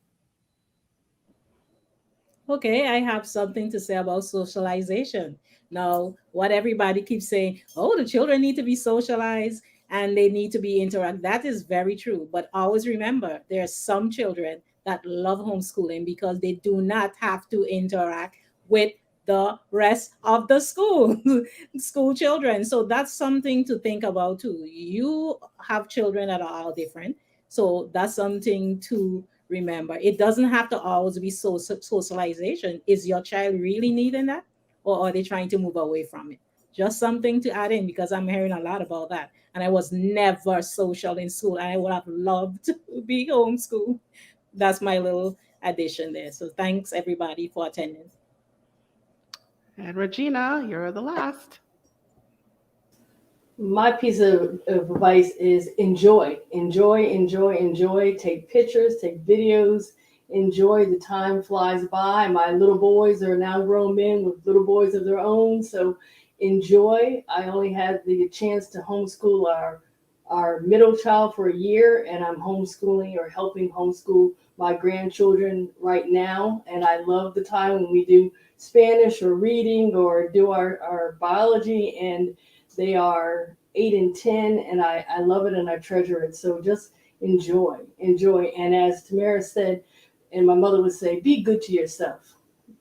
Okay, I have something to say about socialization. Now, what everybody keeps saying, oh, the children need to be socialized and they need to be interact. That is very true. But always remember, there are some children that love homeschooling because they do not have to interact with the rest of the school children. So that's something to think about too. You have children that are all different. So that's something to remember. It doesn't have to always be socialization. Is your child really needing that, or are they trying to move away from it? Just something to add in, because I'm hearing a lot about that. And I was never social in school, and I would have loved to be homeschooled. That's my little addition there. So thanks everybody for attending.
And Regina, you're the last.
My piece of advice is enjoy. Take pictures, take videos, enjoy. The time flies by. My little boys are now grown men with little boys of their own. So enjoy. I only had the chance to homeschool our middle child for a year, and I'm homeschooling or helping homeschool my grandchildren right now. And I love the time when we do Spanish or reading or do our biology, and they are 8 and 10, and I love it and I treasure it. So just enjoy. And as Tamara said, and my mother would say, be good to yourself.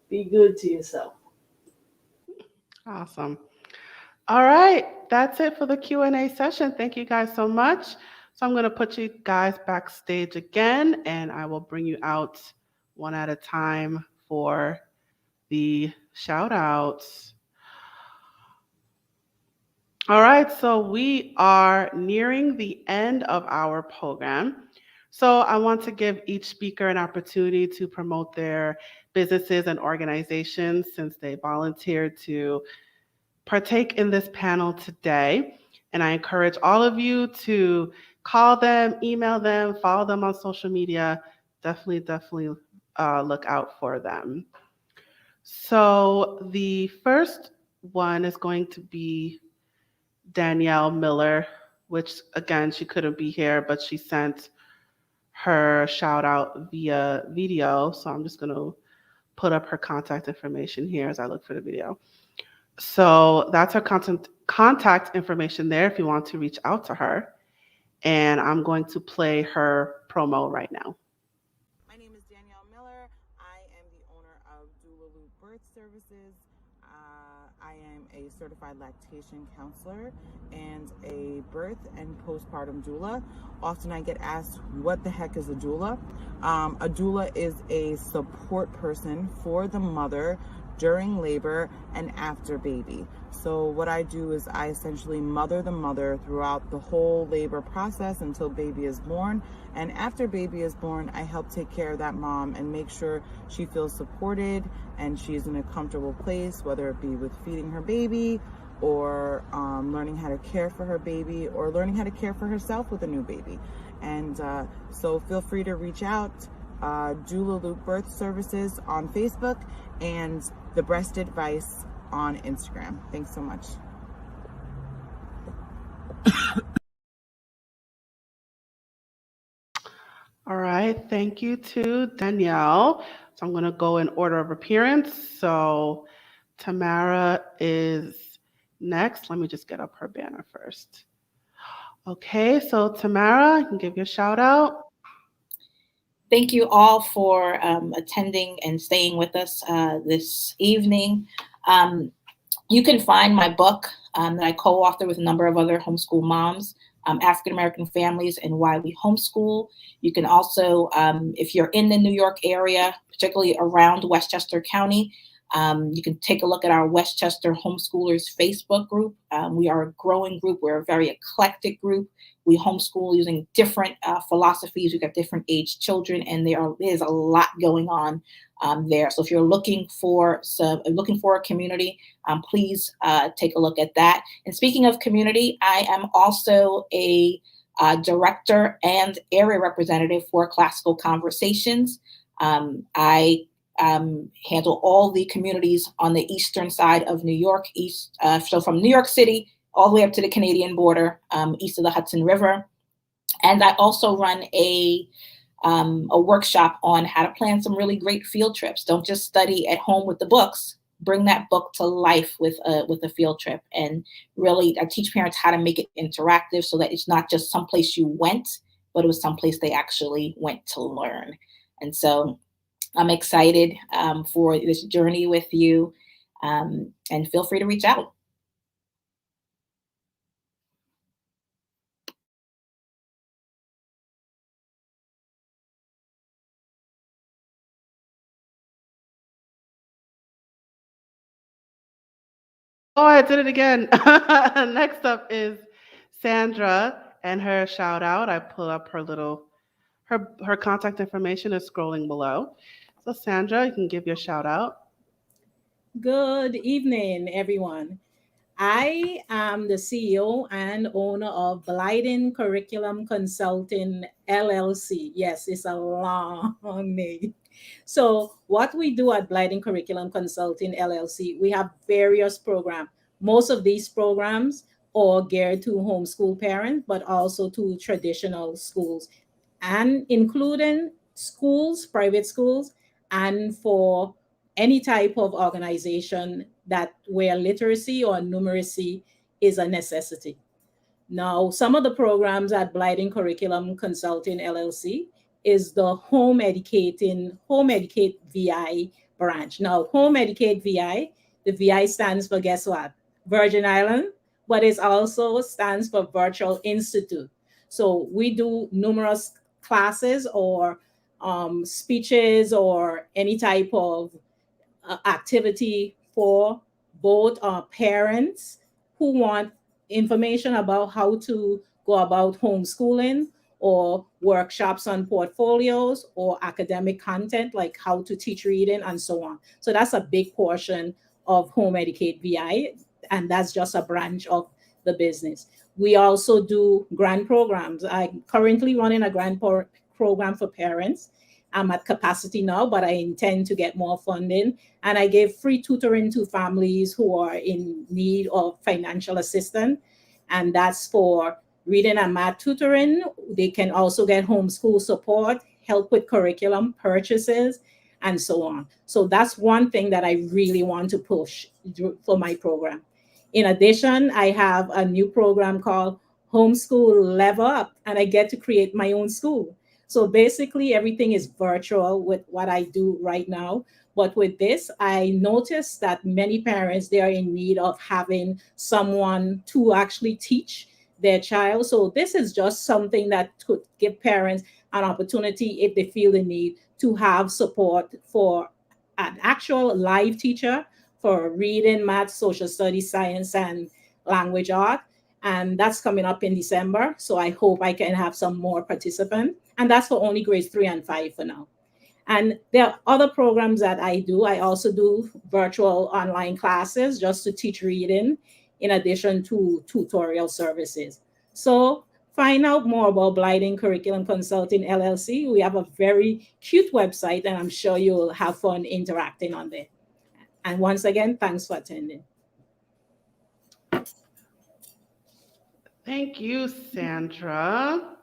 Be good to yourself.
Awesome. All right, that's it for the Q&A session. Thank you guys so much. So I'm going to put you guys backstage again, and I will bring you out one at a time for the shout outs. All right, so we are nearing the end of our program. So I want to give each speaker an opportunity to promote their businesses and organizations since they volunteered to partake in this panel today. And I encourage all of you to call them, email them, follow them on social media. Definitely look out for them. So the first one is going to be Danielle Miller, which again, she couldn't be here, but she sent her shout out via video. So I'm just going to put up her contact information here as I look for the video. So that's her contact information there if you want to reach out to her. And I'm going to play her promo right now.
My name is Danielle Miller. I am the owner of Doula Loop Birth Services. I am a certified lactation counselor and a birth and postpartum doula. Often I get asked, what the heck is a doula? A doula is a support person for the mother during labor and after baby. So what I do is I essentially mother the mother throughout the whole labor process until baby is born. And after baby is born, I help take care of that mom and make sure she feels supported and she's in a comfortable place, whether it be with feeding her baby or learning how to care for her baby or learning how to care for herself with a new baby. And so feel free to reach out. Doula Loop Birth Services on Facebook and The Breast Advice on Instagram. Thanks so much.
All right, thank you to Danielle. So I'm going to go in order of appearance. So Tamara is next. Let me just get up her banner first. Okay, so Tamara, you can give your shout out.
Thank you all for attending and staying with us this evening. You can find my book that I co-authored with a number of other homeschool moms, African-American Families and Why We Homeschool. You can also, if you're in the New York area, particularly around Westchester County, you can take a look at our Westchester Homeschoolers Facebook group. We are a growing group. We're a very eclectic group. We homeschool using different philosophies. We've got different age children, and there's a lot going on there. So if you're looking for a community, please take a look at that. And speaking of community, I am also a director and area representative for Classical Conversations. I handle all the communities on the eastern side of New York, so from New York City all the way up to the Canadian border, east of the Hudson River. And I also run a workshop on how to plan some really great field trips. Don't just study at home with the books. Bring that book to life with a field trip. And really, I teach parents how to make it interactive so that it's not just someplace you went, but it was someplace they actually went to learn. And so I'm excited for this journey with you, and feel free to reach out.
Oh, I did it again. Next up is Sandra and her shout out. I pull up her contact information is scrolling below. So Sandra, you can give your shout out.
Good evening, everyone. I am the CEO and owner of Blyden Curriculum Consulting LLC. Yes, it's a long name. So what we do at Blyden Curriculum Consulting LLC, we have various programs. Most of these programs are geared to homeschool parents, but also to traditional schools, and including schools, private schools, and for any type of organization where literacy or numeracy is a necessity. Now, some of the programs at Blyden Curriculum Consulting LLC is the Home Educate VI branch. Now, Home Educate VI, the VI stands for, guess what? Virgin Island, but it also stands for Virtual Institute. So we do numerous classes or speeches or any type of activity for both parents who want information about how to go about homeschooling, or workshops on portfolios, or academic content like how to teach reading and so on. So that's a big portion of Home Educate VI, and that's just a branch of the business. We also do grant programs. I'm currently running a grant program for parents, I'm at capacity now, but I intend to get more funding. And I give free tutoring to families who are in need of financial assistance. And that's for reading and math tutoring. They can also get homeschool support, help with curriculum purchases, and so on. So that's one thing that I really want to push for my program. In addition, I have a new program called Homeschool Level Up, and I get to create my own school. So basically, everything is virtual with what I do right now. But with this, I noticed that many parents, they are in need of having someone to actually teach their child. So this is just something that could give parents an opportunity, if they feel the need, to have support for an actual live teacher for reading, math, social studies, science, and language art. And that's coming up in December. So I hope I can have some more participants. And that's for only grades 3 and 5 for now. And there are other programs that I do. I also do virtual online classes just to teach reading, in addition to tutorial services. So find out more about Blyden Curriculum Consulting LLC. We have a very cute website, and I'm sure you'll have fun interacting on there. And once again, thanks for attending.
Thank you, Sandra.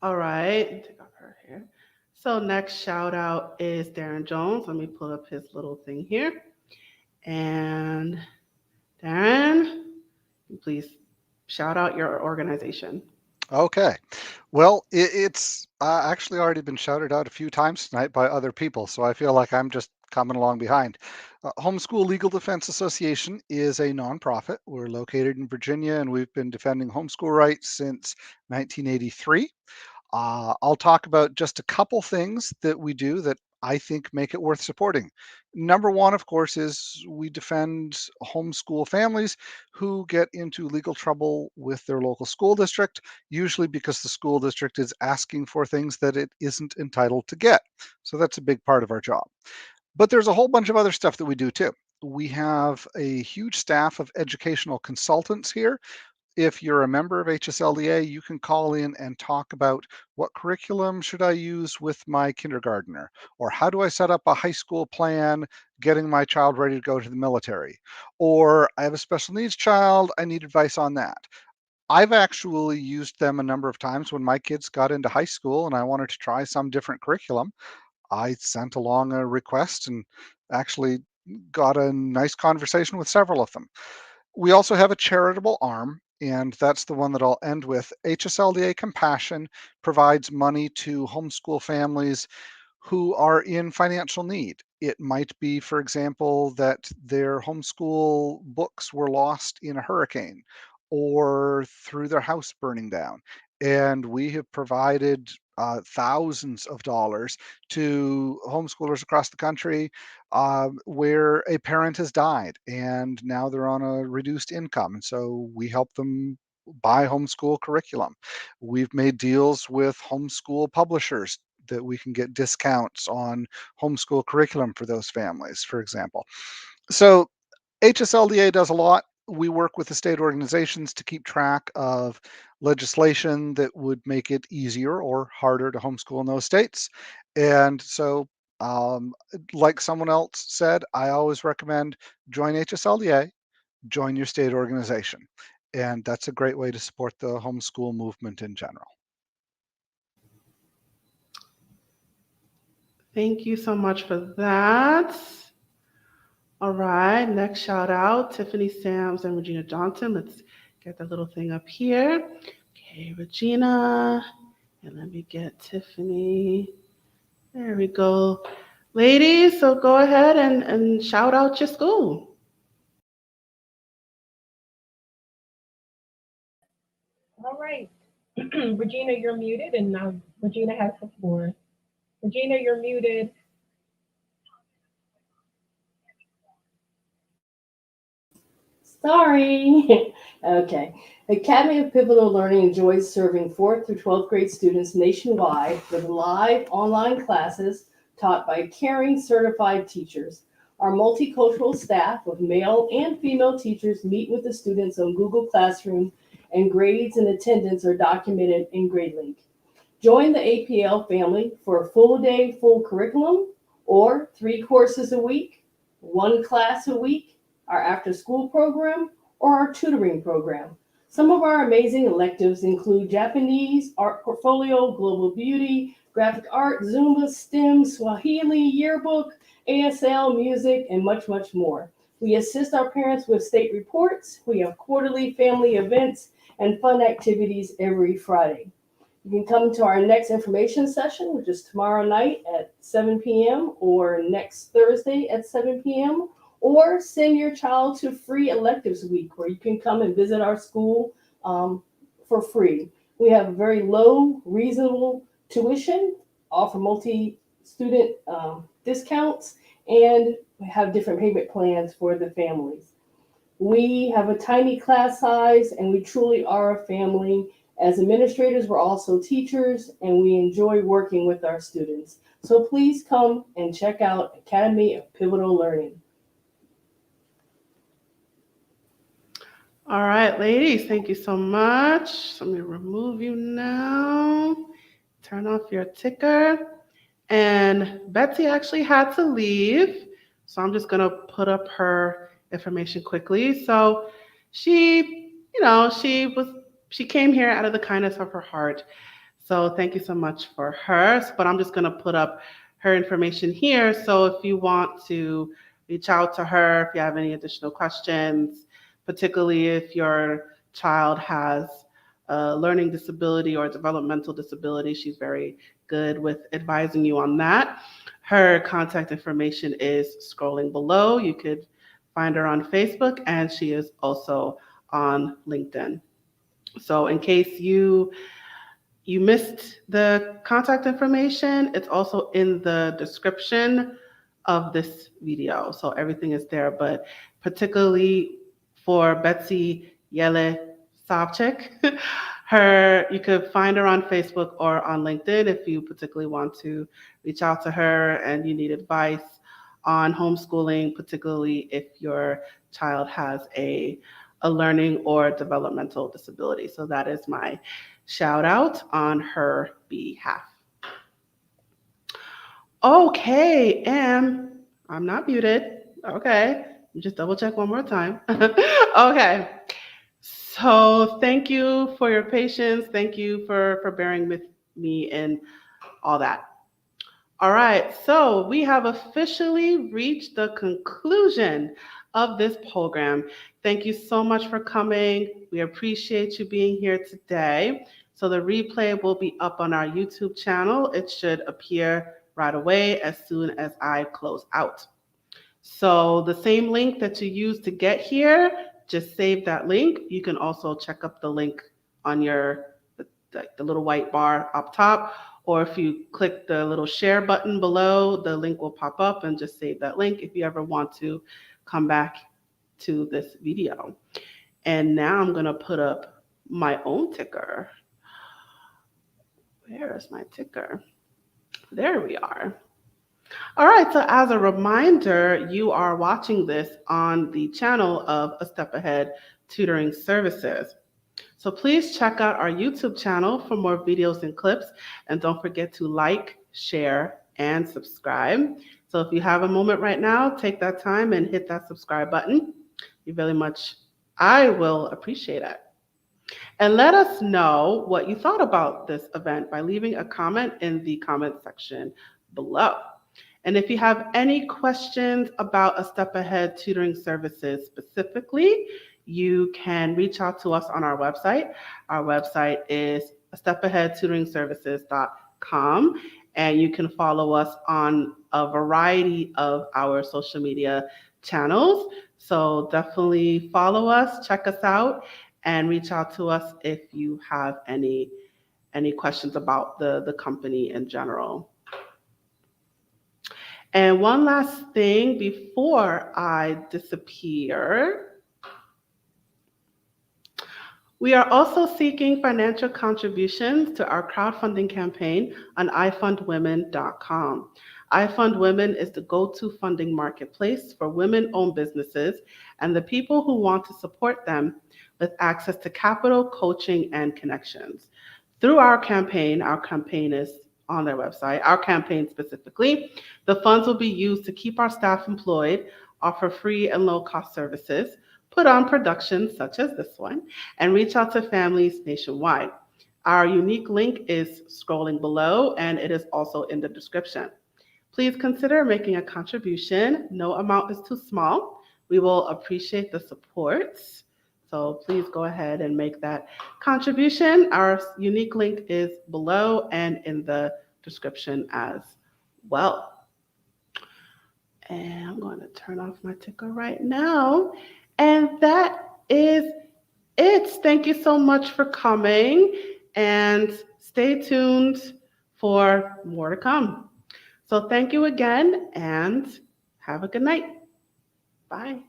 All right, take off her hair. So next shout out is Darren Jones. Let me pull up his little thing here. And Darren, please shout out your organization.
Okay. Well, it's actually already been shouted out a few times tonight by other people, so I feel like I'm just coming along behind. Homeschool Legal Defense Association is a nonprofit. We're located in Virginia, and we've been defending homeschool rights since 1983. I'll talk about just a couple things that we do that I think make it worth supporting. Number one, of course, is we defend homeschool families who get into legal trouble with their local school district, usually because the school district is asking for things that it isn't entitled to get. So that's a big part of our job. But there's a whole bunch of other stuff that we do too. We have a huge staff of educational consultants here. If you're a member of HSLDA, you can call in and talk about what curriculum should I use with my kindergartner, or how do I set up a high school plan getting my child ready to go to the military, or I have a special needs child, I need advice on that. I've actually used them a number of times when my kids got into high school and I wanted to try some different curriculum. I sent along a request and actually got a nice conversation with several of them. We also have a charitable arm, and that's the one that I'll end with. HSLDA Compassion provides money to homeschool families who are in financial need. It might be, for example, that their homeschool books were lost in a hurricane or through their house burning down. And we have provided thousands of dollars to homeschoolers across the country where a parent has died and now they're on a reduced income. And so we help them buy homeschool curriculum. We've made deals with homeschool publishers that we can get discounts on homeschool curriculum for those families, for example. So HSLDA does a lot. We work with the state organizations to keep track of legislation that would make it easier or harder to homeschool in those states. And so, like someone else said, I always recommend join HSLDA, join your state organization. And that's a great way to support the homeschool movement in general.
Thank you so much for that. All right, next shout out, Tiffany Sams and Regina Johnson. Let's get the little thing up here. Okay, Regina, and let me get Tiffany. There we go. Ladies, so go ahead and shout out your school.
All right. Regina, you're muted, and now Regina has the floor. Regina, you're muted.
Sorry. Okay. Academy of Pivotal Learning enjoys serving 4th through 12th grade students nationwide with live online classes taught by caring certified teachers. Our multicultural staff of male and female teachers meet with the students on Google Classroom, and grades and attendance are documented in GradeLink. Join the APL family for a full day, full curriculum, or 3 courses a week, 1 class a week, our after school program, or our tutoring program. Some of our amazing electives include Japanese, art portfolio, global beauty, graphic art, Zumba, STEM, Swahili, yearbook, ASL, music, and much, much more. We assist our parents with state reports. We have quarterly family events and fun activities every Friday. You can come to our next information session, which is tomorrow night at 7 p.m. or next Thursday at 7 p.m. Or send your child to Free Electives Week, where you can come and visit our school for free. We have very low, reasonable tuition, offer multi-student discounts, and have different payment plans for the families. We have a tiny class size, and we truly are a family. As administrators, we're also teachers, and we enjoy working with our students. So please come and check out Academy of Pivotal Learning.
All right, ladies, thank you so much. Let me remove you now. Turn off your ticker. And Betsy actually had to leave, so I'm just gonna put up her information quickly. So she came here out of the kindness of her heart. So thank you so much for her. But I'm just gonna put up her information here. So if you want to reach out to her, if you have any additional questions, particularly if your child has a learning disability or developmental disability, she's very good with advising you on that. Her contact information is scrolling below. You could find her on Facebook, and she is also on LinkedIn. So in case you missed the contact information, it's also in the description of this video. So everything is there, but particularly for Betsy Yele Savchik, you could find her on Facebook or on LinkedIn if you particularly want to reach out to her and you need advice on homeschooling, particularly if your child has a learning or developmental disability. So that is my shout out on her behalf. Okay, and I'm not muted. Okay, just double check one more time. Okay. So thank you for your patience. Thank you for bearing with me and all that. All right, so we have officially reached the conclusion of this program. Thank you so much for coming. We appreciate you being here today. So the replay will be up on our YouTube channel. It should appear right away as soon as I close out. So the same link that you used to get here, just save that link. You can also check up the link on the little white bar up top, or if you click the little share button below, the link will pop up, and just save that link if you ever want to come back to this video. And now I'm gonna put up my own ticker. Where is my ticker? There we are. All right, so as a reminder, you are watching this on the channel of A Step Ahead Tutoring Services. So please check out our YouTube channel for more videos and clips, and don't forget to like, share, and subscribe. So if you have a moment right now, take that time and hit that subscribe button. I will appreciate it. And let us know what you thought about this event by leaving a comment in the comment section below. And if you have any questions about A Step Ahead Tutoring Services specifically, you can reach out to us on our website. Our website is astepaheadtutoringservices.com, and you can follow us on a variety of our social media channels. So definitely follow us, check us out, and reach out to us if you have any questions about the company in general. And one last thing before I disappear, we are also seeking financial contributions to our crowdfunding campaign on ifundwomen.com. iFundWomen is the go-to funding marketplace for women-owned businesses and the people who want to support them with access to capital, coaching, and connections. Through our campaign is on their website, our campaign specifically, the funds will be used to keep our staff employed, offer free and low-cost services, put on productions such as this one, and reach out to families nationwide. Our unique link is scrolling below, and it is also in the description. Please consider making a contribution. No amount is too small. We will appreciate the support. So please go ahead and make that contribution. Our unique link is below and in the description as well. And I'm going to turn off my ticker right now. And that is it. Thank you so much for coming, and stay tuned for more to come. So thank you again, and have a good night. Bye.